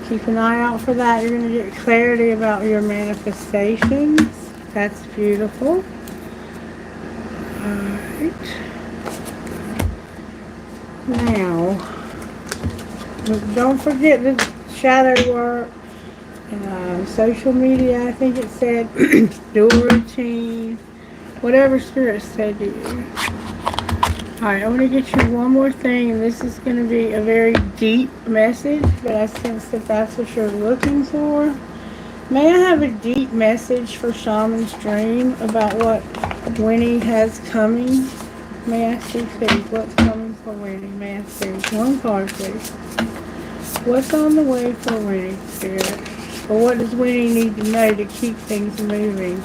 Keep an eye out for that. You're going to get clarity about your manifestations. That's beautiful. Alright. Now, don't forget the shadow work. Social media, I think it said, do a routine, whatever Spirit said to you. Alright, I want to get you one more thing, and this is going to be a very deep message, but I sense that that's what you're looking for. May I have a deep message for Shaman's Dream about what Winnie has coming? May I see, please, what's coming for Winnie? May I see? One card, please. What's on the way for Winnie, Spirit? Or what does Winnie need to know to keep things moving?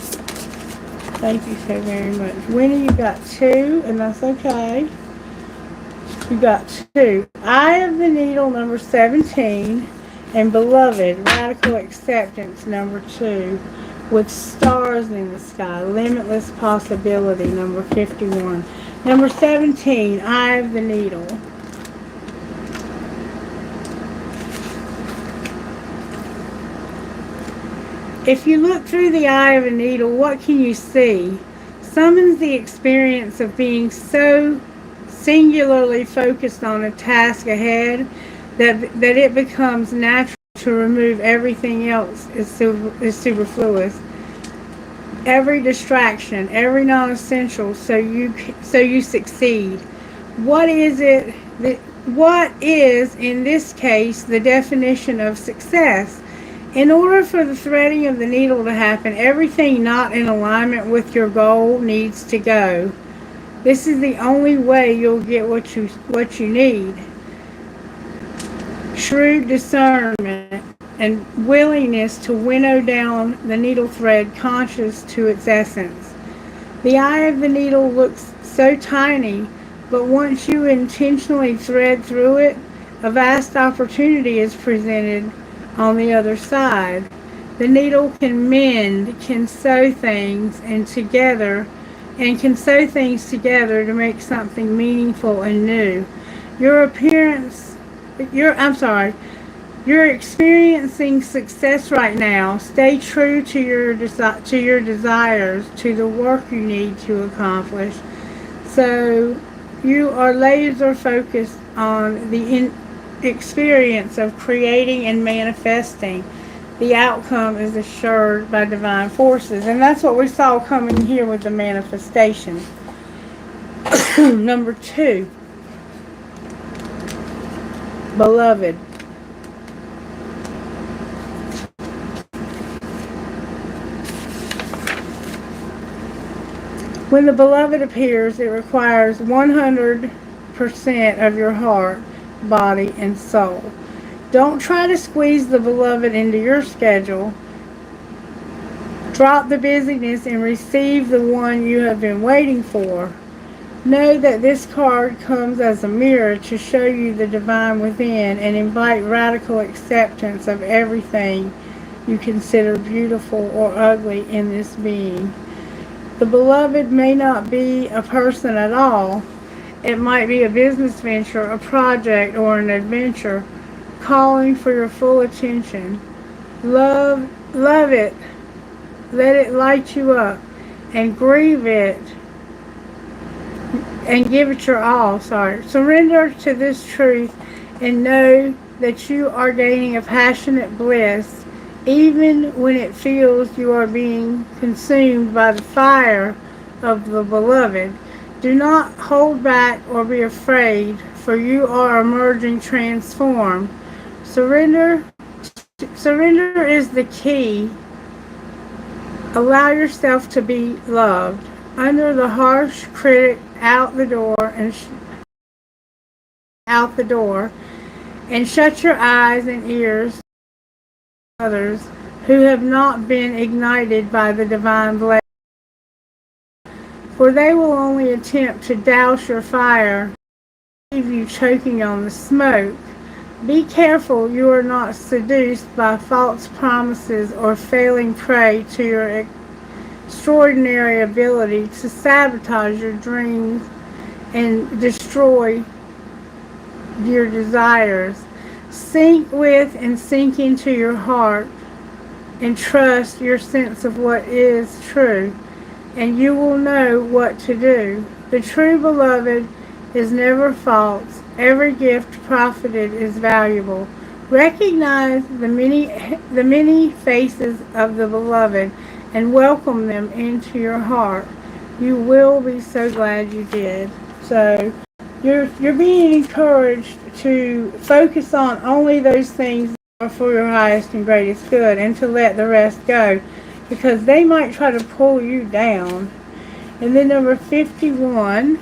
Thank you so very much. Winnie, you got 2, and that's okay. You got 2. Eye of the Needle, number 17, and Beloved, Radical Acceptance, number 2, with stars in the sky, Limitless Possibility, number 51. Number 17, Eye of the Needle. If you look through the eye of a needle, what can you see? Summons the experience of being so singularly focused on a task ahead that it becomes natural to remove everything else is superfluous. Every distraction, every non-essential, so you succeed. What is it? What is, in this case, the definition of success? In order for the threading of the needle to happen, everything not in alignment with your goal needs to go. This is the only way you'll get what you need. Shrewd discernment and willingness to winnow down the needle thread conscious to its essence. The eye of the needle looks so tiny, but once you intentionally thread through it, a vast opportunity is presented on the other side. The needle can mend, can sew things together to make something meaningful and new. You're experiencing success right now. Stay true to your desires, to the work you need to accomplish. So you are laser focused on the experience of creating and manifesting. the outcome is assured by divine forces. And that's what we saw coming here with the manifestation. Number 2, beloved. When the beloved appears, it requires 100% of your heart, body, and soul. Don't try to squeeze the beloved into your schedule. Drop the busyness and receive the one you have been waiting for. Know that this card comes as a mirror to show you the divine within and invite radical acceptance of everything you consider beautiful or ugly in this being. The beloved may not be a person at all. It might be a business venture, a project, or an adventure calling for your full attention. Love it. Let it light you up, and grieve it and give it your all. Surrender to this truth and know that you are gaining a passionate bliss even when it feels you are being consumed by the fire of the beloved. Do not hold back or be afraid, for you are emerging transformed. Surrender is the key. Allow yourself to be loved. Under the harsh critic out the door and shut your eyes and ears to others who have not been ignited by the divine blaze, for they will only attempt to douse your fire, leave you choking on the smoke. Be careful you are not seduced by false promises or falling prey to your extraordinary ability to sabotage your dreams and destroy your desires. Sink with and sink into your heart and trust your sense of what is true, and you will know what to do. The true beloved is never false. Every gift profited is valuable. Recognize the many faces of the beloved and welcome them into your heart. You will be so glad you did. So you're being encouraged to focus on only those things that are for your highest and greatest good, and to let the rest go, because they might try to pull you down. And then number 51,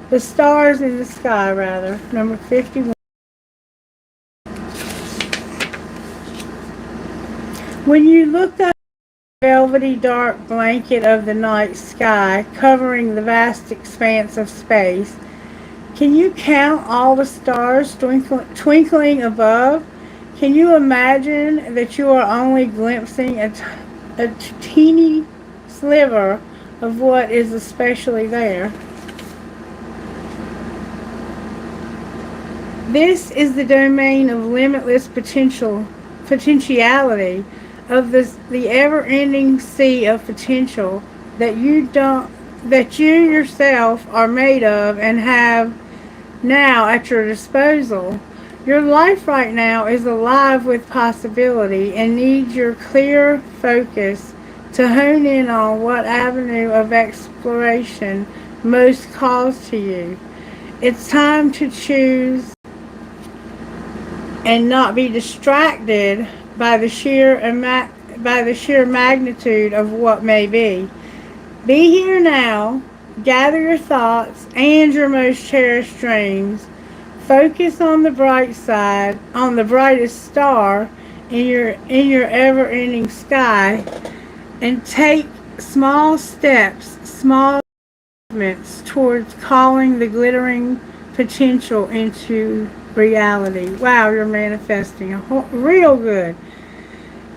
the stars in the sky, rather. Number 51. When you look up the velvety dark blanket of the night sky covering the vast expanse of space, can you count all the stars twinkling above? Can you imagine that you are only glimpsing a teeny sliver of what is especially there? This is the domain of limitless potentiality, of the ever-ending sea of potential that you yourself are made of and have now at your disposal. Your life right now is alive with possibility and needs your clear focus to hone in on what avenue of exploration most calls to you. It's time to choose and not be distracted by the sheer magnitude of what may be. Be here now. Gather your thoughts and your most cherished dreams. Focus on the bright side, on the brightest star in your ever-ending sky, and take small steps, small movements towards calling the glittering potential into reality. Wow, you're manifesting real good.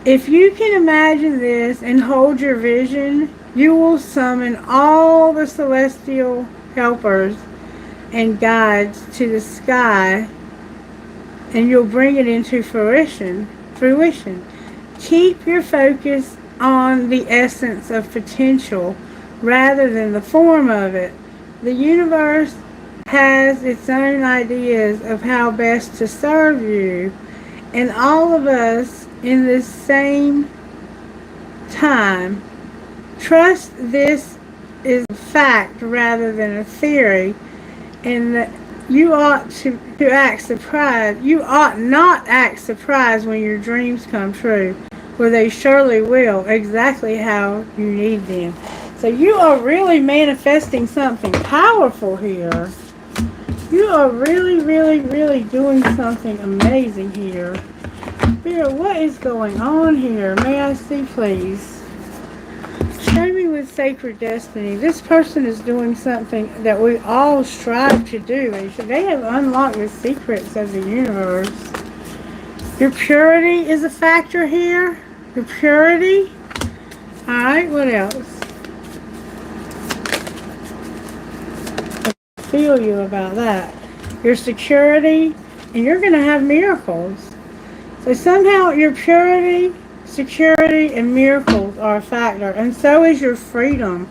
If you can imagine this and hold your vision, you will summon all the celestial helpers and guides to the sky, and you'll bring it into fruition. Keep your focus on the essence of potential rather than the form of it. The universe has its own ideas of how best to serve you, And all of us in this same time trust this is a fact rather than a theory, and that you ought to act surprised. You ought not act surprised when your dreams come true, for they surely will, exactly how you need them. So you are really manifesting something powerful here. You are really, really, really doing something amazing here. Spirit, what is going on here? May I see, please? Show me with sacred destiny. This person is doing something that we all strive to do. And they have unlocked the secrets of the universe. Your purity is a factor here. Your purity. Alright, what else? I feel you about that. Your security. And you're going to have miracles. So somehow your purity, security, and miracles are a factor. And so is your freedom.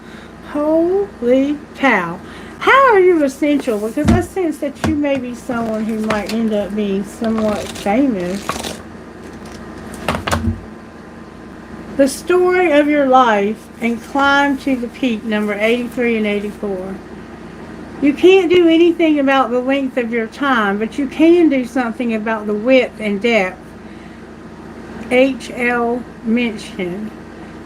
Holy cow. How are you essential? Because I sense that you may be someone who might end up being somewhat famous. The story of your life and climb to the peak, number 83 and 84. You can't do anything about the length of your time, but you can do something about the width and depth. H.L. mentioned.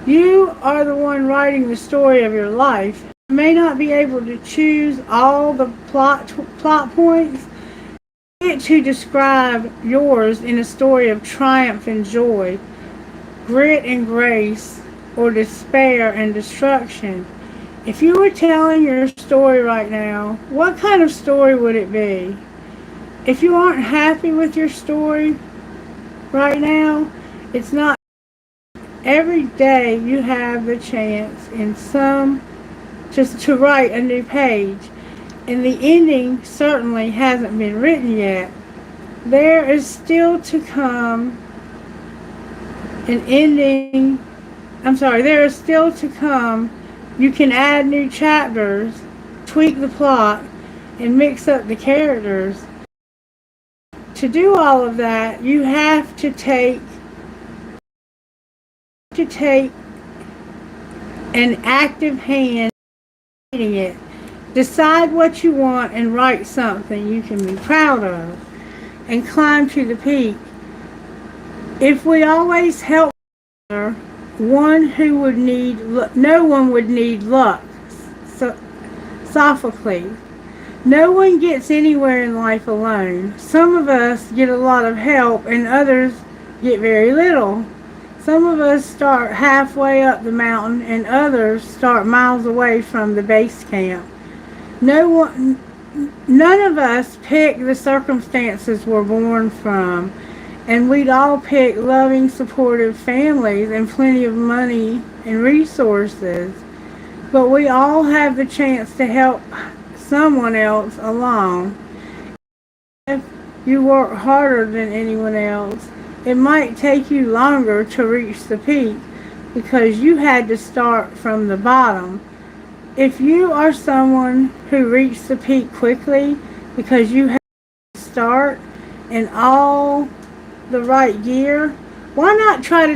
You are the one writing the story of your life. You may not be able to choose all the plot points, but to describe yours in a story of triumph and joy, grit and grace, or despair and destruction. If you were telling your story right now, what kind of story would it be? If you aren't happy with your story right now, it's not. Every day you have the chance in just to write a new page, and the ending certainly hasn't been written yet. There is still to come an ending. There is still to come. You can add new chapters, tweak the plot, and mix up the characters. To do all of that, you have to take an active hand in writing it. Decide what you want and write something you can be proud of and climb to the peak. If we always help no one would need luck. So, Sophocles. No one gets anywhere in life alone. Some of us get a lot of help and others get very little. Some of us start halfway up the mountain and others start miles away from the base camp. None of us pick the circumstances we're born from, and we'd all pick loving, supportive families and plenty of money and resources. But we all have the chance to help someone else along. If you work harder than anyone else, it might take you longer to reach the peak because you had to start from the bottom. If you are someone who reached the peak quickly because you had to start in all the right gear, why not try to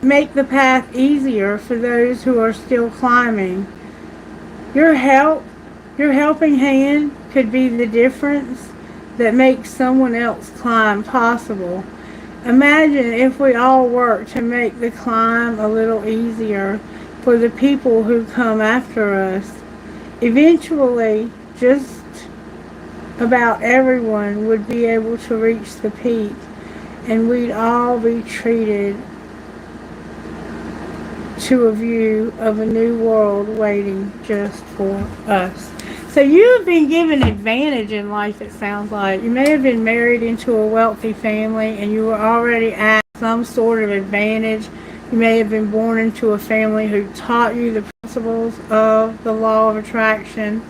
make the path easier for those who are still climbing? Your helping hand could be the difference that makes someone else climb possible. Imagine if we all worked to make the climb a little easier for the people who come after us. Eventually, just about everyone would be able to reach the peak, and we'd all be treated to a view of a new world waiting just for us. So you have been given advantage in life, it sounds like. You may have been married into a wealthy family and you were already at some sort of advantage. You may have been born into a family who taught you the principles of the law of attraction,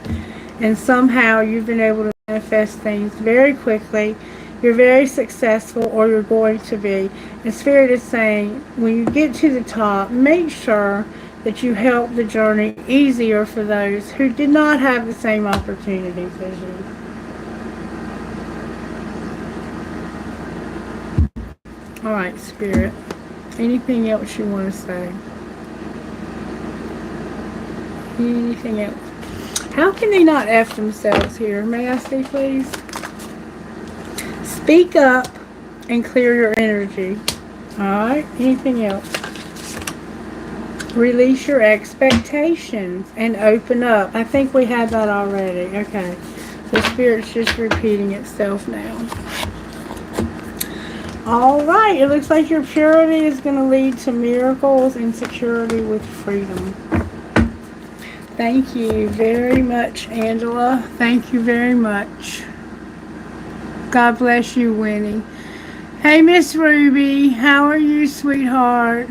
and somehow you've been able to manifest things very quickly. You're very successful, or you're going to be. And Spirit is saying, when you get to the top, make sure that you help the journey easier for those who did not have the same opportunities as you. All right, Spirit. Anything else you want to say? Anything else? How can they not F themselves here? May I see, please? Speak up and clear your energy. Alright, anything else? Release your expectations and open up. I think we had that already. Okay. The Spirit's just repeating itself now. Alright, it looks like your purity is going to lead to miracles and security with freedom. Thank you very much, Angela. Thank you very much. God bless you, Winnie. Hey, Miss Ruby. How are you, sweetheart?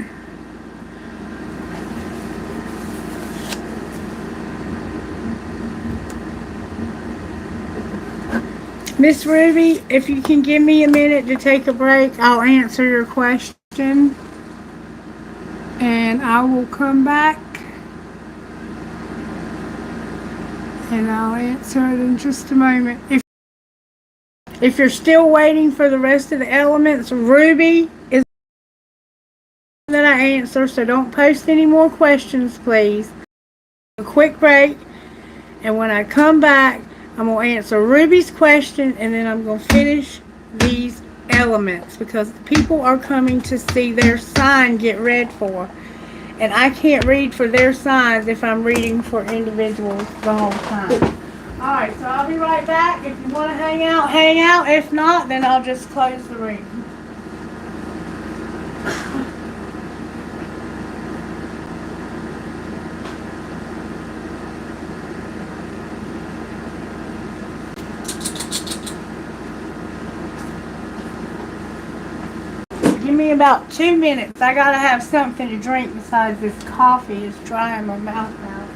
Miss Ruby, if you can give me a minute to take a break, I'll answer your question. And I will come back. And I'll answer it in just a moment. If you're still waiting for the rest of the elements, Ruby is that I answer, so don't post any more questions, please. A quick break, and when I come back, I'm going to answer Ruby's question, and then I'm going to finish these elements because people are coming to see their sign get read for. And I can't read for their signs if I'm reading for individuals the whole time. Alright, so I'll be right back. If you want to hang out, hang out. If not, then I'll just close the reading. Give me about 2 minutes. I gotta have something to drink besides this coffee. It's drying my mouth out.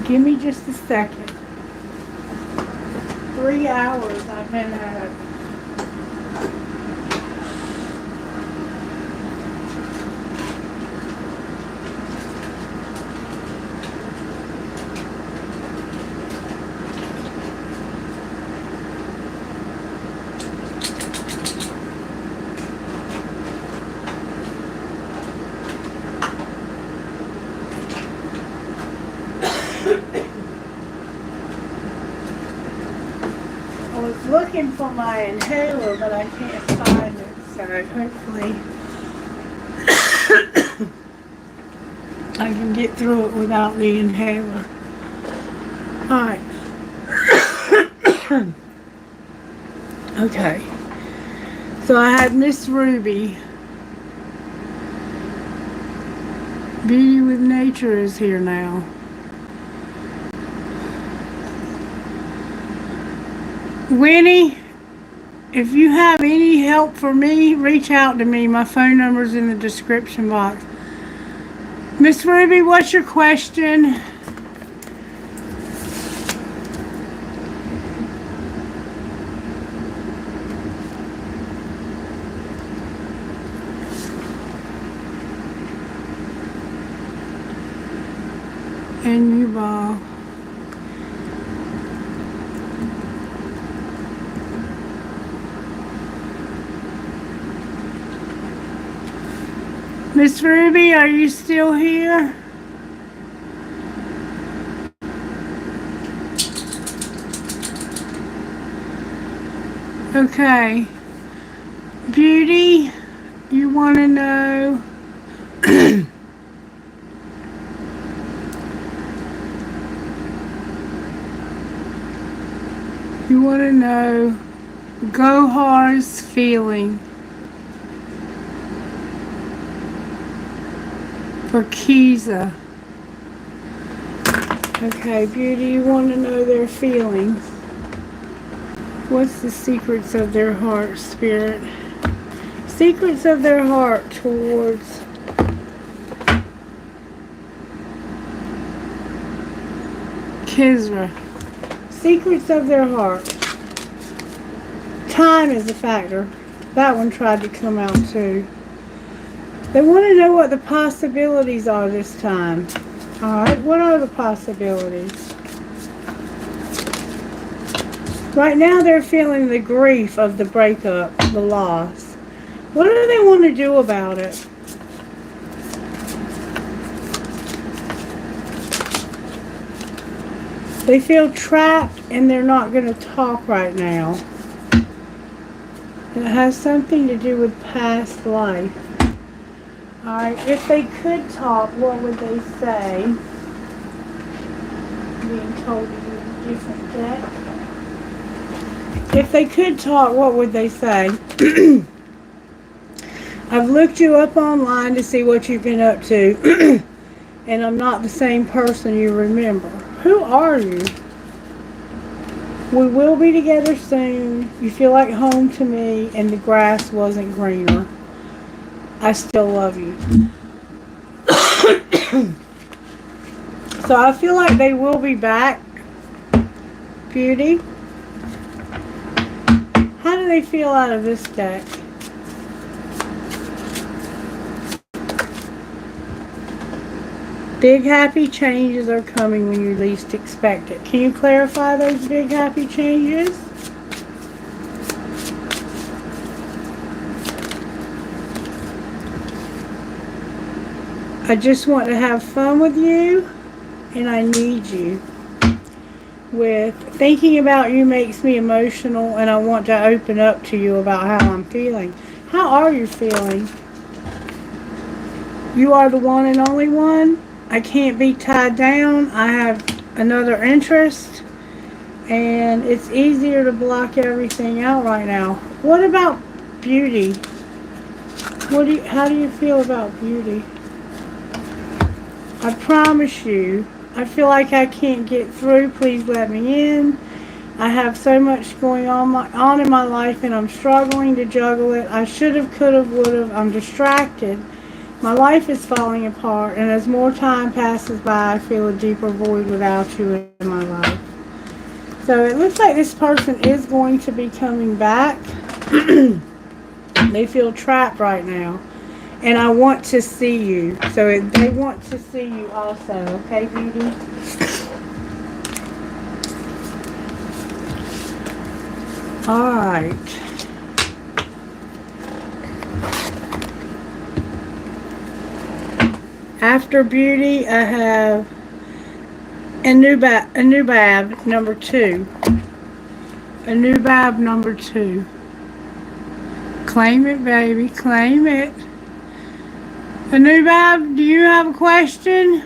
Give me just a second. 3 hours I've been at it. I was looking for my inhaler, but I can't find it, so hopefully I can get through it without the inhaler. Alright. Okay. So I had Miss Ruby. Beauty with Nature is here now. Winnie, if you have any help for me, reach out to me. My phone number's in the description box. Miss Ruby, what's your question? And you, Bob. Miss Ruby, are you still here? Okay. Beauty, you want to know? You want to know Gohar's feeling for Kiza. Okay, Beauty, you want to know their feelings. What's the secrets of their heart, Spirit? Secrets of their heart towards Kizra. Secrets of their heart. Time is a factor. That one tried to come out too. They want to know what the possibilities are this time. Alright, what are the possibilities? Right now they're feeling the grief of the breakup, the loss. What do they want to do about it? They feel trapped and they're not going to talk right now. And it has something to do with past life. Alright, if they could talk, what would they say? Being told to use a different deck. If they could talk, what would they say? I've looked you up online to see what you've been up to. And I'm not the same person you remember. Who are you? We will be together soon. You feel like home to me, and the grass wasn't greener. I still love you. So I feel like they will be back. Beauty. How do they feel out of this deck? Big happy changes are coming when you least expect it. Can you clarify those big happy changes? I just want to have fun with you, and I need you. With thinking about you makes me emotional, and I want to open up to you about how I'm feeling. How are you feeling? You are the one and only one. I can't be tied down. I have another interest, and it's easier to block everything out right now. What about Beauty? How do you feel about Beauty? I promise you, I feel like I can't get through. Please let me in. I have so much going on in my life, and I'm struggling to juggle it. I should have, could have, would have. I'm distracted. My life is falling apart, and as more time passes by, I feel a deeper void without you in my life. So it looks like this person is going to be coming back. They feel trapped right now. And I want to see you. So they want to see you also. Okay, Beauty? Alright. After Beauty, I have Anubab number 2. Anubab number 2. Claim it, baby. Claim it. Anubab, do you have a question?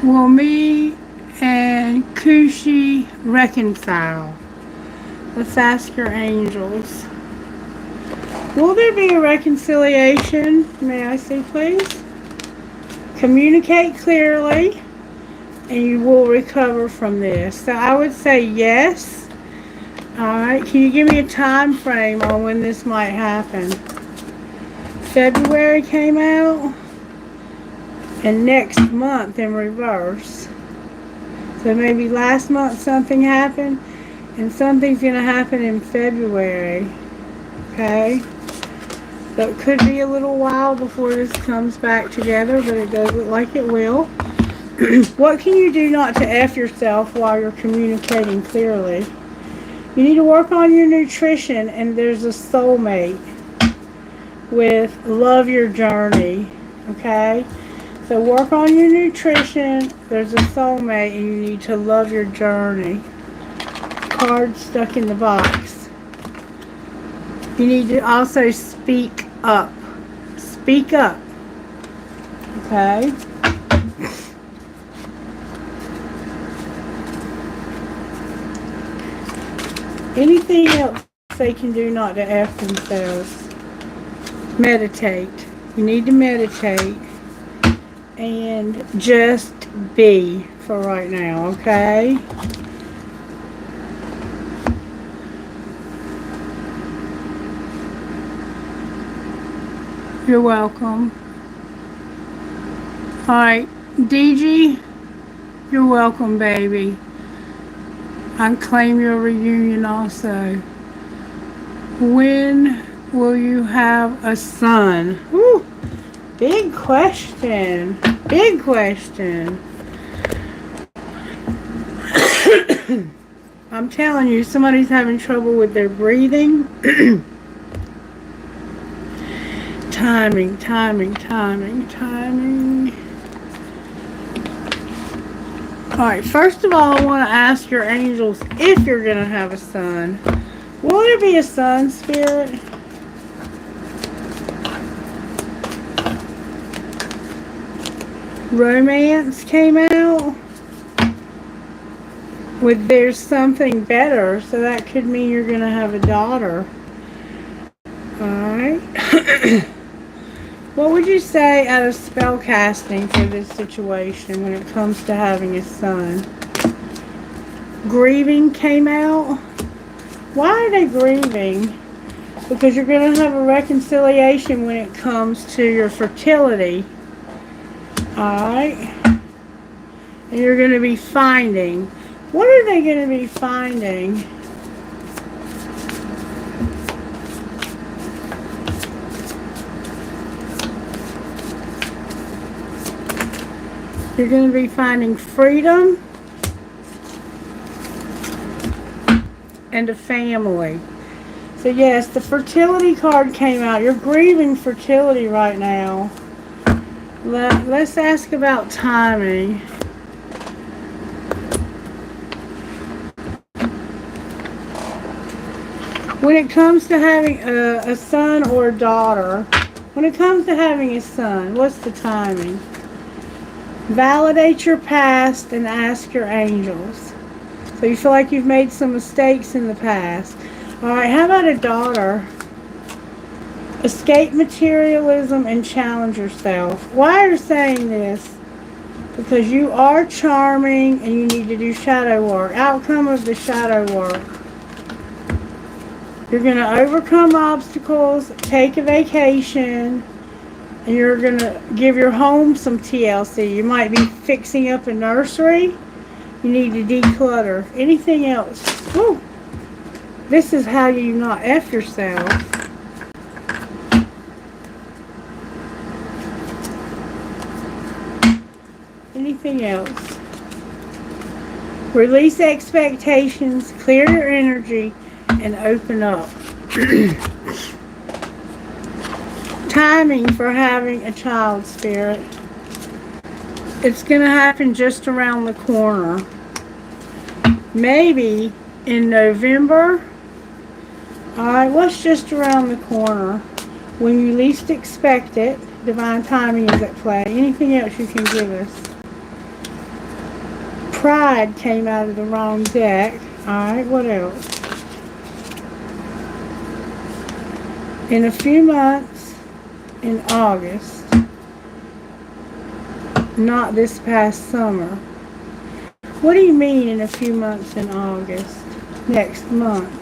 Will me and Kushi reconcile? Let's ask your angels. Will there be a reconciliation? May I see, please? Communicate clearly, and you will recover from this. So I would say yes. Alright, can you give me a time frame on when this might happen? February came out, and next month in reverse. So maybe last month something happened, and something's going to happen in February. Okay? So it could be a little while before this comes back together, but it does look like it will. What can you do not to F yourself while you're communicating clearly? You need to work on your nutrition, and there's a soulmate with love your journey. Okay? So work on your nutrition, there's a soulmate, and you need to love your journey. Card stuck in the box. You need to also speak up. Speak up. Okay? Anything else they can do not to F themselves? Meditate. You need to meditate. And just be for right now, okay? You're welcome. Alright, DG, you're welcome, baby. I claim your reunion also. When will you have a son? Whew, big question. Big question. I'm telling you, somebody's having trouble with their breathing. Timing. Alright, first of all, I want to ask your angels if you're going to have a son. Will there be a son, Spirit? Romance came out. With there's something better, so that could mean you're going to have a daughter. Alright. What would you say out of spell casting for this situation when it comes to having a son? Grieving came out. Why are they grieving? Because you're going to have a reconciliation when it comes to your fertility. Alright. And you're going to be finding. What are they going to be finding? You're going to be finding freedom and a family. So yes, the fertility card came out. You're grieving fertility right now. Let's ask about timing. When it comes to having a son or a daughter, when it comes to having a son, what's the timing? Validate your past and ask your angels. So you feel like you've made some mistakes in the past. Alright, how about a daughter? Escape materialism and challenge yourself. Why are you saying this? because you are charming and you need to do shadow work. Outcome of the shadow work. You're going to overcome obstacles, take a vacation, and you're going to give your home some TLC. You might be fixing up a nursery. You need to declutter. Anything else? Woo. This is how you not F yourself. Anything else? Release expectations, clear your energy, and open up. Timing for having a child, Spirit. It's going to happen just around the corner. Maybe in November. Alright, what's just around the corner? When you least expect it, divine timing is at play. Anything else you can give us? Pride came out of the wrong deck. Alright, what else? In a few months, in August, not this past summer. What do you mean in a few months in August? Next month.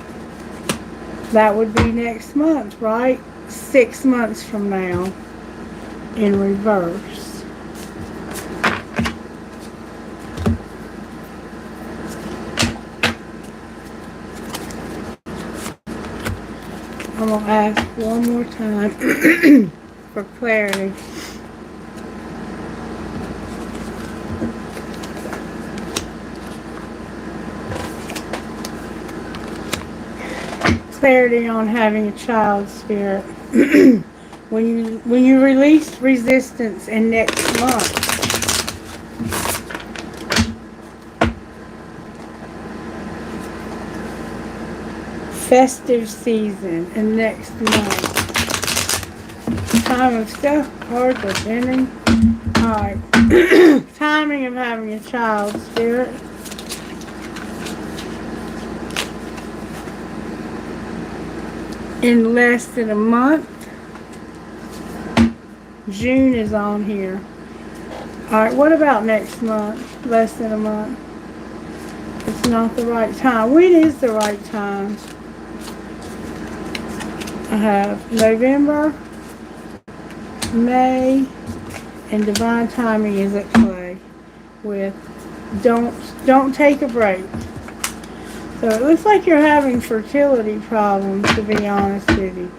That would be next month, right? 6 months from now in reverse. I'm going to ask one more time for clarity. Clarity on having a child, Spirit. when you release resistance in next month. Festive season in next month. Time of stuff, cards are bending. Alright. Timing of having a child, Spirit. In less than a month. June is on here. Alright, what about next month? Less than a month. It's not the right time. When is the right time? I have November, May, and divine timing is at play with don't take a break. So it looks like you're having fertility problems, to be honest with you.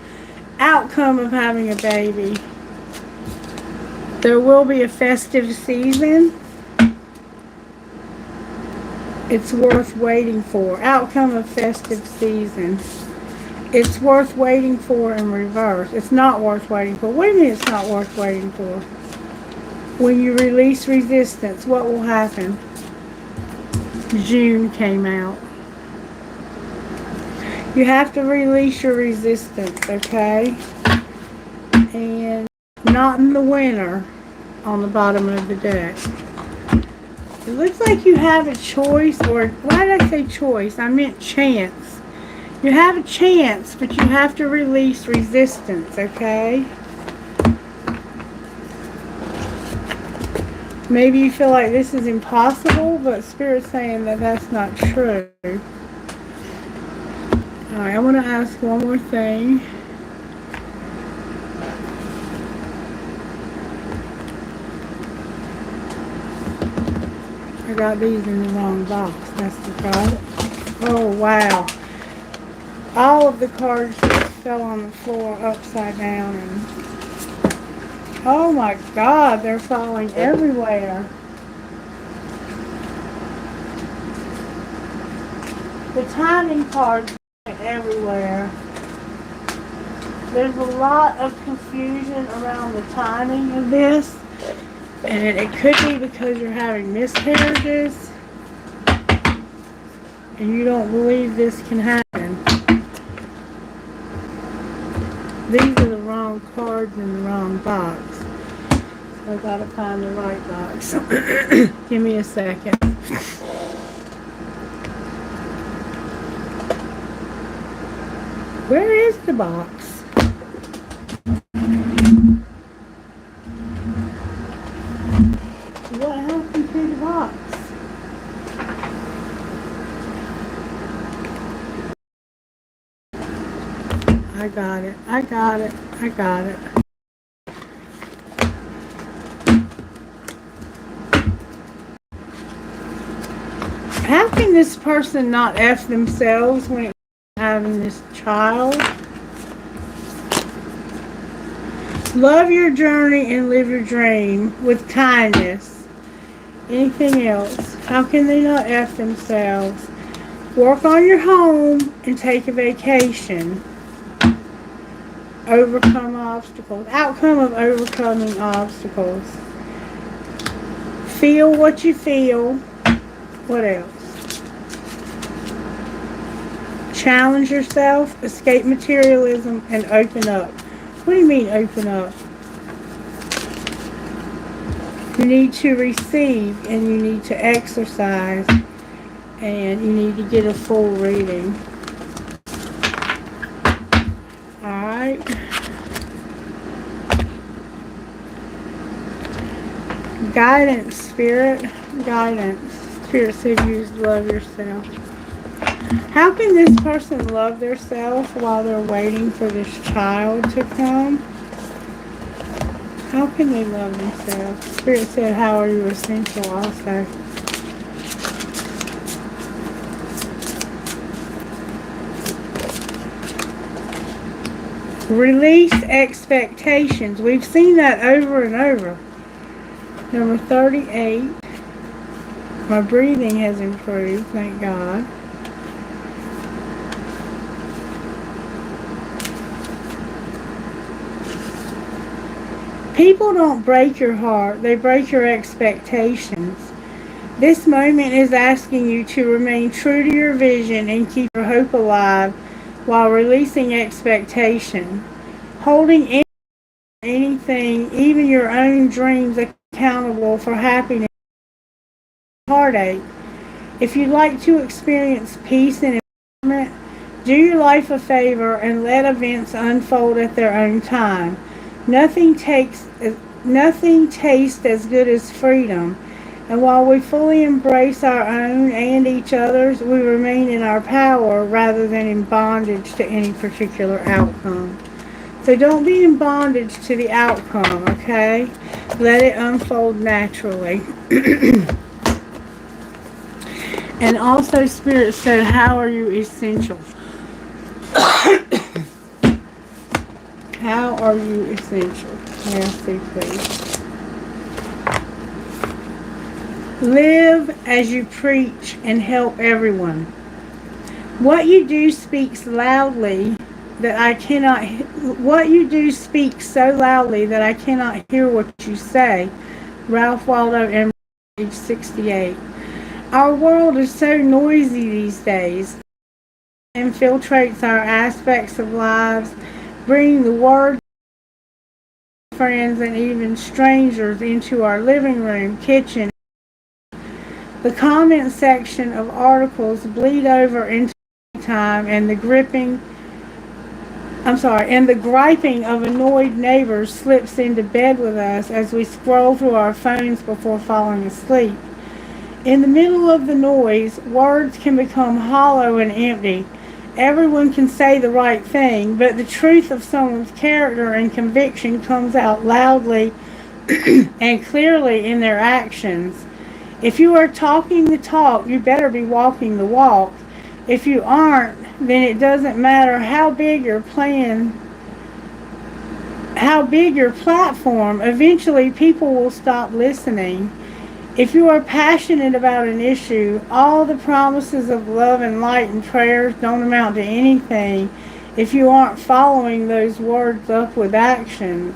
Outcome of having a baby. There will be a festive season. It's worth waiting for. Outcome of festive season. It's worth waiting for in reverse. It's not worth waiting for. What do you mean it's not worth waiting for? When you release resistance, what will happen? June came out. You have to release your resistance, okay? And not in the winter on the bottom of the deck. It looks like you have a choice, or why did I say choice? I meant chance. You have a chance, but you have to release resistance, okay? Maybe you feel like this is impossible, but Spirit's saying that that's not true. Alright, I want to ask one more thing. I got these in the wrong box. That's the problem. Oh, wow. All of the cards just fell on the floor upside down. And oh my God, they're falling everywhere. The timing cards everywhere. There's a lot of confusion around the timing of this, and it could be because you're having miscarriages and you don't believe this can happen. These are the wrong cards in the wrong box, so I gotta find the right box. Give me a second. Where is the box? What happened? I got it. I got it. I got it. How can this person not F themselves when it's having this child? Love your journey and live your dream with kindness. Anything else? How can they not F themselves? Work on your home and take a vacation. Overcome obstacles. Outcome of overcoming obstacles. Feel what you feel. What else? Challenge yourself, escape materialism, and open up. What do you mean open up? You need to receive and you need to exercise and you need to get a full reading. Alright. Guidance, Spirit. Guidance. Spirit said you love yourself. How can this person love themselves while they're waiting for this child to come? How can they love themselves? Spirit said, how are you essential also? Release expectations. We've seen that over and over. Number 38. My breathing has improved, thank God. People don't break your heart, they break your expectations. This moment is asking you to remain true to your vision and keep your hope alive while releasing expectation. Holding anything, even your own dreams, accountable for happiness and heartache. If you'd like to experience peace and empowerment, do your life a favor and let events unfold at their own time. Nothing tastes as good as freedom, and while we fully embrace our own and each other's, we remain in our power rather than in bondage to any particular outcome. So don't be in bondage to the outcome, okay? Let it unfold naturally. And also, Spirit said, how are you essential? How are you essential? May I see, please? Live as you preach and help everyone. What you do speaks loudly that I cannot. What you do speaks so loudly that I cannot hear what you say. Ralph Waldo Emerson, age 68. Our world is so noisy these days. It infiltrates our aspects of lives, bringing the words of friends and even strangers into our living room, kitchen. The comment section of articles bleed over into time, and the griping of annoyed neighbors slips into bed with us as we scroll through our phones before falling asleep. In the middle of the noise, words can become hollow and empty. Everyone can say the right thing, but the truth of someone's character and conviction comes out loudly and clearly in their actions. If you are talking the talk, you better be walking the walk. If you aren't, then it doesn't matter how big your platform, eventually people will stop listening. If you are passionate about an issue, all the promises of love and light and prayers don't amount to anything if you aren't following those words up with actions.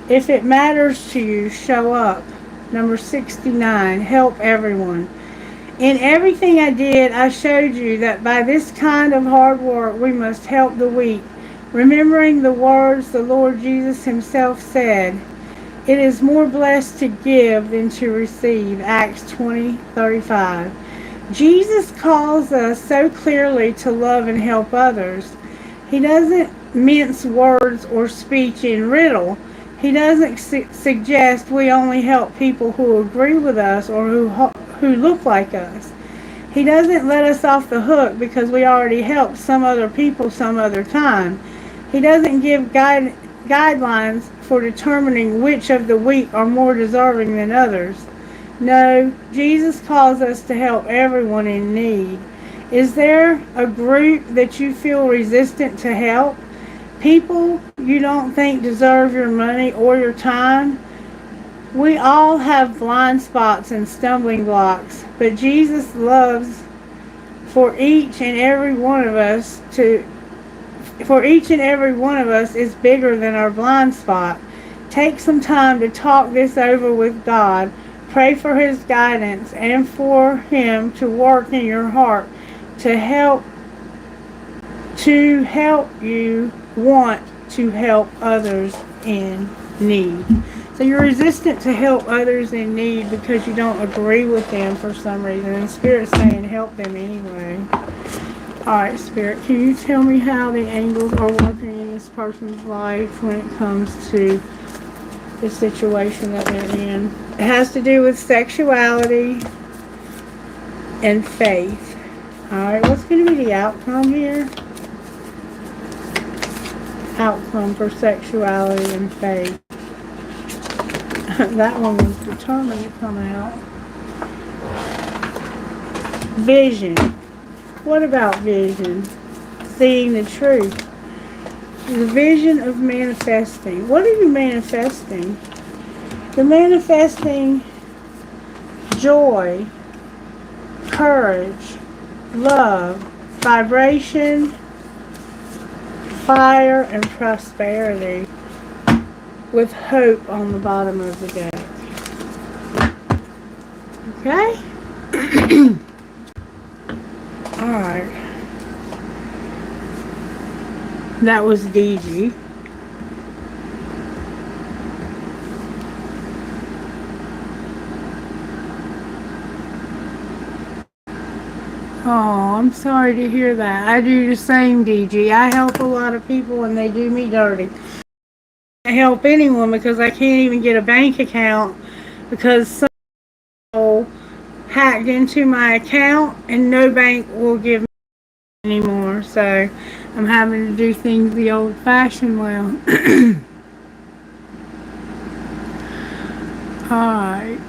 If it matters to you, show up. Number 69, help everyone. In everything I did, I showed you that by this kind of hard work, we must help the weak, remembering the words the Lord Jesus himself said, "It is more blessed to give than to receive." Acts 20:35. Jesus calls us so clearly to love and help others. He doesn't mince words or speech in riddle. He doesn't suggest we only help people who agree with us or who look like us. He doesn't let us off the hook because we already helped some other people some other time. He doesn't give guidelines for determining which of the weak are more deserving than others. No, Jesus calls us to help everyone in need. Is there a group that you feel resistant to help? People you don't think deserve your money or your time? We all have blind spots and stumbling blocks, but Jesus loves for each and every one of us to for each and every one of us is bigger than our blind spot. Take some time to talk this over with God. Pray for His guidance and for Him to work in your heart to help you want to help others in need. So you're resistant to help others in need because you don't agree with them for some reason. And Spirit's saying help them anyway. Alright, Spirit, can you tell me how the angels are working in this person's life when it comes to the situation that they're in? It has to do with sexuality and faith. Alright, what's going to be the outcome here? Outcome for sexuality and faith. That one was determined to come out. Vision. What about vision? Seeing the truth. The vision of manifesting. What are you manifesting? You're manifesting joy, courage, love, vibration, fire, and prosperity, with hope on the bottom of the deck. Okay? Alright. That was DG. Oh, I'm sorry to hear that. I do the same, DG. I help a lot of people and they do me dirty. I help anyone because I can't even get a bank account because some people hacked into my account and no bank will give me anymore. So I'm having to do things the old-fashioned way. Alright.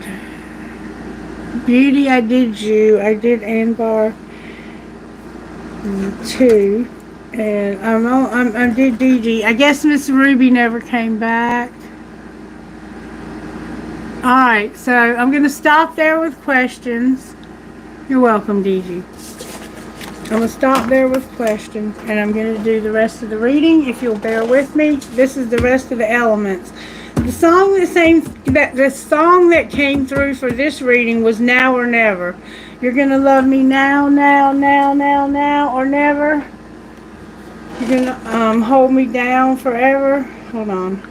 Beauty, I did you. I did Anbar 2. And I did DG. I guess Miss Ruby never came back. Alright, so I'm going to stop there with questions. You're welcome, DG. I'm going to stop there with questions, and I'm going to do the rest of the reading, if you'll bear with me. This is the rest of the elements. The song that came through for this reading was Now or Never. You're going to love me now, now, now, now, now, or never. You're going to hold me down forever. Hold on.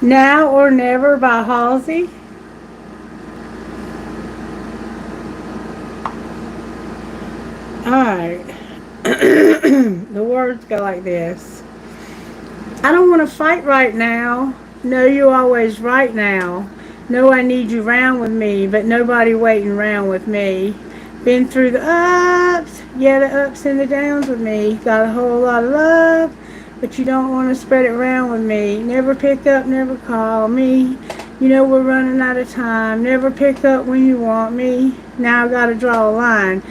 Now or Never by Halsey. Alright. The words go like this. I don't want to fight right now. No, you always right now. No, I need you round with me, but nobody waiting round with me. Been through the ups, yeah, the ups and the downs with me. Got a whole lot of love, but you don't want to spread it around with me. Never pick up, never call me. You know we're running out of time. Never pick up when you want me. Now I gotta draw a line.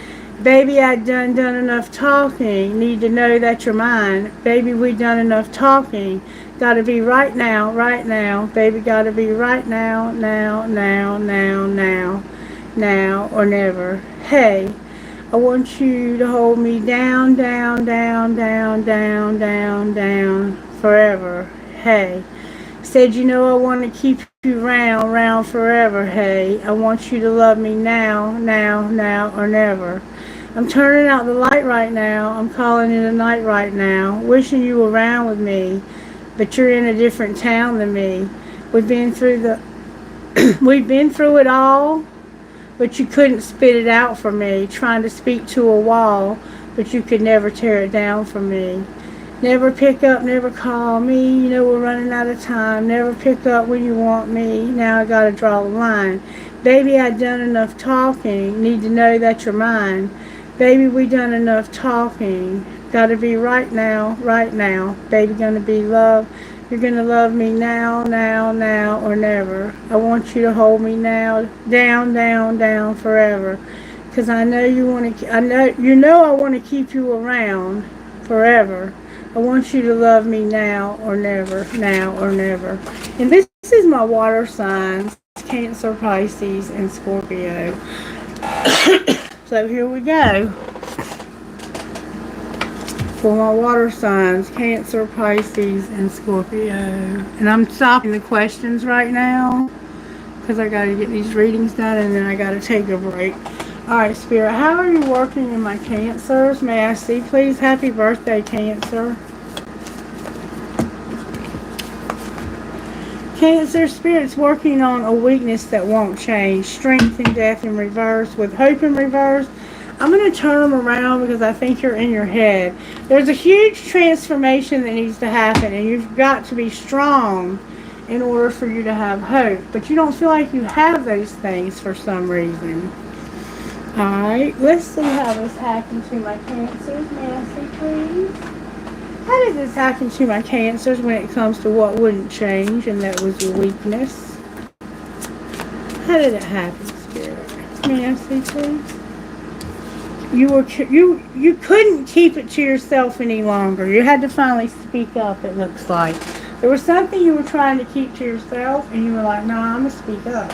Baby, I done enough talking. Need to know that you're mine. Baby, we done enough talking. Gotta be right now, right now. Baby, gotta be right now, now, now, now, now. Now or never. Hey, I want you to hold me down, down, down, down, down, down, down, forever. Hey, said you know I want to keep you round, round forever. Hey, I want you to love me now, now, now, or never. I'm turning out the light right now. I'm calling it a night right now. Wishing you were around with me, but you're in a different town than me. We've been through it all, but you couldn't spit it out for me. Trying to speak to a wall, but you could never tear it down for me. Never pick up, never call me. You know we're running out of time. Never pick up when you want me. Now I gotta draw the line. Baby, I done enough talking. Need to know that you're mine. Baby, we done enough talking. Gotta be right now, right now. Baby, gonna be love. You're gonna love me now, now, now, or never. I want you to hold me now, down, down, down, forever. 'Cause I know you wanna, I wanna keep you around forever. I want you to love me now or never, now or never. And this is my water signs, Cancer, Pisces, and Scorpio. So here we go. For my water signs, Cancer, Pisces, and Scorpio. And I'm stopping the questions right now because I got to get these readings done and then I got to take a break. Alright, Spirit, how are you working in my Cancers? May I see, please? Happy birthday, Cancer. Cancer, Spirit's working on a weakness that won't change. Strength and death in reverse with hope in reverse. I'm going to turn them around because I think you're in your head. There's a huge transformation that needs to happen, and you've got to be strong in order for you to have hope. But you don't feel like you have those things for some reason. Alright, let's see how this happened to my Cancers. May I see, please? How did this happen to my Cancers when it comes to what wouldn't change, and that was your weakness? How did it happen, Spirit? May I see, please? You couldn't keep it to yourself any longer. You had to finally speak up, it looks like. There was something you were trying to keep to yourself, and you were like, no, I'm going to speak up.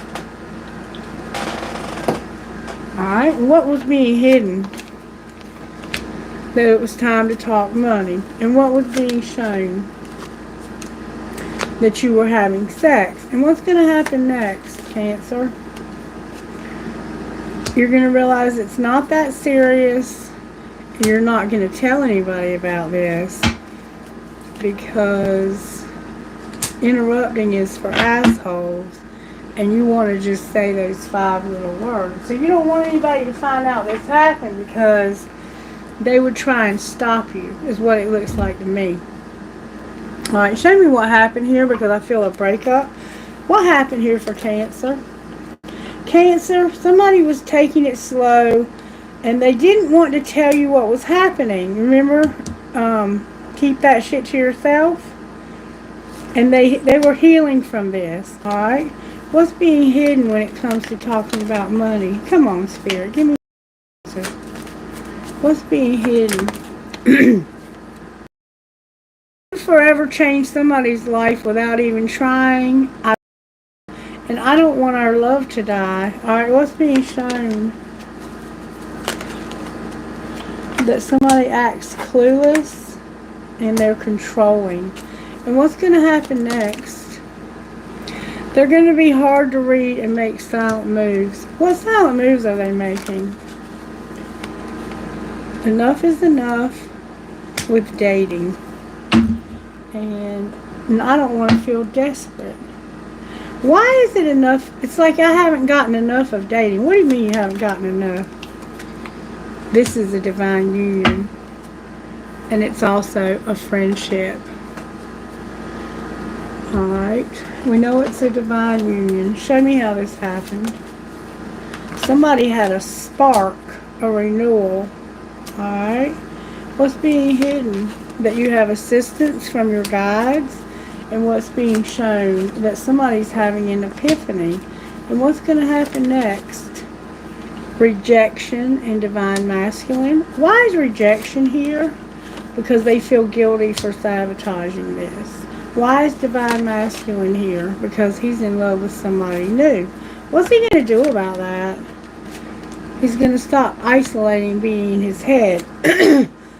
Alright, what was being hidden? That it was time to talk money. And what was being shown? That you were having sex. And what's going to happen next, Cancer? You're going to realize it's not that serious. You're not going to tell anybody about this because interrupting is for assholes, and you want to just say those 5 little words. So you don't want anybody to find out this happened because they would try and stop you, is what it looks like to me. Alright, show me what happened here because I feel a breakup. What happened here for Cancer? Cancer, somebody was taking it slow and they didn't want to tell you what was happening. Remember, keep that shit to yourself. And they were healing from this, alright? What's being hidden when it comes to talking about money? Come on, Spirit, give me an answer. What's being hidden? Forever change somebody's life without even trying. And I don't want our love to die. Alright, what's being shown? That somebody acts clueless and they're controlling. And what's going to happen next? They're going to be hard to read and make silent moves. What silent moves are they making? Enough is enough with dating. And I don't want to feel desperate. Why is it enough? It's like I haven't gotten enough of dating. What do you mean you haven't gotten enough? This is a divine union. And it's also a friendship. Alright. We know it's a divine union. Show me how this happened. Somebody had a spark, a renewal. Alright. What's being hidden? That you have assistance from your guides. And what's being shown? That somebody's having an epiphany. And what's going to happen next? Rejection and divine masculine. Why is rejection here? Because they feel guilty for sabotaging this. Why is divine masculine here? Because he's in love with somebody new. What's he going to do about that? He's going to stop isolating being in his head.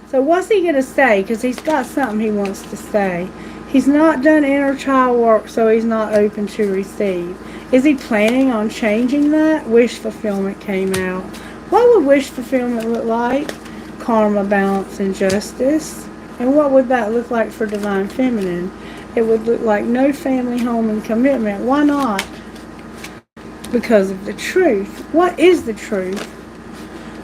So what's he going to say? Because he's got something he wants to say. He's not done inner child work, so he's not open to receive. Is he planning on changing that? Wish fulfillment came out. What would wish fulfillment look like? Karma, balance, and justice. And what would that look like for divine feminine? It would look like no family, home, and commitment. Why not? Because of the truth. What is the truth?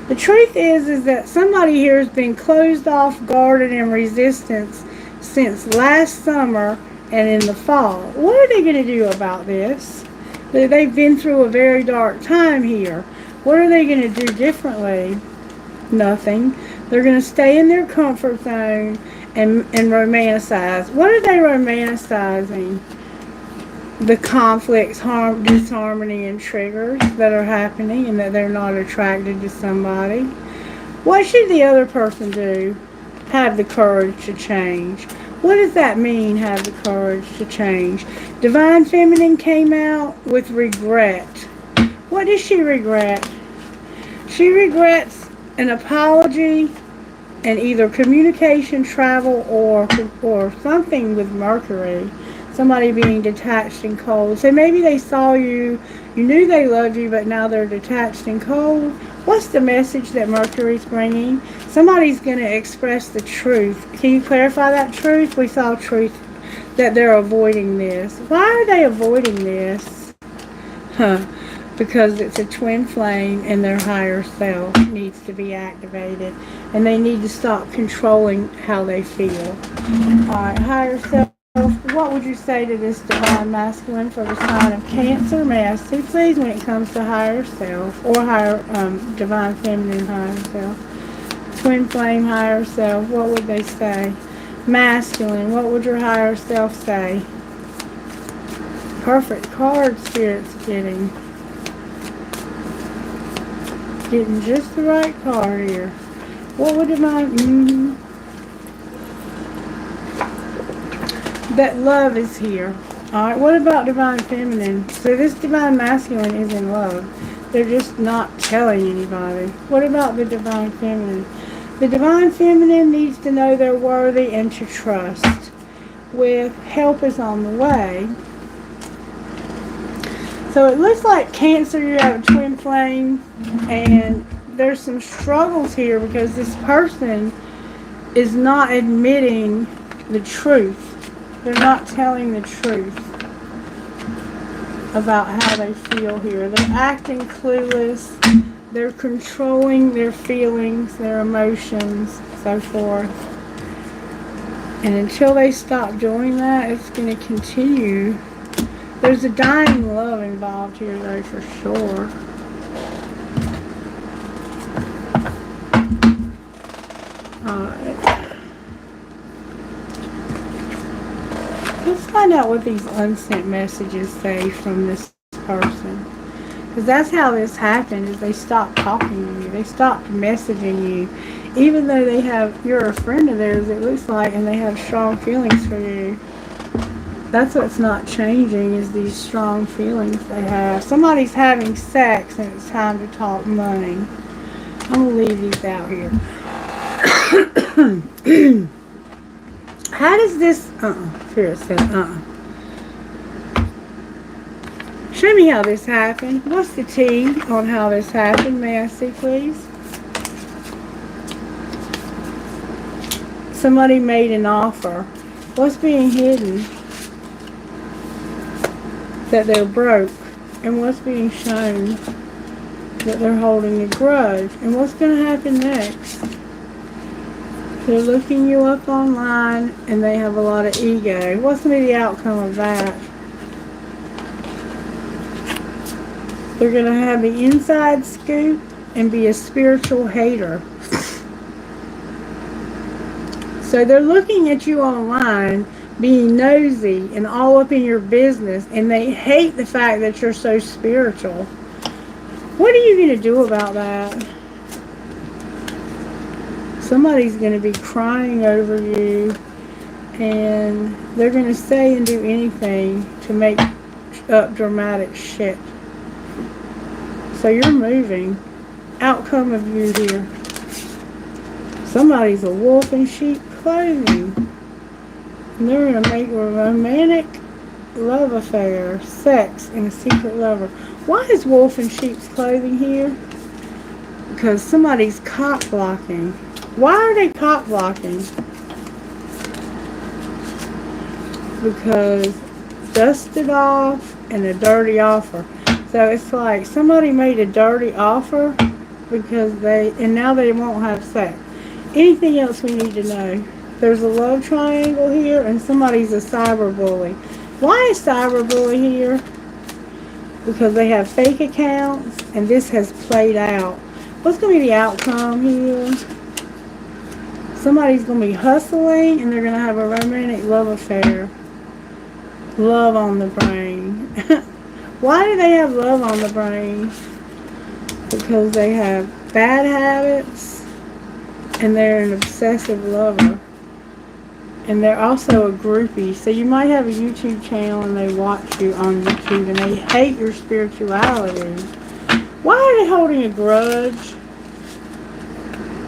The truth is that somebody here has been closed off, guarded, and resistance since last summer and in the fall. What are they going to do about this? They've been through a very dark time here. What are they going to do differently? Nothing. They're going to stay in their comfort zone and romanticize. What are they romanticizing? The conflicts, disharmony, and triggers that are happening, and that they're not attracted to somebody. What should the other person do? Have the courage to change. What does that mean, have the courage to change? Divine Feminine came out with regret. What does she regret? She regrets an apology and either communication, travel, or something with Mercury. Somebody being detached and cold. So maybe they saw you, you knew they loved you, but now they're detached and cold. What's the message that Mercury's bringing? Somebody's going to express the truth. Can you clarify that truth? We saw truth, that they're avoiding this. Why are they avoiding this? Because it's a twin flame and their higher self needs to be activated. And they need to stop controlling how they feel. Alright, higher self. What would you say to this divine masculine for the sign of Cancer? May I see, please, when it comes to higher self or higher divine feminine higher self? Twin flame higher self, what would they say? Masculine, what would your higher self say? Perfect card, Spirit's getting. Getting just the right card here. What would divine... That love is here. Alright, what about divine feminine? So this divine masculine is in love. They're just not telling anybody. What about the divine feminine? The divine feminine needs to know they're worthy and to trust. With help is on the way. So it looks like Cancer, you have a twin flame, and there's some struggles here because this person is not admitting the truth. They're not telling the truth about how they feel here. They're acting clueless. They're controlling their feelings, their emotions, so forth. And until they stop doing that, it's going to continue. There's a dying love involved here, though, for sure. Alright. Let's find out what these unsent messages say from this person. Because that's how this happened, is they stopped talking to you. They stopped messaging you. Even though you're a friend of theirs, it looks like, and they have strong feelings for you. That's what's not changing, is these strong feelings they have. Somebody's having sex and it's time to talk money. I'm going to leave these out here. How does this... Spirit said, Show me how this happened. What's the tea on how this happened? May I see, please? Somebody made an offer. What's being hidden? That they're broke. And what's being shown? That they're holding a grudge. And what's going to happen next? They're looking you up online and they have a lot of ego. What's going to be the outcome of that? They're going to have the inside scoop and be a spiritual hater. So they're looking at you online, being nosy and all up in your business, and they hate the fact that you're so spiritual. What are you going to do about that? Somebody's going to be crying over you, and they're going to say and do anything to make up dramatic shit. So you're moving. Outcome of you here. Somebody's a wolf in sheep clothing. And they're going to make a romantic love affair, sex, and a secret lover. Why is wolf in sheep's clothing here? Because somebody's cock blocking. Why are they cock blocking? Because dusted off and a dirty offer. So it's like somebody made a dirty offer because and now they won't have sex. Anything else we need to know? There's a love triangle here, and somebody's a cyberbully. Why is cyberbully here? Because they have fake accounts, and this has played out. What's going to be the outcome here? Somebody's going to be hustling and they're going to have a romantic love affair. Love on the brain. Why do they have love on the brain? Because they have bad habits and they're an obsessive lover. And they're also a groupie. So you might have a YouTube channel and they watch you on YouTube and they hate your spirituality. Why are they holding a grudge?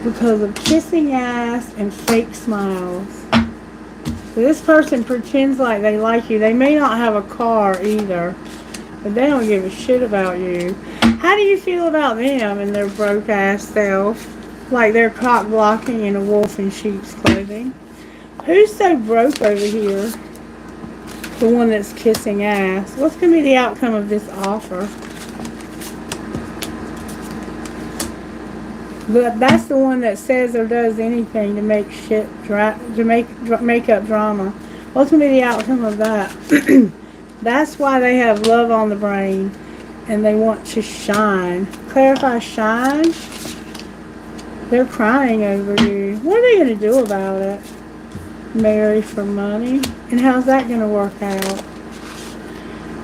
Because of kissing ass and fake smiles. So this person pretends like they like you. They may not have a car either, but they don't give a shit about you. How do you feel about them and their broke ass self? Like they're cock blocking in a wolf in sheep's clothing. Who's so broke over here? The one that's kissing ass. What's going to be the outcome of this offer? But that's the one that says or does anything to make shit, to make up drama. What's going to be the outcome of that? That's why they have love on the brain and they want to shine. Clarify shine. They're crying over you. What are they going to do about it? Marry for money? And how's that going to work out?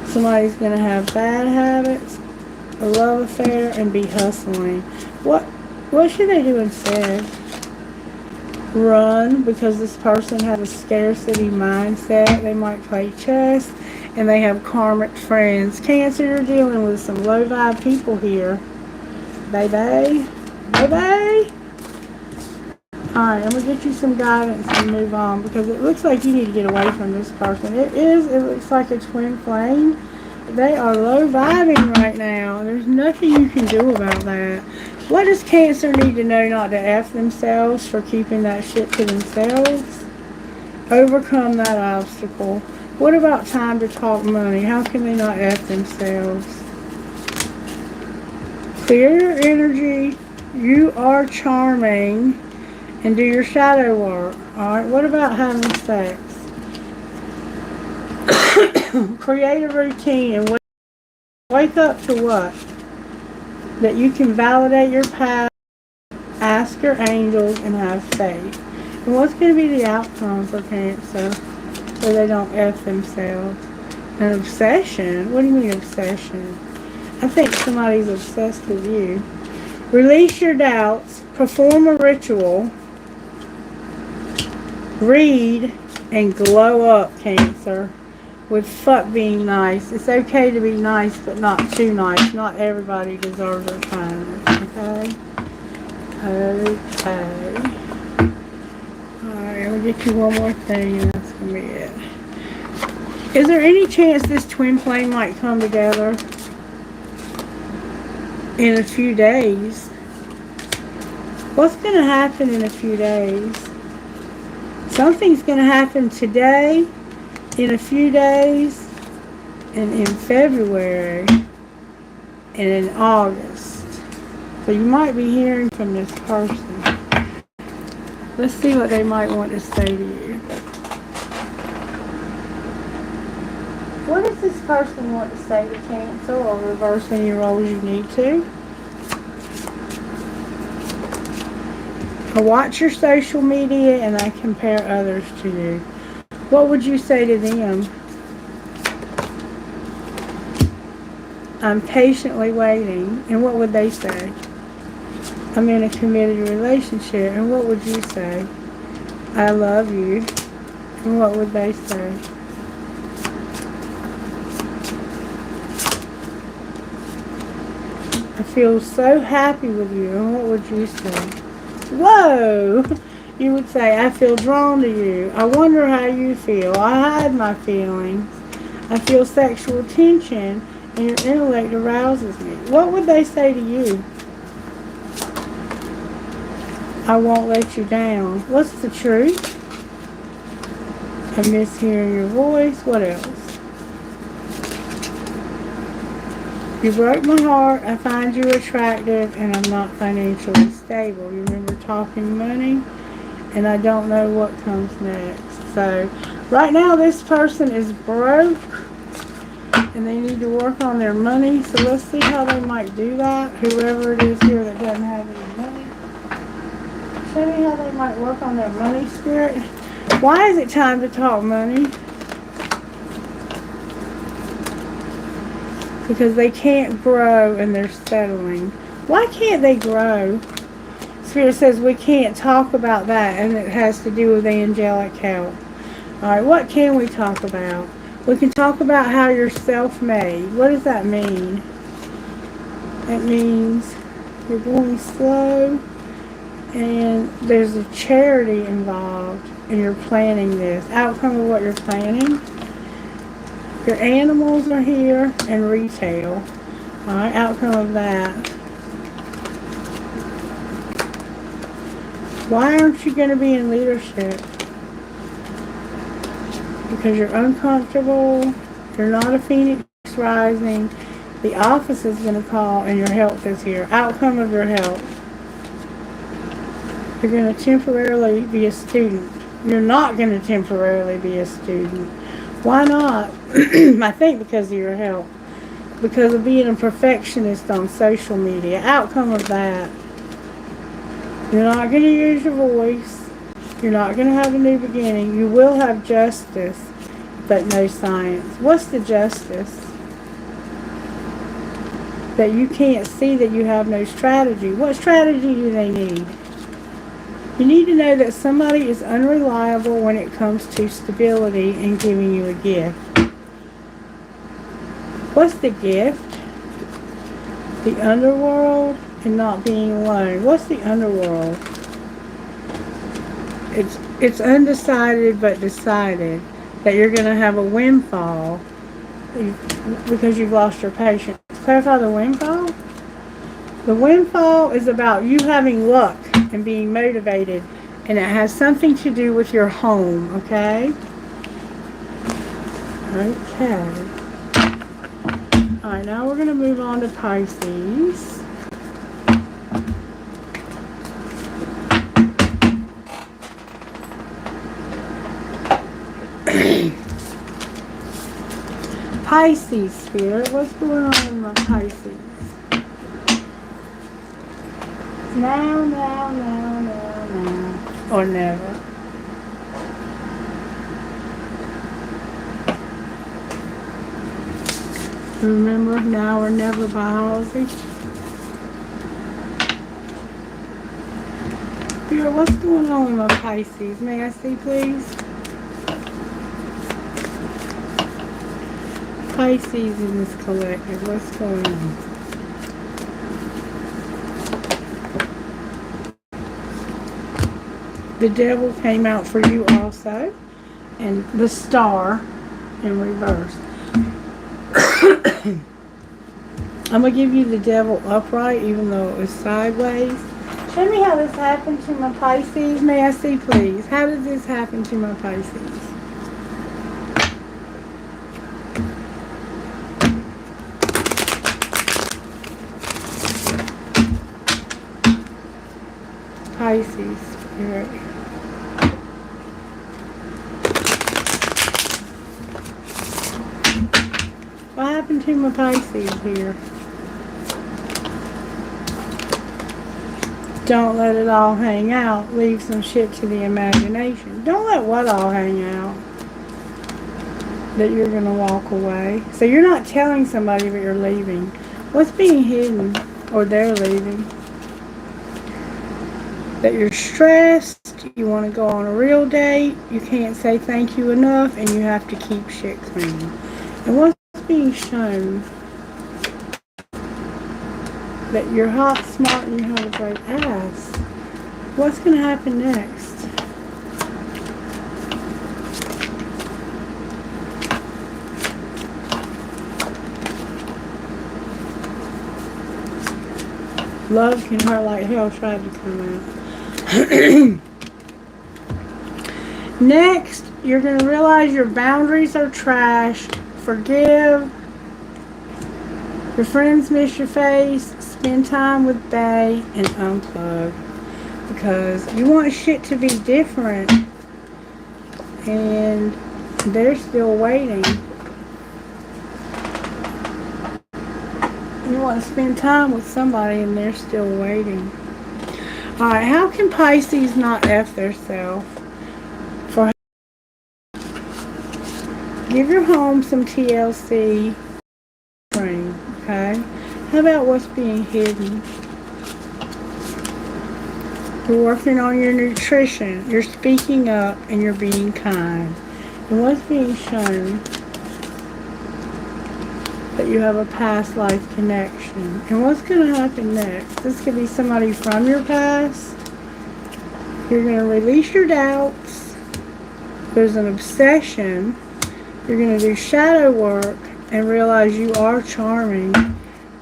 Somebody's going to have bad habits, a love affair, and be hustling. What should they do instead? Run, because this person has a scarcity mindset. They might play chess, and they have karmic friends. Cancer, you're dealing with some low vibe people here. Baby. Baby. Alright, I'm going to get you some guidance and move on, because it looks like you need to get away from this person. It looks like a twin flame. They are low vibing right now. There's nothing you can do about that. What does Cancer need to know not to F themselves for keeping that shit to themselves? Overcome that obstacle. What about time to talk money? How can they not F themselves? Clear your energy. You are charming. And do your shadow work. Alright, what about having sex? Create a routine and wake up to what? That you can validate your past, ask your angels, and have faith. And what's going to be the outcome for Cancer so they don't F themselves? An obsession? What do you mean obsession? I think somebody's obsessed with you. Release your doubts. Perform a ritual. Read and glow up, Cancer. With fuck being nice. It's okay to be nice, but not too nice. Not everybody deserves our kindness, okay? Okay. Alright, I'm going to get you one more thing, and that's going to be it. Is there any chance this twin flame might come together in a few days? What's going to happen in a few days? Something's going to happen today, in a few days, and in February, and in August. So you might be hearing from this person. Let's see what they might want to say to you. What does this person want to say to Cancer, or reverse any roles you need to? I watch your social media and I compare others to you. What would you say to them? I'm patiently waiting. And what would they say? I'm in a committed relationship. And what would you say? I love you. And what would they say? I feel so happy with you. And what would you say? Whoa! You would say, I feel drawn to you. I wonder how you feel. I hide my feelings. I feel sexual tension, and your intellect arouses me. What would they say to you? I won't let you down. What's the truth? I miss hearing your voice. What else? You broke my heart. I find you attractive, and I'm not financially stable. You remember talking money? And I don't know what comes next. So, right now this person is broke, and they need to work on their money. So let's see how they might do that. Whoever it is here that doesn't have any money. Show me how they might work on their money spirit. Why is it time to talk money? Because they can't grow and they're settling. Why can't they grow? Spirit says we can't talk about that, and it has to do with angelic help. Alright, what can we talk about? We can talk about how you're self-made. What does that mean? It means you're going slow and there's a charity involved and you're planning this. Outcome of what you're planning. Your animals are here and retail. Alright, outcome of that. Why aren't you going to be in leadership? Because you're uncomfortable. You're not a phoenix rising. The office is going to call and your health is here. Outcome of your health. You're going to temporarily be a student. You're not going to temporarily be a student. Why not? I think because of your health. Because of being a perfectionist on social media. Outcome of that. You're not going to use your voice. You're not going to have a new beginning. You will have justice, but no science. What's the justice? That you can't see that you have no strategy. What strategy do they need? You need to know that somebody is unreliable when it comes to stability and giving you a gift. What's the gift? The underworld and not being alone. What's the underworld? It's undecided but decided that you're going to have a windfall because you've lost your patience. Clarify the windfall? The windfall is about you having luck and being motivated, and it has something to do with your home, okay? Okay. Alright, now we're going to move on to Pisces. Pisces spirit, what's going on in my Pisces? Now, or never. Remember, now or never by Halsey. Spirit, what's going on with my Pisces? May I see, please? Pisces in this collective, what's going on? The devil came out for you also, and the star in reverse. I'm going to give you the devil upright even though it was sideways. Show me how this happened to my Pisces. May I see, please? How did this happen to my Pisces? Pisces spirit. What happened to my Pisces here? Don't let it all hang out. Leave some shit to the imagination. Don't let what all hang out? That you're going to walk away. So you're not telling somebody that you're leaving. What's being hidden? Or they're leaving. That you're stressed, you want to go on a real date, you can't say thank you enough, and you have to keep shit clean. And what's being shown? That you're hot, smart, and you have a great ass. What's going to happen next? Love can hurt like hell tried to come out. Next, you're going to realize your boundaries are trashed. Forgive. Your friends miss your face. Spend time with Bae and unplug. Because you want shit to be different. And they're still waiting. You want to spend time with somebody and they're still waiting. Alright, how can Pisces not F theirself? For give your home some TLC spring, okay? How about what's being hidden? You're working on your nutrition. You're speaking up and you're being kind. And what's being shown? That you have a past life connection. And what's going to happen next? This could be somebody from your past. You're going to release your doubts. There's an obsession. You're going to do shadow work and realize you are charming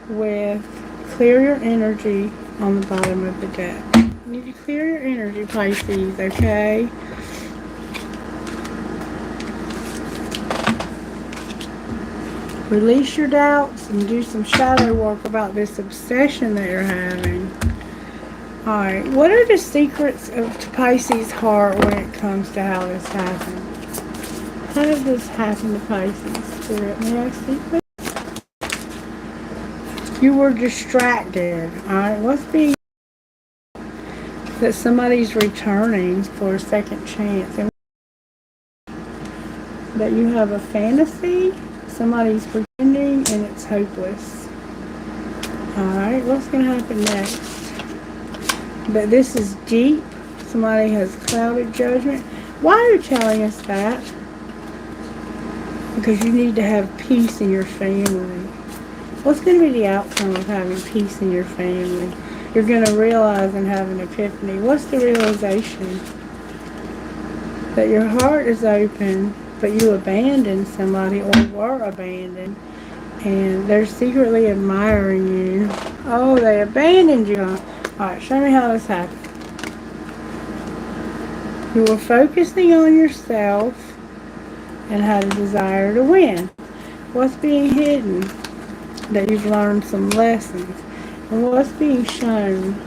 with clear your energy on the bottom of the deck. You need to clear your energy, Pisces, okay? Release your doubts and do some shadow work about this obsession that you're having. Alright, what are the secrets of Pisces' heart when it comes to how this happened? How did this happen to Pisces? Spirit, may I see, please? You were distracted. Alright, what's being that somebody's returning for a second chance? And that you have a fantasy? Somebody's pretending and it's hopeless. Alright, what's going to happen next? That this is deep. Somebody has clouded judgment. Why are you telling us that? Because you need to have peace in your family. What's going to be the outcome of having peace in your family? You're going to realize and have an epiphany. What's the realization? That your heart is open, but you abandoned somebody or were abandoned, and they're secretly admiring you. Oh, they abandoned you. Alright, show me how this happened. You were focusing on yourself and had a desire to win. What's being hidden? That you've learned some lessons. And what's being shown?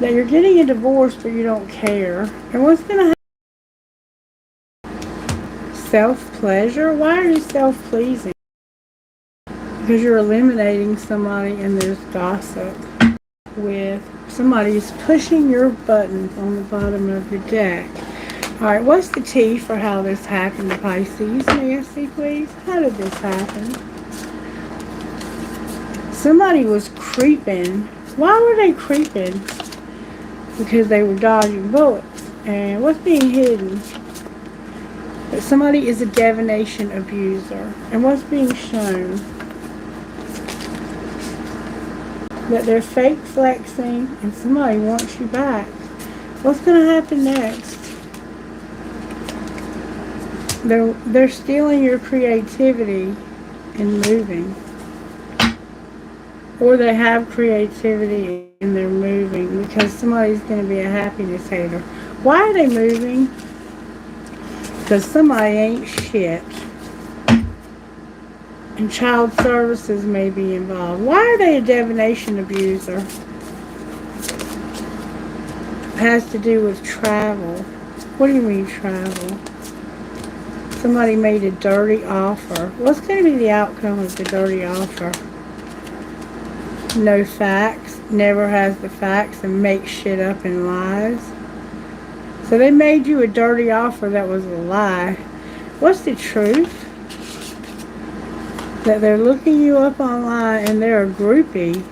That you're getting a divorce but you don't care. And what's going to happen? Self-pleasure? Why are you self-pleasing? Because you're eliminating somebody and there's gossip. With somebody's pushing your buttons on the bottom of your deck. Alright, what's the T for how this happened to Pisces? May I see, please? How did this happen? Somebody was creeping. Why were they creeping? Because they were dodging bullets. And what's being hidden? That somebody is a divination abuser. And what's being shown? That they're fake flexing and somebody wants you back. What's going to happen next? They're stealing your creativity and moving. Or they have creativity and they're moving because somebody's going to be a happiness hater. Why are they moving? Because somebody ain't shit. And child services may be involved. Why are they a divination abuser? It has to do with travel. What do you mean travel? Somebody made a dirty offer. What's going to be the outcome of the dirty offer? No facts. Never has the facts and makes shit up and lies. So they made you a dirty offer that was a lie. What's the truth? That they're looking you up online and they're a groupie.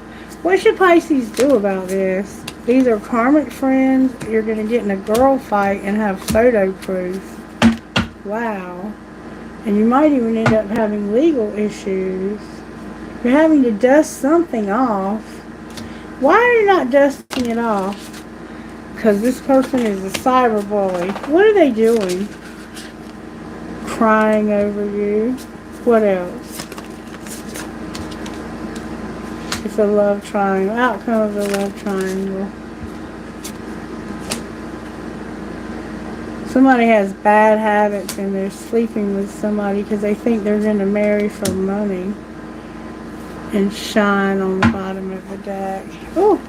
What should Pisces do about this? These are karmic friends. You're going to get in a girl fight and have photo proof. Wow. And you might even end up having legal issues. You're having to dust something off. Why are you not dusting it off? Because this person is a cyber bully. What are they doing? Crying over you. What else? It's a love triangle. Outcome of the love triangle. Somebody has bad habits and they're sleeping with somebody because they think they're going to marry for money. And shine on the bottom of the deck. Oh,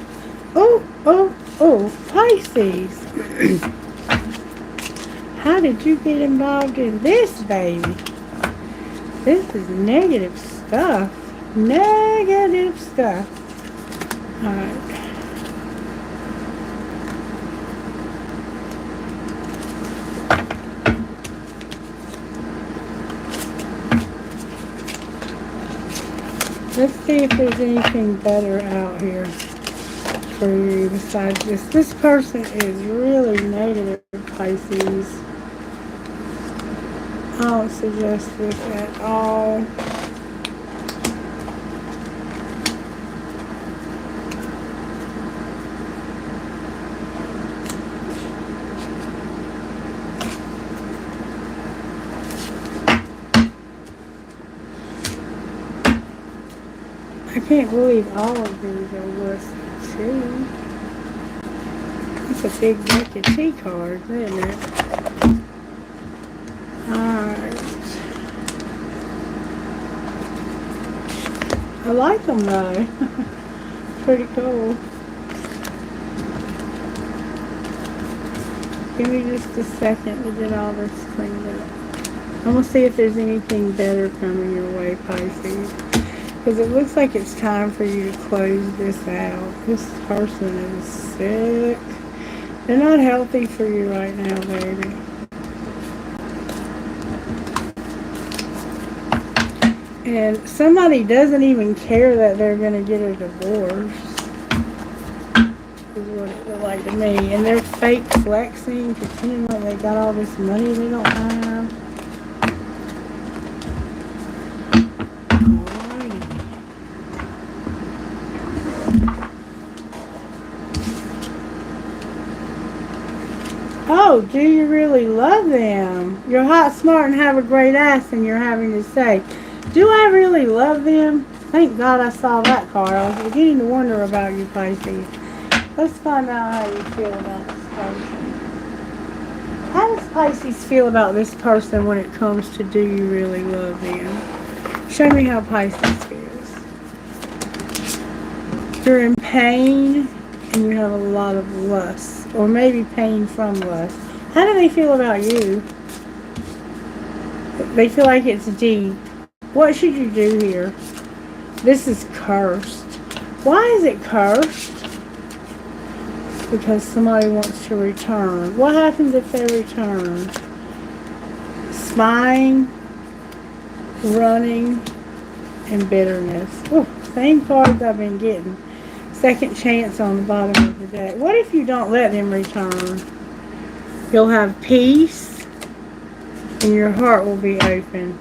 oh, oh, oh, Pisces. How did you get involved in this, baby? This is negative stuff. Negative stuff. Alright. Let's see if there's anything better out here for you besides this. This person is really negative, Pisces. I don't suggest this at all. I can't believe all of these are listed too. It's a big deck of tea cards, isn't it? Alright. I like them though. Pretty cool. Give me just a second to get all this cleaned up. I'm going to see if there's anything better coming your way, Pisces. Because it looks like it's time for you to close this out. This person is sick. They're not healthy for you right now, baby. And somebody doesn't even care that they're going to get a divorce. Is what it looked like to me. And they're fake flexing, pretending like they got all this money they don't have. Oh, do you really love them? You're hot, smart, and have a great ass, and you're having to say, do I really love them? Thank God I saw that card. I was beginning to wonder about you, Pisces. Let's find out how you feel about this person. How does Pisces feel about this person when it comes to do you really love them? Show me how Pisces feels. You're in pain, and you have a lot of lust. Or maybe pain from lust. How do they feel about you? They feel like it's deep. What should you do here? This is cursed. Why is it cursed? Because somebody wants to return. What happens if they return? Spying, running, and bitterness. Ooh, same cards I've been getting. Second chance on the bottom of the deck. What if you don't let them return? You'll have peace and your heart will be open.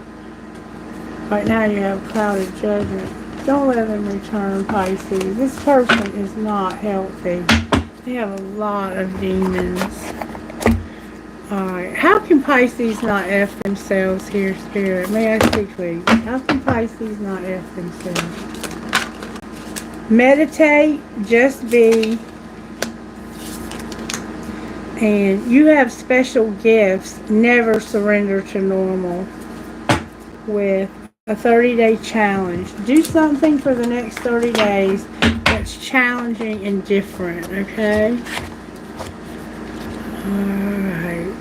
Right now you have clouded judgment. Don't let them return, Pisces. This person is not healthy. They have a lot of demons. Alright, how can Pisces not F themselves here, Spirit? May I speak, please? How can Pisces not F themselves? Meditate, just be, and you have special gifts. Never surrender to normal with a 30-day challenge. Do something for the next 30 days that's challenging and different, okay? Alright.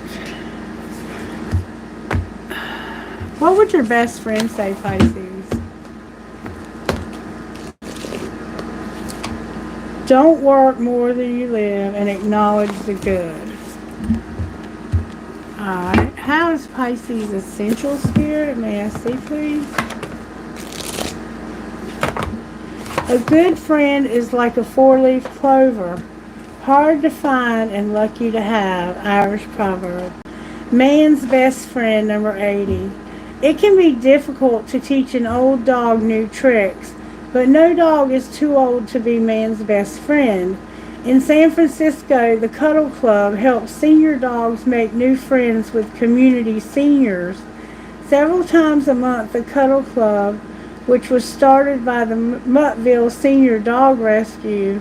What would your best friend say, Pisces? Don't work more than you live and acknowledge the good. Alright. How is Pisces essential, Spirit? May I see, please? A good friend is like a four-leaf clover. Hard to find and lucky to have. Irish proverb. Man's best friend, number 80. It can be difficult to teach an old dog new tricks. But no dog is too old to be man's best friend. In San Francisco, the Cuddle Club helps senior dogs make new friends with community seniors. Several times a month, the Cuddle Club, which was started by the Muttville Senior Dog Rescue,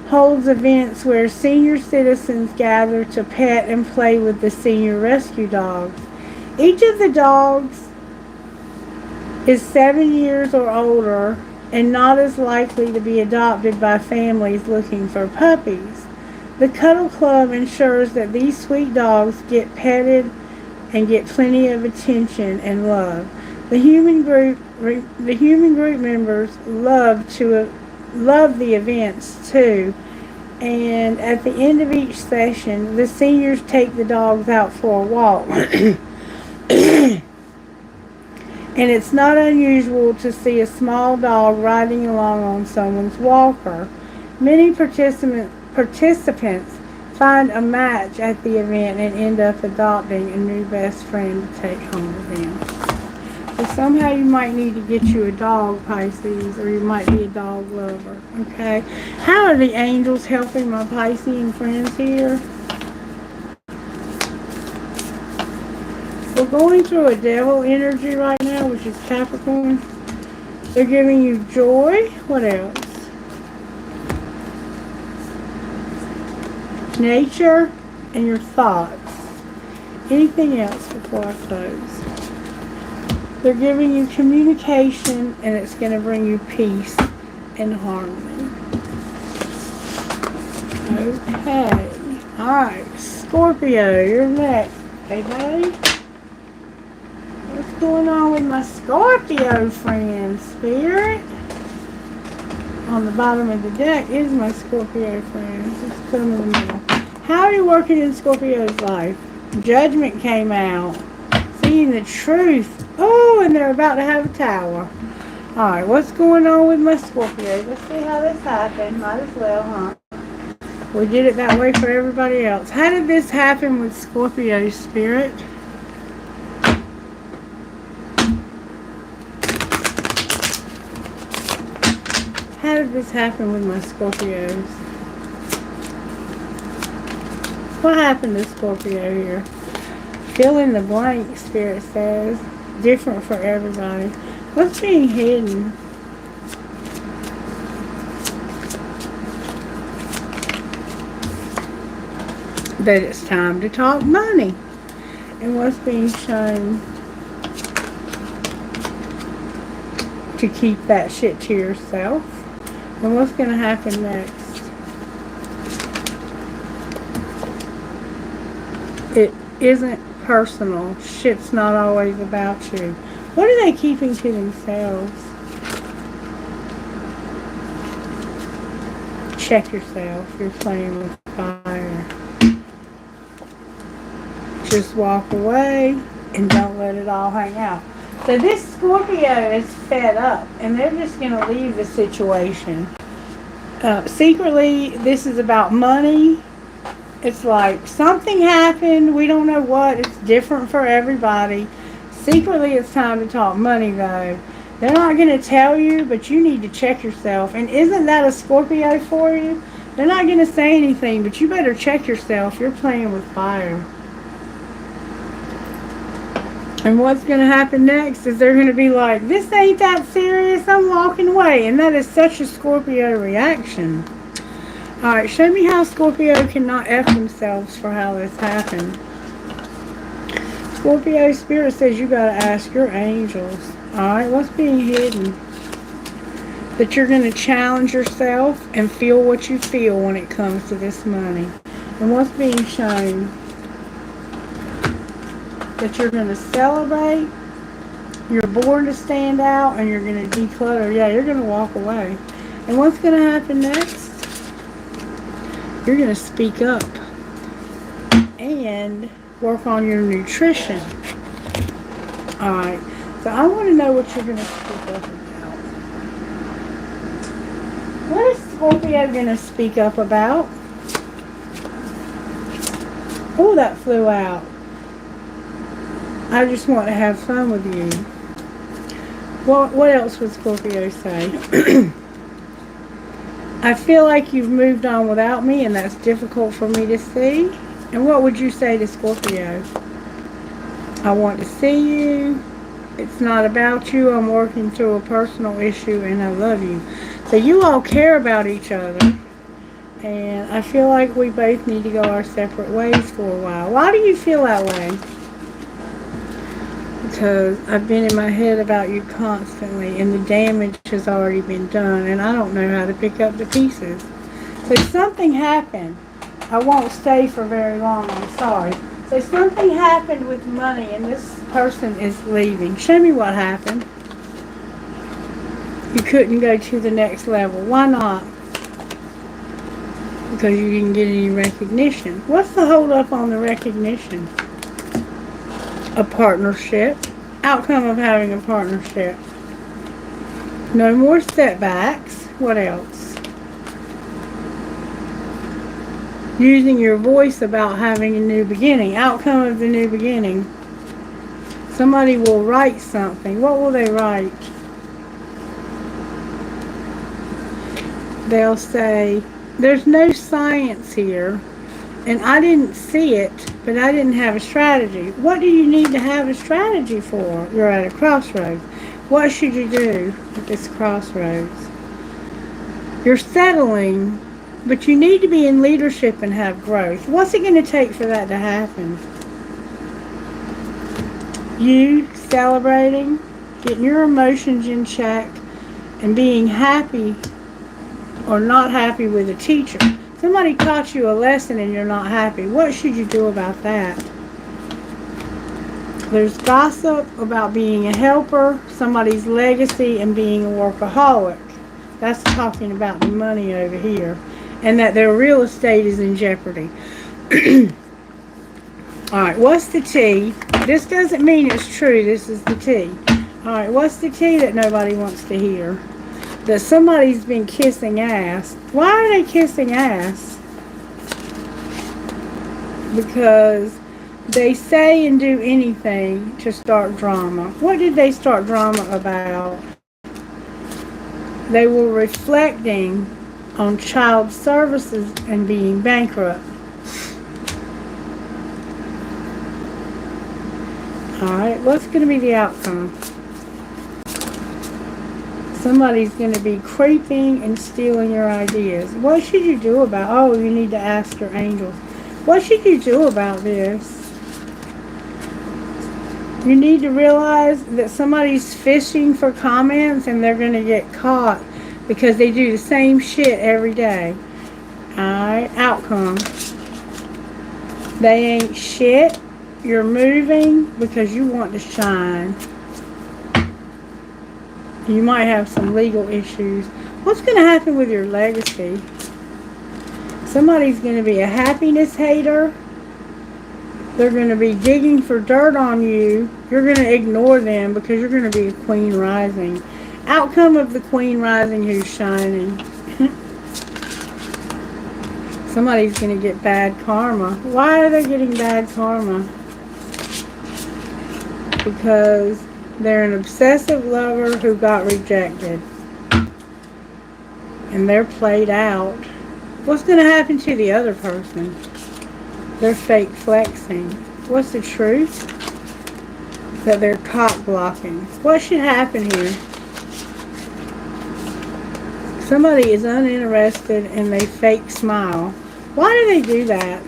holds events where senior citizens gather to pet and play with the senior rescue dogs. Each of the dogs is 7 years or older and not as likely to be adopted by families looking for puppies. The Cuddle Club ensures that these sweet dogs get petted and get plenty of attention and love. The human group members love the events too, and at the end of each session, the seniors take the dogs out for a walk. And it's not unusual to see a small dog riding along on someone's walker. Many participants find a match at the event and end up adopting a new best friend to take home with them. So somehow you might need to get you a dog, Pisces, or you might be a dog lover. Okay? How are the angels helping my Piscean friends here? We're going through a devil energy right now, which is Capricorn. They're giving you joy. What else? Nature and your thoughts. Anything else before I close? They're giving you communication, and it's going to bring you peace and harmony. Okay. Alright. Scorpio, you're next. Hey, buddy. What's going on with my Scorpio friends, Spirit? On the bottom of the deck is my Scorpio friends. Let's put them in the middle. How are you working in Scorpio's life? Judgment came out. Seeing the truth. Oh, and they're about to have a tower. Alright, what's going on with my Scorpio? Let's see how this happened. Might as well, huh? We did it that way for everybody else. How did this happen with Scorpio, Spirit? How did this happen with my Scorpios? What happened to Scorpio here? Fill in the blank, Spirit says. Different for everybody. What's being hidden? That it's time to talk money. And what's being shown? To keep that shit to yourself. And what's going to happen next? It isn't personal. Shit's not always about you. What are they keeping to themselves? Check yourself. You're playing with fire. Just walk away and don't let it all hang out. So this Scorpio is fed up, and they're just going to leave the situation. Secretly, this is about money. It's like something happened. We don't know what. It's different for everybody. Secretly, it's time to talk money, though. They're not going to tell you, but you need to check yourself. And isn't that a Scorpio for you? They're not going to say anything, but you better check yourself. You're playing with fire. And what's going to happen next is they're going to be like, this ain't that serious, I'm walking away. And that is such a Scorpio reaction. Alright, show me how Scorpio cannot F themselves for how this happened. Scorpio Spirit says you got to ask your angels. Alright, what's being hidden? That you're going to challenge yourself and feel what you feel when it comes to this money. And what's being shown? That you're going to celebrate, you're born to stand out, and you're going to declutter. Yeah, you're going to walk away. And what's going to happen next? You're going to speak up and work on your nutrition. Alright, so I want to know what you're going to speak up about. What is Scorpio going to speak up about? Oh, that flew out. I just want to have fun with you. What else would Scorpio say? I feel like you've moved on without me, and that's difficult for me to see. And what would you say to Scorpio? I want to see you. It's not about you. I'm working through a personal issue, and I love you. So you all care about each other. And I feel like we both need to go our separate ways for a while. Why do you feel that way? Because I've been in my head about you constantly, and the damage has already been done, and I don't know how to pick up the pieces. So something happened. I won't stay for very long, I'm sorry. So something happened with money, and this person is leaving. Show me what happened. You couldn't go to the next level. Why not? Because you didn't get any recognition. What's the hold up on the recognition? A partnership. Outcome of having a partnership. No more setbacks. What else? Using your voice about having a new beginning. Outcome of the new beginning. Somebody will write something. What will they write? They'll say, there's no science here, and I didn't see it, but I didn't have a strategy. What do you need to have a strategy for? You're at a crossroads. What should you do at this crossroads? You're settling, but you need to be in leadership and have growth. What's it going to take for that to happen? You celebrating, getting your emotions in check, and being happy or not happy with a teacher. Somebody taught you a lesson and you're not happy. What should you do about that? There's gossip about being a helper, somebody's legacy, and being a workaholic. That's talking about the money over here. And that their real estate is in jeopardy. Alright, what's the T? This doesn't mean it's true. This is the T. Alright, what's the T that nobody wants to hear? That somebody's been kissing ass. Why are they kissing ass? Because they say and do anything to start drama. What did they start drama about? They were reflecting on child services and being bankrupt. Alright, what's going to be the outcome? Somebody's going to be creeping and stealing your ideas. What should you do about... Oh, you need to ask your angels. What should you do about this? You need to realize that somebody's fishing for comments and they're going to get caught because they do the same shit every day. Alright, outcome. They ain't shit. You're moving because you want to shine. You might have some legal issues. What's going to happen with your legacy? Somebody's going to be a happiness hater. They're going to be digging for dirt on you. You're going to ignore them because you're going to be a queen rising. Outcome of the queen rising who's shining. Somebody's going to get bad karma. Why are they getting bad karma? Because they're an obsessive lover who got rejected. And they're played out. What's going to happen to the other person? They're fake flexing. What's the truth? That they're cock blocking. What should happen here? Somebody is uninterested and they fake smile. Why do they do that?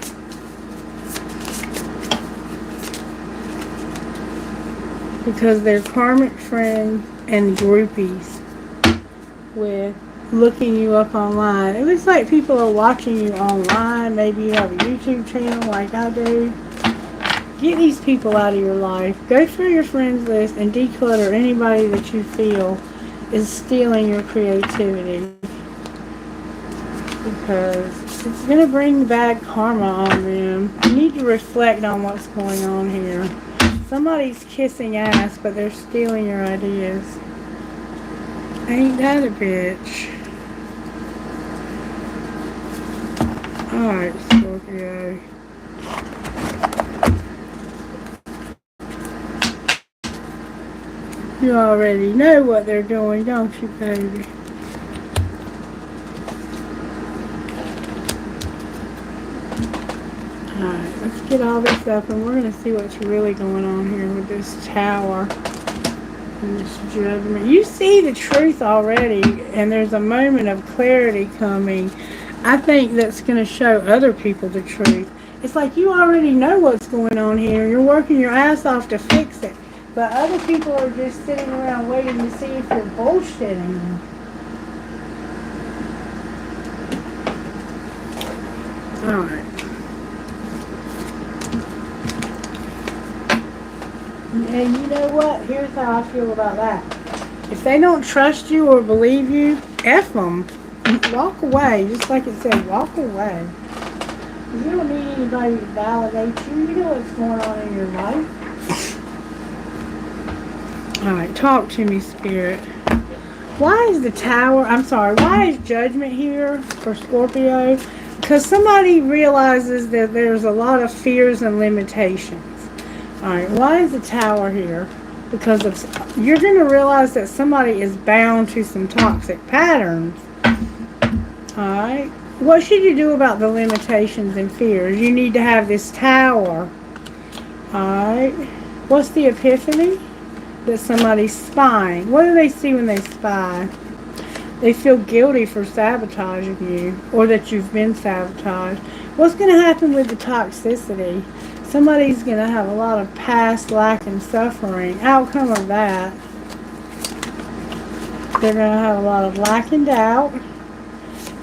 Because they're karmic friends and groupies with looking you up online. It looks like people are watching you online. Maybe you have a YouTube channel like I do. Get these people out of your life. Go through your friends list and declutter anybody that you feel is stealing your creativity. Because it's going to bring bad karma on them. You need to reflect on what's going on here. Somebody's kissing ass, but they're stealing your ideas. Ain't that a bitch? Alright, Scorpio. You already know what they're doing, don't you, baby? Alright, let's get all this up and we're going to see what's really going on here with this tower and this judgment. You see the truth already and there's a moment of clarity coming. I think that's going to show other people the truth. It's like you already know what's going on here. You're working your ass off to fix it. But other people are just sitting around waiting to see if you're bullshitting them. Alright. And you know what? Here's how I feel about that. If they don't trust you or believe you, F them. Walk away. Just like it said, walk away. You don't need anybody to validate you. You know what's going on in your life. Alright, talk to me, Spirit. Why is the Tower, why is Judgment here for Scorpio? Because somebody realizes that there's a lot of fears and limitations. Alright, why is the Tower here? Because you're going to realize that somebody is bound to some toxic patterns. Alright, what should you do about the limitations and fears? You need to have this Tower. Alright, what's the epiphany? That somebody's spying. What do they see when they spy? They feel guilty for sabotaging you, or that you've been sabotaged. What's going to happen with the toxicity? Somebody's going to have a lot of past lack and suffering. Outcome of that, they're going to have a lot of lack and doubt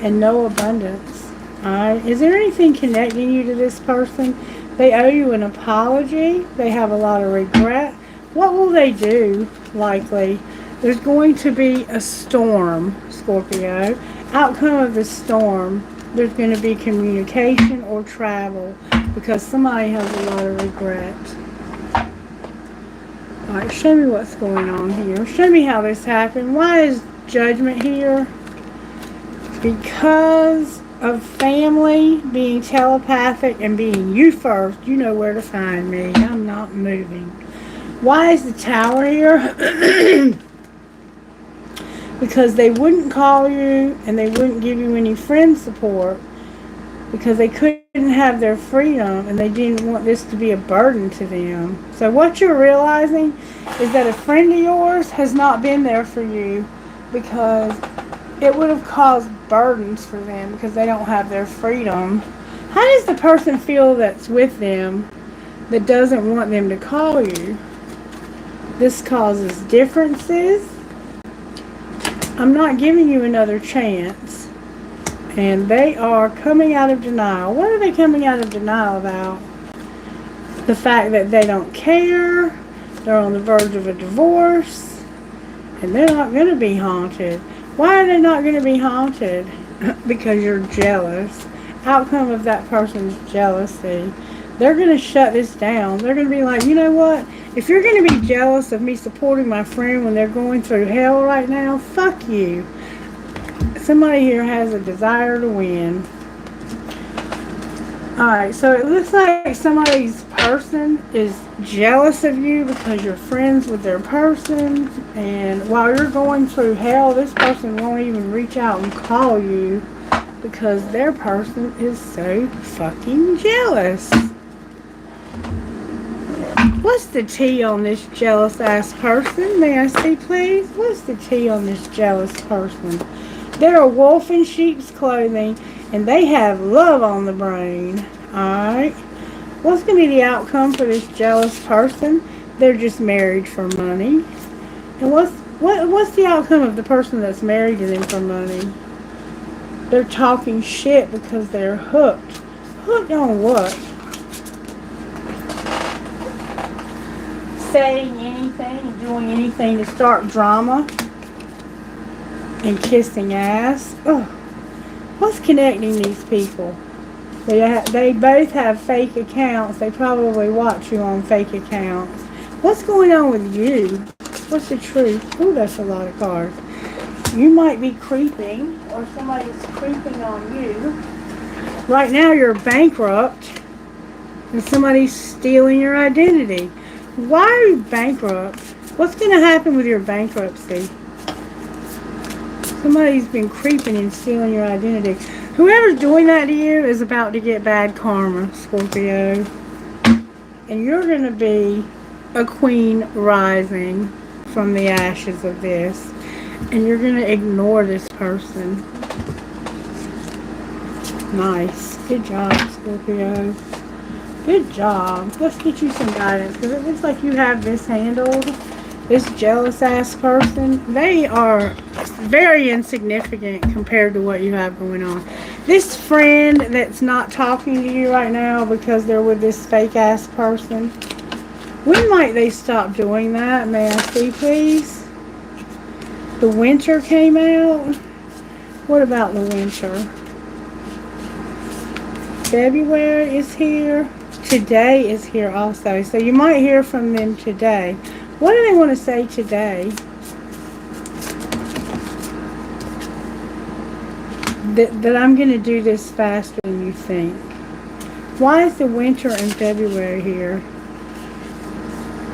and no abundance. Alright, is there anything connecting you to this person? They owe you an apology. They have a lot of regret. What will they do? Likely, there's going to be a storm, Scorpio. Outcome of the storm, there's going to be communication or travel because somebody has a lot of regret. Alright, show me what's going on here. Show me how this happened. Why is Judgment here? Because of family, being telepathic, and being you first. You know where to find me. I'm not moving. Why is the Tower here? Because they wouldn't call you and they wouldn't give you any friend support because they couldn't have their freedom and they didn't want this to be a burden to them. So what you're realizing is that a friend of yours has not been there for you because it would have caused burdens for them because they don't have their freedom. How does the person feel that's with them that doesn't want them to call you? This causes differences. I'm not giving you another chance. And they are coming out of denial. What are they coming out of denial about? The fact that they don't care. They're on the verge of a divorce. And they're not going to be haunted. Why are they not going to be haunted? Because you're jealous. Outcome of that person's jealousy. They're going to shut this down. They're going to be like, you know what? If you're going to be jealous of me supporting my friend when they're going through hell right now, fuck you. Somebody here has a desire to win. Alright, so it looks like somebody's person is jealous of you because you're friends with their person. And while you're going through hell, this person won't even reach out and call you because their person is so fucking jealous. What's the tea on this jealous ass person? May I see, please? What's the tea on this jealous person? They're a wolf in sheep's clothing, and they have love on the brain. Alright? What's going to be the outcome for this jealous person? They're just married for money. And what's the outcome of the person that's married to them for money? They're talking shit because they're hooked. Hooked on what? Saying anything and doing anything to start drama and kissing ass. Ugh. What's connecting these people? They both have fake accounts. They probably watch you on fake accounts. What's going on with you? What's the truth? Oh, that's a lot of cards. You might be creeping, or somebody's creeping on you. Right now you're bankrupt and somebody's stealing your identity. Why are you bankrupt? What's going to happen with your bankruptcy? Somebody's been creeping and stealing your identity. Whoever's doing that to you is about to get bad karma, Scorpio. And you're going to be a queen rising from the ashes of this. And you're going to ignore this person. Nice. Good job, Scorpio. Good job. Let's get you some guidance because it looks like you have this handled. This jealous ass person, they are very insignificant compared to what you have going on. This friend that's not talking to you right now because they're with this fake ass person, when might they stop doing that? May I see, please? The winter came out. What about the winter? February is here. Today is here also. So you might hear from them today. What do they want to say today that I'm going to do this faster than you think? Why is the winter in February here?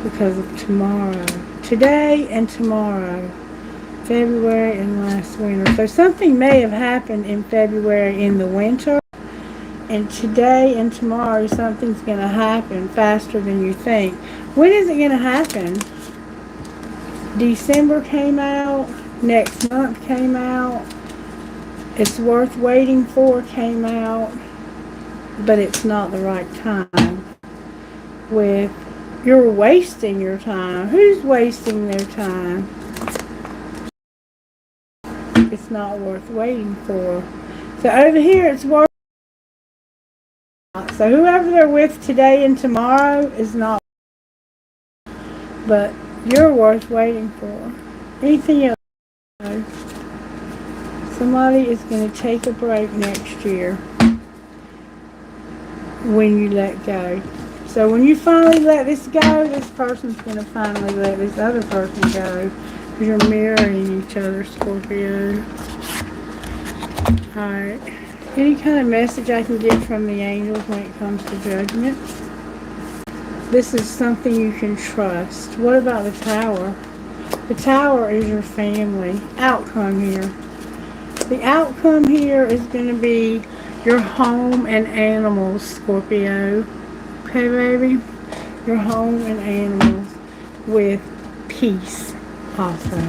Because of tomorrow. Today and tomorrow. February and last winter. So something may have happened in February in the winter. And today and tomorrow something's going to happen faster than you think. When is it going to happen? December came out. Next month came out. It's worth waiting for came out. But it's not the right time. You're wasting your time. Who's wasting their time? It's not worth waiting for. So over here it's worth. So whoever they're with today and tomorrow is not. But you're worth waiting for. Anything else? Somebody is going to take a break next year when you let go. So when you finally let this go, this person's going to finally let this other person go. Because you're mirroring each other, Scorpio. Alright. Any kind of message I can get from the angels when it comes to judgment? This is something you can trust. What about the Tower? The Tower is your family. Outcome here. The outcome here is going to be your home and animals, Scorpio. Okay, baby? Your home and animals with peace also.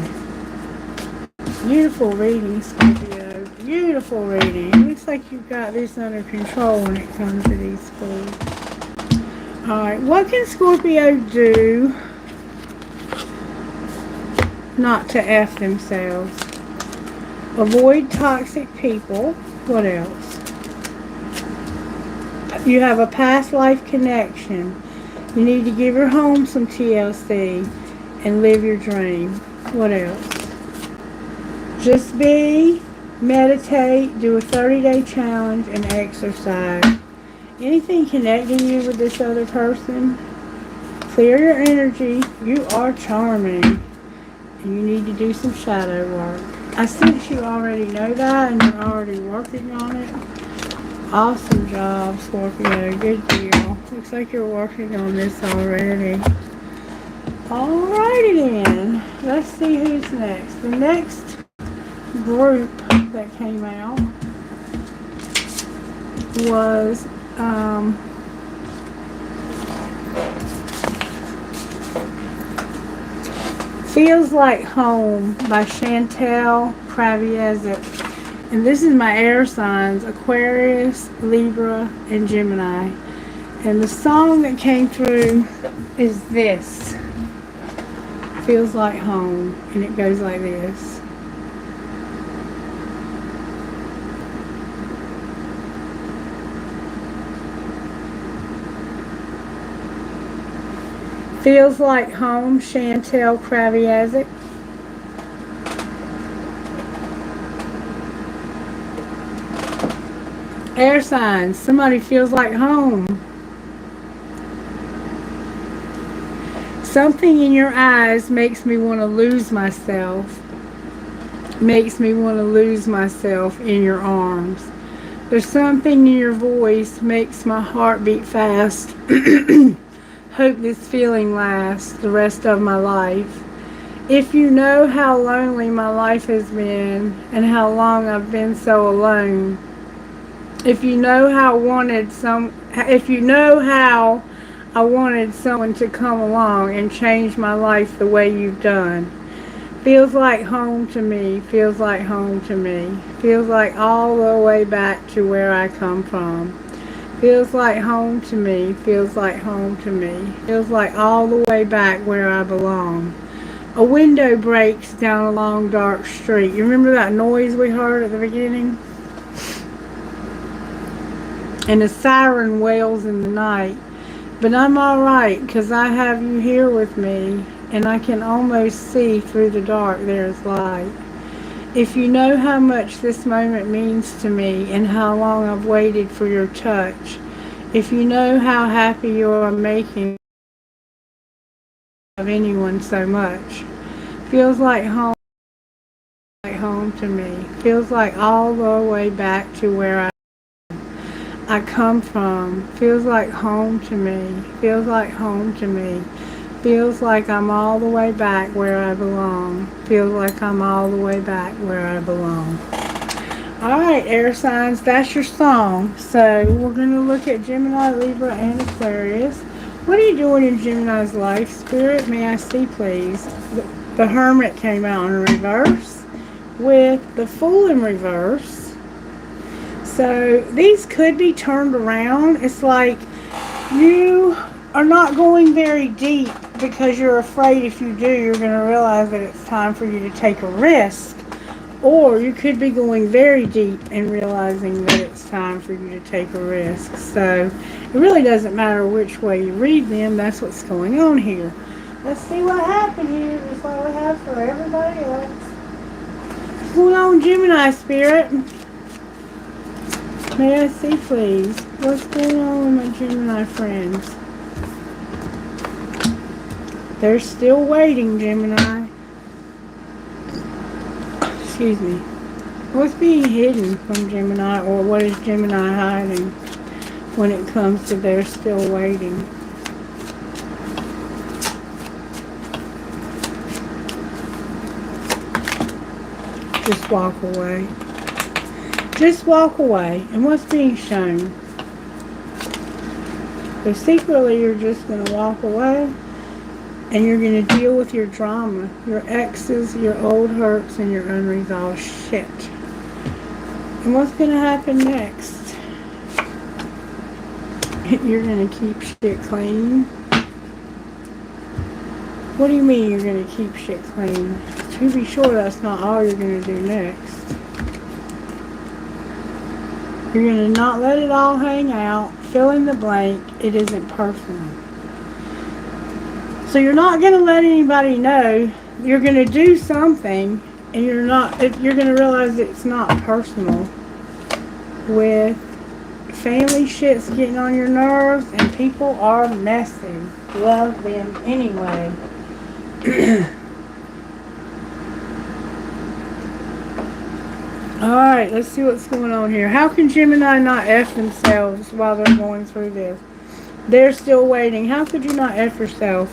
Beautiful reading, Scorpio. Beautiful reading. Looks like you've got this under control when it comes to these fools. Alright, what can Scorpio do not to F themselves? Avoid toxic people. What else? You have a past life connection. You need to give your home some TLC and live your dream. What else? Just be, meditate, do a 30-day challenge, and exercise. Anything connecting you with this other person? Clear your energy. You are charming. And you need to do some shadow work. I sense you already know that and you're already working on it. Awesome job, Scorpio. Good deal. Looks like you're working on this already. Alrighty then. Let's see who's next. The next group that came out was Feels Like Home by Chantel Kraviezek. And this is my air signs, Aquarius, Libra, and Gemini. And the song that came through is this. Feels Like Home. And it goes like this. Feels Like Home, Chantel Kraviezek. Air signs, somebody feels like home. Something in your eyes makes me want to lose myself. Makes me want to lose myself in your arms. There's something in your voice makes my heart beat fast. Hope this feeling lasts the rest of my life. If you know how lonely my life has been and how long I've been so alone, if you know how I wanted someone to come along and change my life the way you've done. Feels like home to me, feels like home to me. Feels like all the way back to where I come from. Feels like home to me, feels like home to me. Feels like all the way back where I belong. A window breaks down a long dark street. You remember that noise we heard at the beginning? And a siren wails in the night. But I'm alright, because I have you here with me, and I can almost see through the dark there's light. If you know how much this moment means to me, and how long I've waited for your touch, if you know how happy you are making of anyone so much. Feels like home to me. Feels like all the way back to where I come from. Feels like home to me. Feels like home to me. Feels like I'm all the way back where I belong. Feels like I'm all the way back where I belong. Alright, air signs, that's your song. So we're going to look at Gemini, Libra, and Aquarius. What are you doing in Gemini's life, Spirit? May I see, please? The Hermit came out in reverse with the Fool in reverse. So these could be turned around. It's like you are not going very deep because you're afraid if you do, you're going to realize that it's time for you to take a risk. Or you could be going very deep and realizing that it's time for you to take a risk. So it really doesn't matter which way you read them. That's what's going on here. Let's see what happened here, just like we have for everybody else. What's going on, Gemini Spirit? May I see, please? What's going on with my Gemini friends? They're still waiting, Gemini. Excuse me. What's being hidden from Gemini, or what is Gemini hiding when it comes to they're still waiting? Just walk away. Just walk away. And what's being shown? So secretly you're just going to walk away. And you're going to deal with your drama, your exes, your old hurts, and your unresolved shit. And what's going to happen next? You're going to keep shit clean. What do you mean you're going to keep shit clean? To be sure, that's not all you're going to do next. You're going to not let it all hang out. Fill in the blank. It isn't personal. So you're not going to let anybody know. You're going to do something, and you're going to realize it's not personal. With family shit's getting on your nerves, and people are messy. Love them anyway. Alright, let's see what's going on here. How can Gemini not F themselves while they're going through this? They're still waiting. How could you not F yourself?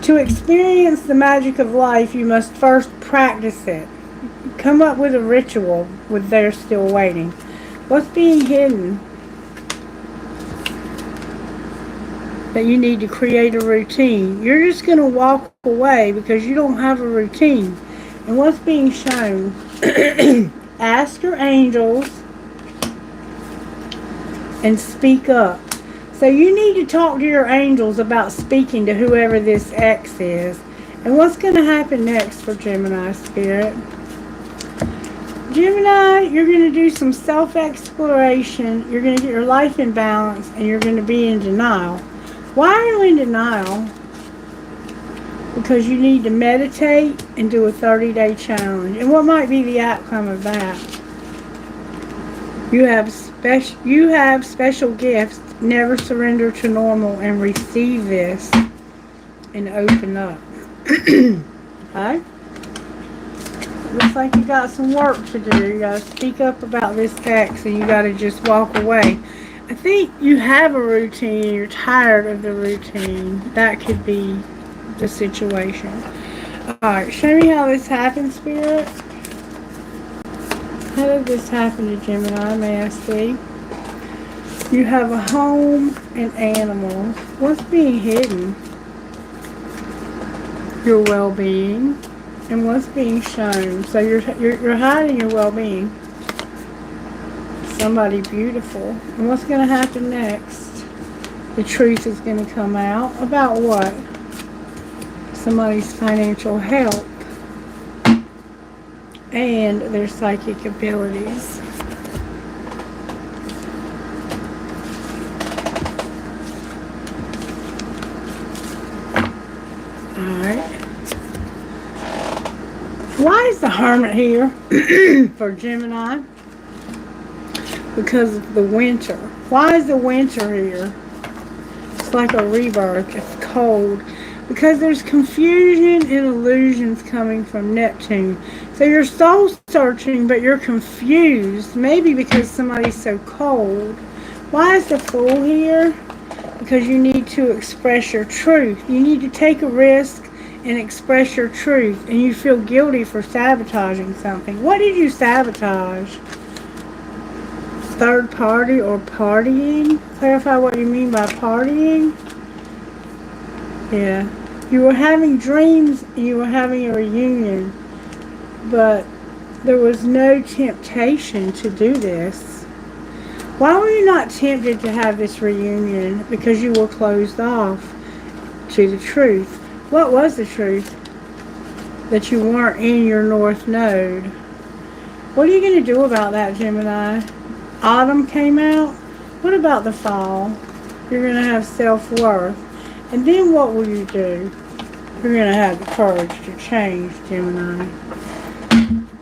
To experience the magic of life, you must first practice it. Come up with a ritual with they're still waiting. What's being hidden? That you need to create a routine. You're just going to walk away because you don't have a routine. And what's being shown? Ask your angels and speak up. So you need to talk to your angels about speaking to whoever this ex is. And what's going to happen next for Gemini Spirit? Gemini, you're going to do some self-exploration. You're going to get your life in balance, and you're going to be in denial. Why are you in denial? Because you need to meditate and do a 30-day challenge. And what might be the outcome of that? You have special gifts. Never surrender to normal and receive this and open up. Okay? Looks like you got some work to do. You got to speak up about this ex, and you got to just walk away. I think you have a routine. You're tired of the routine. That could be the situation. Alright, show me how this happened, Spirit. How did this happen to Gemini? May I see? You have a home and animals. What's being hidden? Your well-being. And what's being shown? So you're hiding your well-being. Somebody beautiful. And what's going to happen next? The truth is going to come out. About what? Somebody's financial help. And their psychic abilities. Why is the Hermit here for Gemini? Because of the winter. Why is the winter here? It's like a rebirth. It's cold. Because there's confusion and illusions coming from Neptune. So you're soul searching, but you're confused. Maybe because somebody's so cold. Why is the Fool here? Because you need to express your truth. You need to take a risk and express your truth. And you feel guilty for sabotaging something. What did you sabotage? Third party or partying? Clarify what you mean by partying. Yeah. You were having dreams and you were having a reunion, but there was no temptation to do this. Why were you not tempted to have this reunion? Because you were closed off to the truth. What was the truth? That you weren't in your North Node. What are you going to do about that, Gemini? Autumn came out. What about the fall? You're going to have self-worth. And then what will you do? You're going to have the courage to change, Gemini.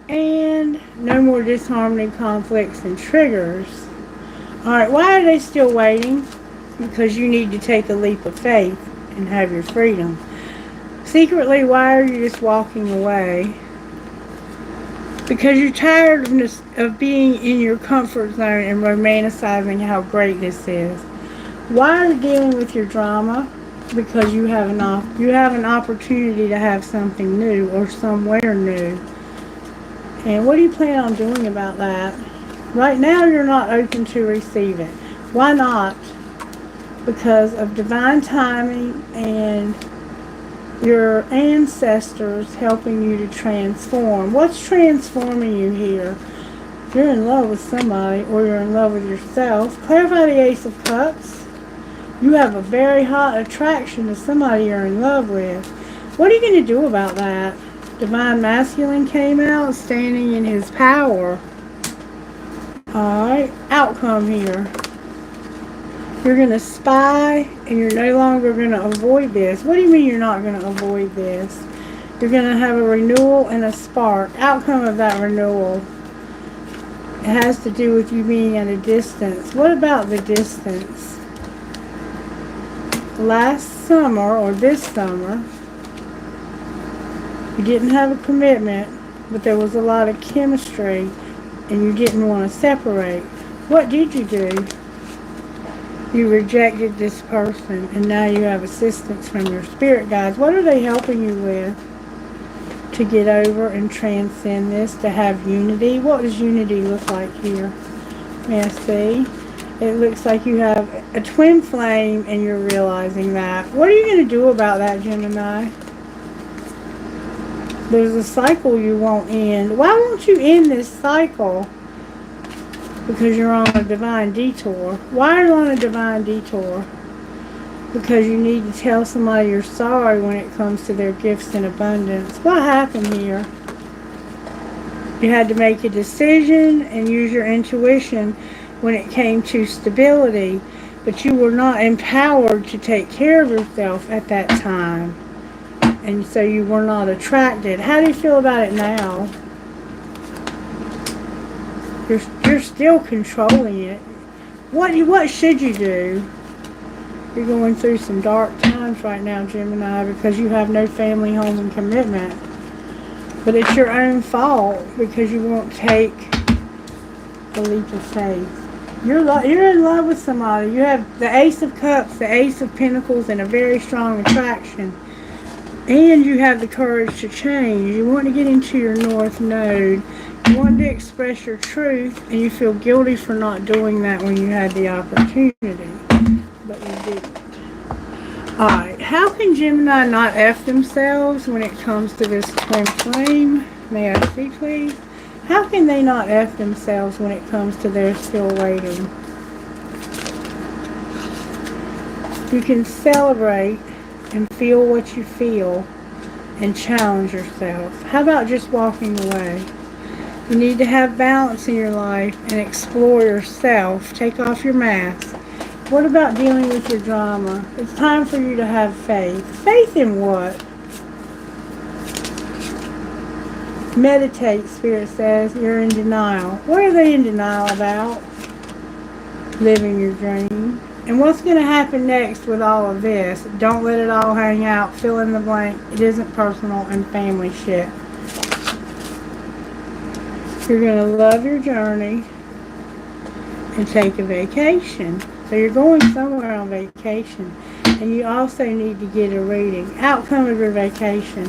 And no more disharmony, conflicts, and triggers. Alright, why are they still waiting? Because you need to take a leap of faith and have your freedom. Secretly, why are you just walking away? Because you're tired of being in your comfort zone and romanticizing how great this is. Why are you dealing with your drama? Because you have an opportunity to have something new or somewhere new. And what do you plan on doing about that? Right now you're not open to receive it. Why not? Because of divine timing and your ancestors helping you to transform. What's transforming you here? You're in love with somebody or you're in love with yourself. Clarify the Ace of Cups. You have a very hot attraction to somebody you're in love with. What are you going to do about that? Divine Masculine came out, standing in his power. Alright, outcome here. You're going to spy and you're no longer going to avoid this. What do you mean you're not going to avoid this? You're going to have a renewal and a spark. Outcome of that renewal. It has to do with you being at a distance. What about the distance? Last summer or this summer, you didn't have a commitment, but there was a lot of chemistry and you didn't want to separate. What did you do? You rejected this person and now you have assistance from your spirit guides. What are they helping you with to get over and transcend this, to have unity? What does unity look like here? May I see? It looks like you have a twin flame and you're realizing that. What are you going to do about that, Gemini? There's a cycle you won't end. Why won't you end this cycle? Because you're on a divine detour. Why are you on a divine detour? Because you need to tell somebody you're sorry when it comes to their gifts in abundance. What happened here? You had to make a decision and use your intuition when it came to stability, but you were not empowered to take care of yourself at that time, and so you were not attracted. How do you feel about it now? You're still controlling it. What should you do? You're going through some dark times right now, Gemini, because you have no family, home, and commitment. But it's your own fault because you won't take a leap of faith. You're in love with somebody. You have the Ace of Cups, the Ace of Pentacles, and a very strong attraction. And you have the courage to change. You want to get into your North Node. You want to express your truth, and you feel guilty for not doing that when you had the opportunity. But you didn't. Alright, how can Gemini not F themselves when it comes to this twin flame? May I see, please? How can they not F themselves when it comes to their still waiting? You can celebrate and feel what you feel and challenge yourself. How about just walking away? You need to have balance in your life and explore yourself. Take off your mask. What about dealing with your drama? It's time for you to have faith. Faith in what? Meditate, Spirit says. You're in denial. What are they in denial about? Living your dream. And what's going to happen next with all of this? Don't let it all hang out. Fill in the blank. It isn't personal and family shit. You're going to love your journey and take a vacation. So you're going somewhere on vacation. And you also need to get a reading. Outcome of your vacation.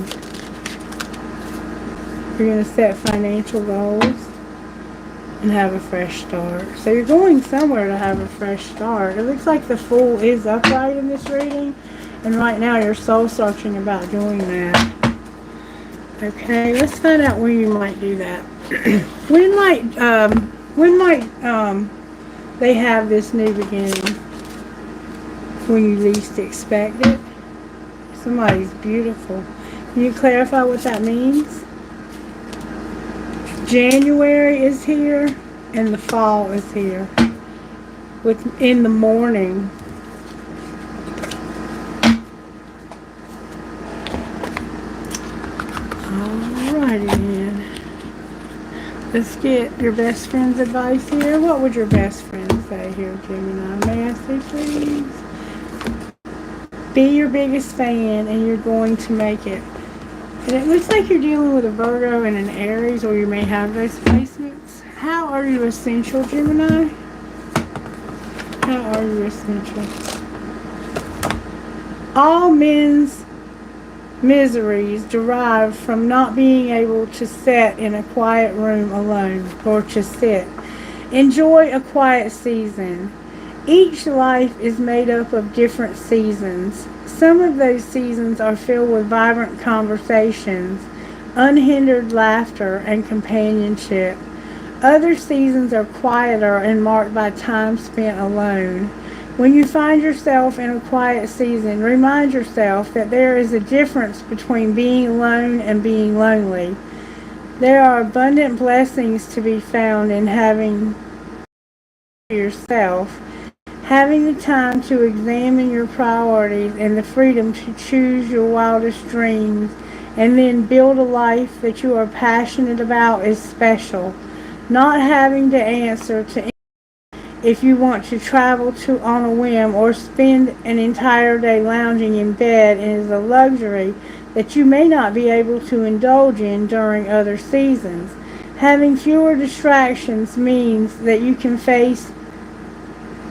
You're going to set financial goals and have a fresh start. So you're going somewhere to have a fresh start. It looks like the Fool is upright in this reading. And right now you're soul searching about doing that. Okay, let's find out when you might do that. when might they have this new beginning? When you least expect it. Somebody's beautiful. Can you clarify what that means? January is here and the fall is here. In the morning. Alrighty then. Let's get your best friend's advice here. What would your best friend say here, Gemini? May I see, please? Be your biggest fan and you're going to make it. And it looks like you're dealing with a Virgo and an Aries, or you may have those placements. How are you essential, Gemini? How are you essential? All men's miseries derive from not being able to sit in a quiet room alone, or to sit. Enjoy a quiet season. Each life is made up of different seasons. Some of those seasons are filled with vibrant conversations, unhindered laughter, and companionship. Other seasons are quieter and marked by time spent alone. When you find yourself in a quiet season, remind yourself that there is a difference between being alone and being lonely. There are abundant blessings to be found in having yourself, having the time to examine your priorities and the freedom to choose your wildest dreams and then build a life that you are passionate about is special. Not having to answer to if you want to travel on a whim or spend an entire day lounging in bed is a luxury that you may not be able to indulge in during other seasons. Having fewer distractions means that you can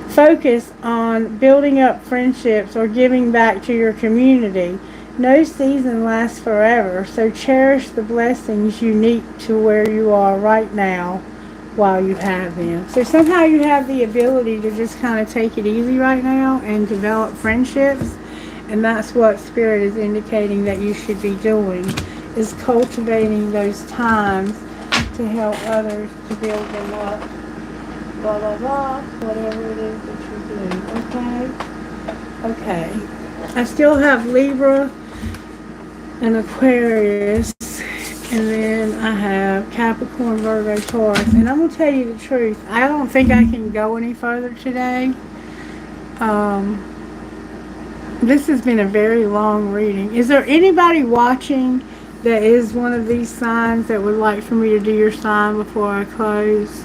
focus on building up friendships or giving back to your community. No season lasts forever, so cherish the blessings unique to where you are right now while you have them. So somehow you have the ability to just kind of take it easy right now and develop friendships, and that's what Spirit is indicating that you should be doing, is cultivating those times to help others to build them up. Blah, blah, blah, whatever it is that you're doing, okay? Okay. I still have Libra and Aquarius, and then I have Capricorn, Virgo, Taurus. And I'm going to tell you the truth. I don't think I can go any further today. This has been a very long reading. Is there anybody watching that is one of these signs that would like for me to do your sign before I close?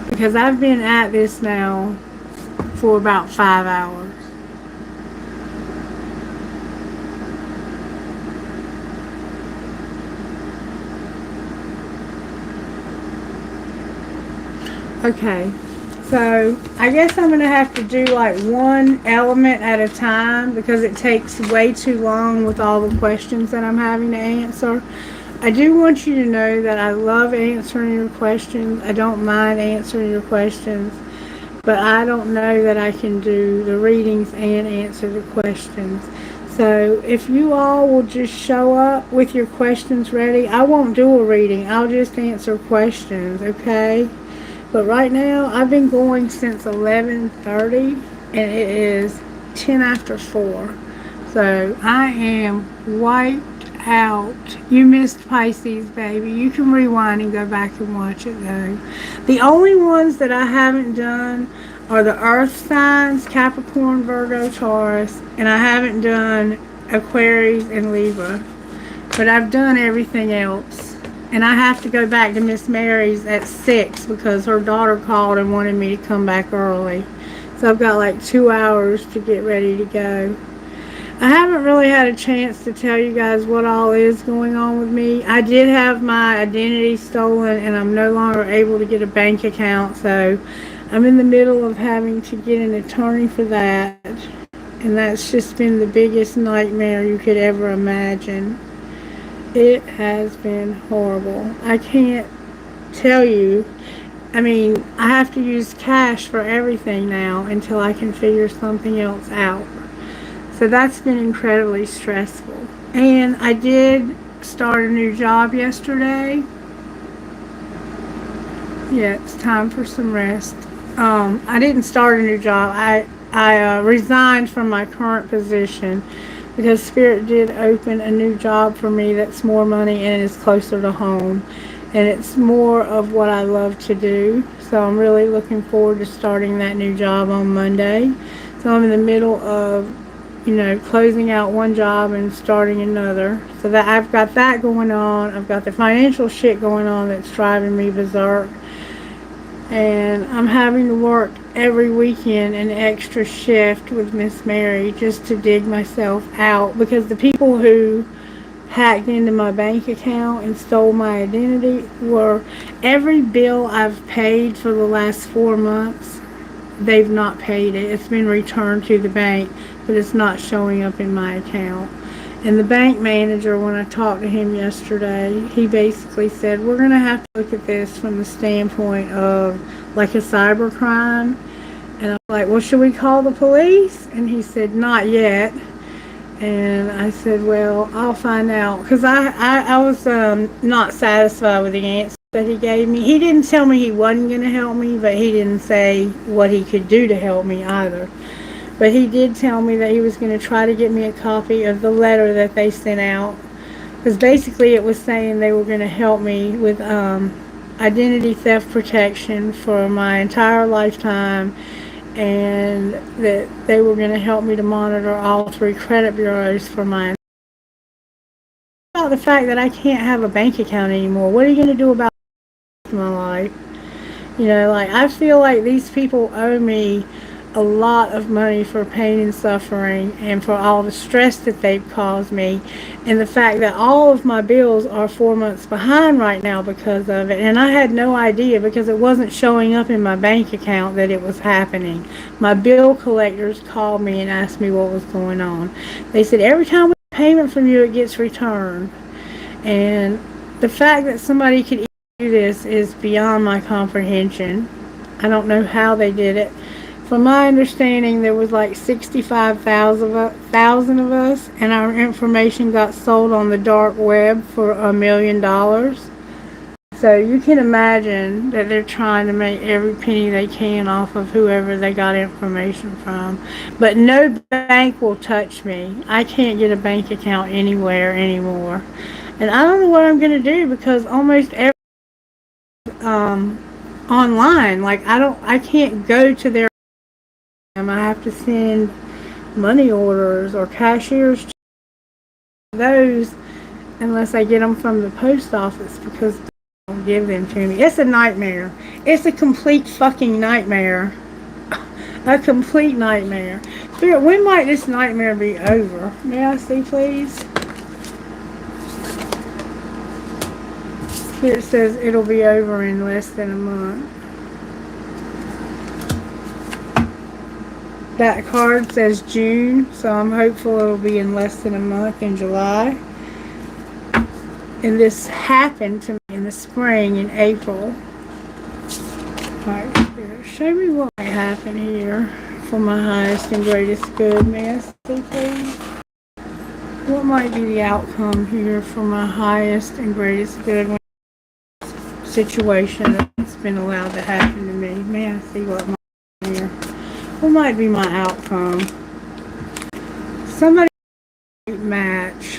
Because I've been at this now for about 5 hours. Okay, so I guess I'm going to have to do like one element at a time because it takes way too long with all the questions that I'm having to answer. I do want you to know that I love answering your questions. I don't mind answering your questions, but I don't know that I can do the readings and answer the questions. So if you all will just show up with your questions ready, I won't do a reading. I'll just answer questions, okay? But right now, I've been going since 11:30, and it is 10 after 4. So I am wiped out. You missed Pisces, baby. You can rewind and go back and watch it though. The only ones that I haven't done are the earth signs, Capricorn, Virgo, Taurus, and I haven't done Aquarius and Libra. But I've done everything else. And I have to go back to Miss Mary's at 6 because her daughter called and wanted me to come back early. So I've got like 2 hours to get ready to go. I haven't really had a chance to tell you guys what all is going on with me. I did have my identity stolen and I'm no longer able to get a bank account. So I'm in the middle of having to get an attorney for that. And that's just been the biggest nightmare you could ever imagine. It has been horrible. I can't tell you. I mean, I have to use cash for everything now until I can figure something else out. So that's been incredibly stressful. And I did start a new job yesterday. Yeah, it's time for some rest. I didn't start a new job. I resigned from my current position because Spirit did open a new job for me that's more money and is closer to home. And it's more of what I love to do. So I'm really looking forward to starting that new job on Monday. So I'm in the middle of, closing out one job and starting another. So that I've got that going on. I've got the financial shit going on that's driving me berserk. And I'm having to work every weekend an extra shift with Miss Mary just to dig myself out because the people who hacked into my bank account and stole my identity were every bill I've paid for the last 4 months. They've not paid it. It's been returned to the bank, but it's not showing up in my account. And the bank manager, when I talked to him yesterday, he basically said, we're going to have to look at this from the standpoint of like a cyber crime. And I'm like, well, should we call the police? And he said, not yet. And I said, well, I'll find out. Because I was not satisfied with the answer that he gave me. He didn't tell me he wasn't going to help me, but he didn't say what he could do to help me either. But he did tell me that he was going to try to get me a copy of the letter that they sent out. Because basically it was saying they were going to help me with identity theft protection for my entire lifetime. And that they were going to help me to monitor all 3 credit bureaus for my... About the fact that I can't have a bank account anymore. What are you going to do about my life? I feel like these people owe me a lot of money for pain and suffering and for all the stress that they've caused me, and the fact that all of my bills are 4 months behind right now because of it. And I had no idea because it wasn't showing up in my bank account that it was happening. My bill collectors called me and asked me what was going on. They said every time we get payment from you it gets returned. And the fact that somebody could do this is beyond my comprehension. I don't know how they did it. From my understanding, there was like 65,000 of us, and our information got sold on the dark web for $1 million. So you can imagine that they're trying to make every penny they can off of whoever they got information from. But no bank will touch me. I can't get a bank account anywhere anymore. And I don't know what I'm going to do because almost every online. I can't go to their... I have to send money orders or cashier's checks, those, unless I get them from the post office because they don't give them to me. It's a nightmare. It's a complete fucking nightmare. A complete nightmare. Spirit, when might this nightmare be over? May I see, please? Spirit says it'll be over in less than a month. That card says June, so I'm hopeful it'll be in less than a month in July. And this happened to me in the spring, in April. Alright, Spirit, show me what might happen here for my highest and greatest good. May I see, please? What might be the outcome here for my highest and greatest good situation that's been allowed to happen to me? May I see what might be here? What might be my outcome? Somebody great match.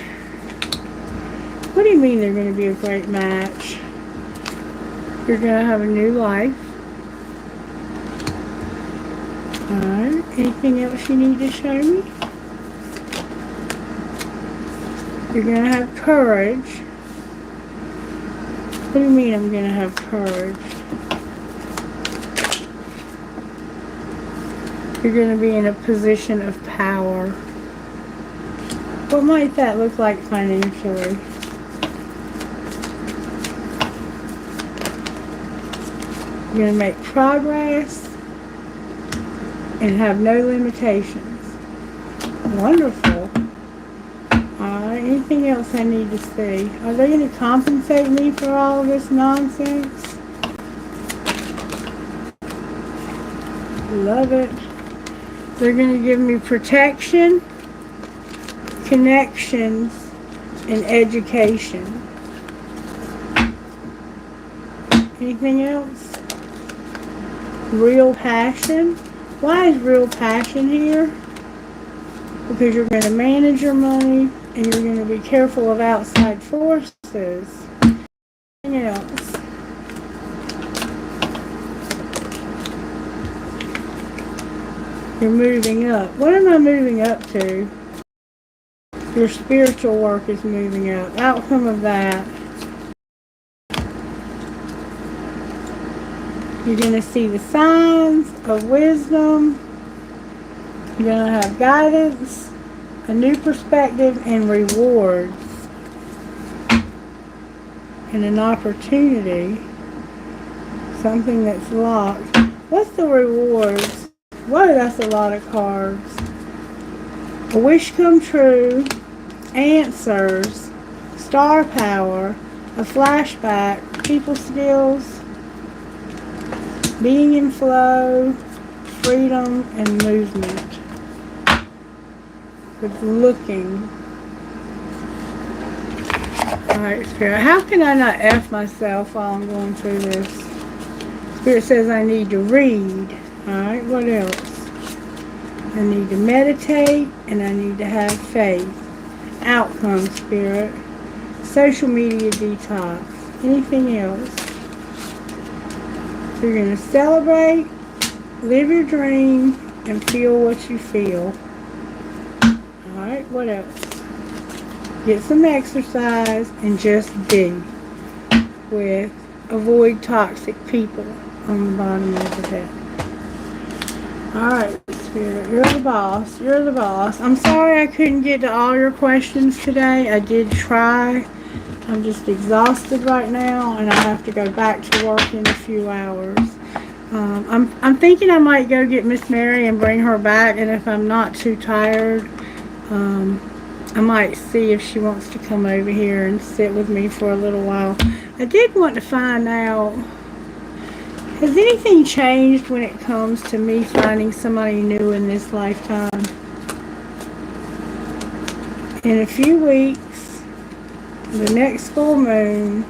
What do you mean they're going to be a great match? You're going to have a new life. Alright, anything else you need to show me? You're going to have courage. What do you mean I'm going to have courage? You're going to be in a position of power. What might that look like financially? You're going to make progress and have no limitations. Wonderful. Alright, anything else I need to see? Are they going to compensate me for all of this nonsense? Love it. They're going to give me protection, connections, and education. Anything else? Real passion. Why is real passion here? Because you're going to manage your money and you're going to be careful of outside forces. Anything else? You're moving up. What am I moving up to? Your spiritual work is moving up. Outcome of that. You're going to see the signs of wisdom. You're going to have guidance, a new perspective, and rewards. And an opportunity. Something that's locked. What's the rewards? Whoa, that's a lot of cards. A wish come true. Answers. Star power. A flashback. People skills. Being in flow. Freedom and movement. With looking. Alright, Spirit. How can I not F myself while I'm going through this? Spirit says I need to read. Alright, what else? I need to meditate and I need to have faith. Outcome, Spirit. Social media detox. Anything else? So you're going to celebrate, live your dream, and feel what you feel. Alright, what else? Get some exercise and just be. With avoid toxic people on the bottom of the deck. Alright, Spirit, you're the boss. You're the boss. I'm sorry I couldn't get to all your questions today. I did try. I'm just exhausted right now, and I have to go back to work in a few hours. I'm thinking I might go get Miss Mary and bring her back, and if I'm not too tired, I might see if she wants to come over here and sit with me for a little while. I did want to find out, has anything changed when it comes to me finding somebody new in this lifetime? In a few weeks, the next full moon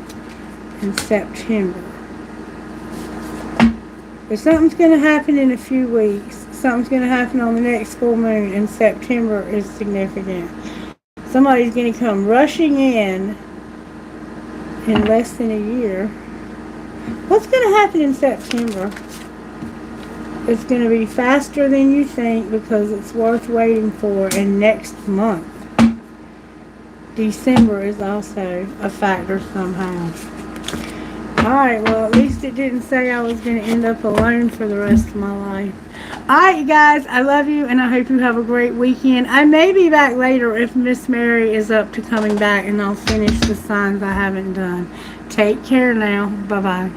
in September. If something's going to happen in a few weeks, something's going to happen on the next full moon in September is significant. Somebody's going to come rushing in less than a year. What's going to happen in September? It's going to be faster than you think because it's worth waiting for. And next month, December is also a factor somehow. Alright, well, at least it didn't say I was going to end up alone for the rest of my life. Alright, you guys, I love you, and I hope you have a great weekend. I may be back later if Miss Mary is up to coming back, and I'll finish the signs I haven't done. Take care now. Bye-bye.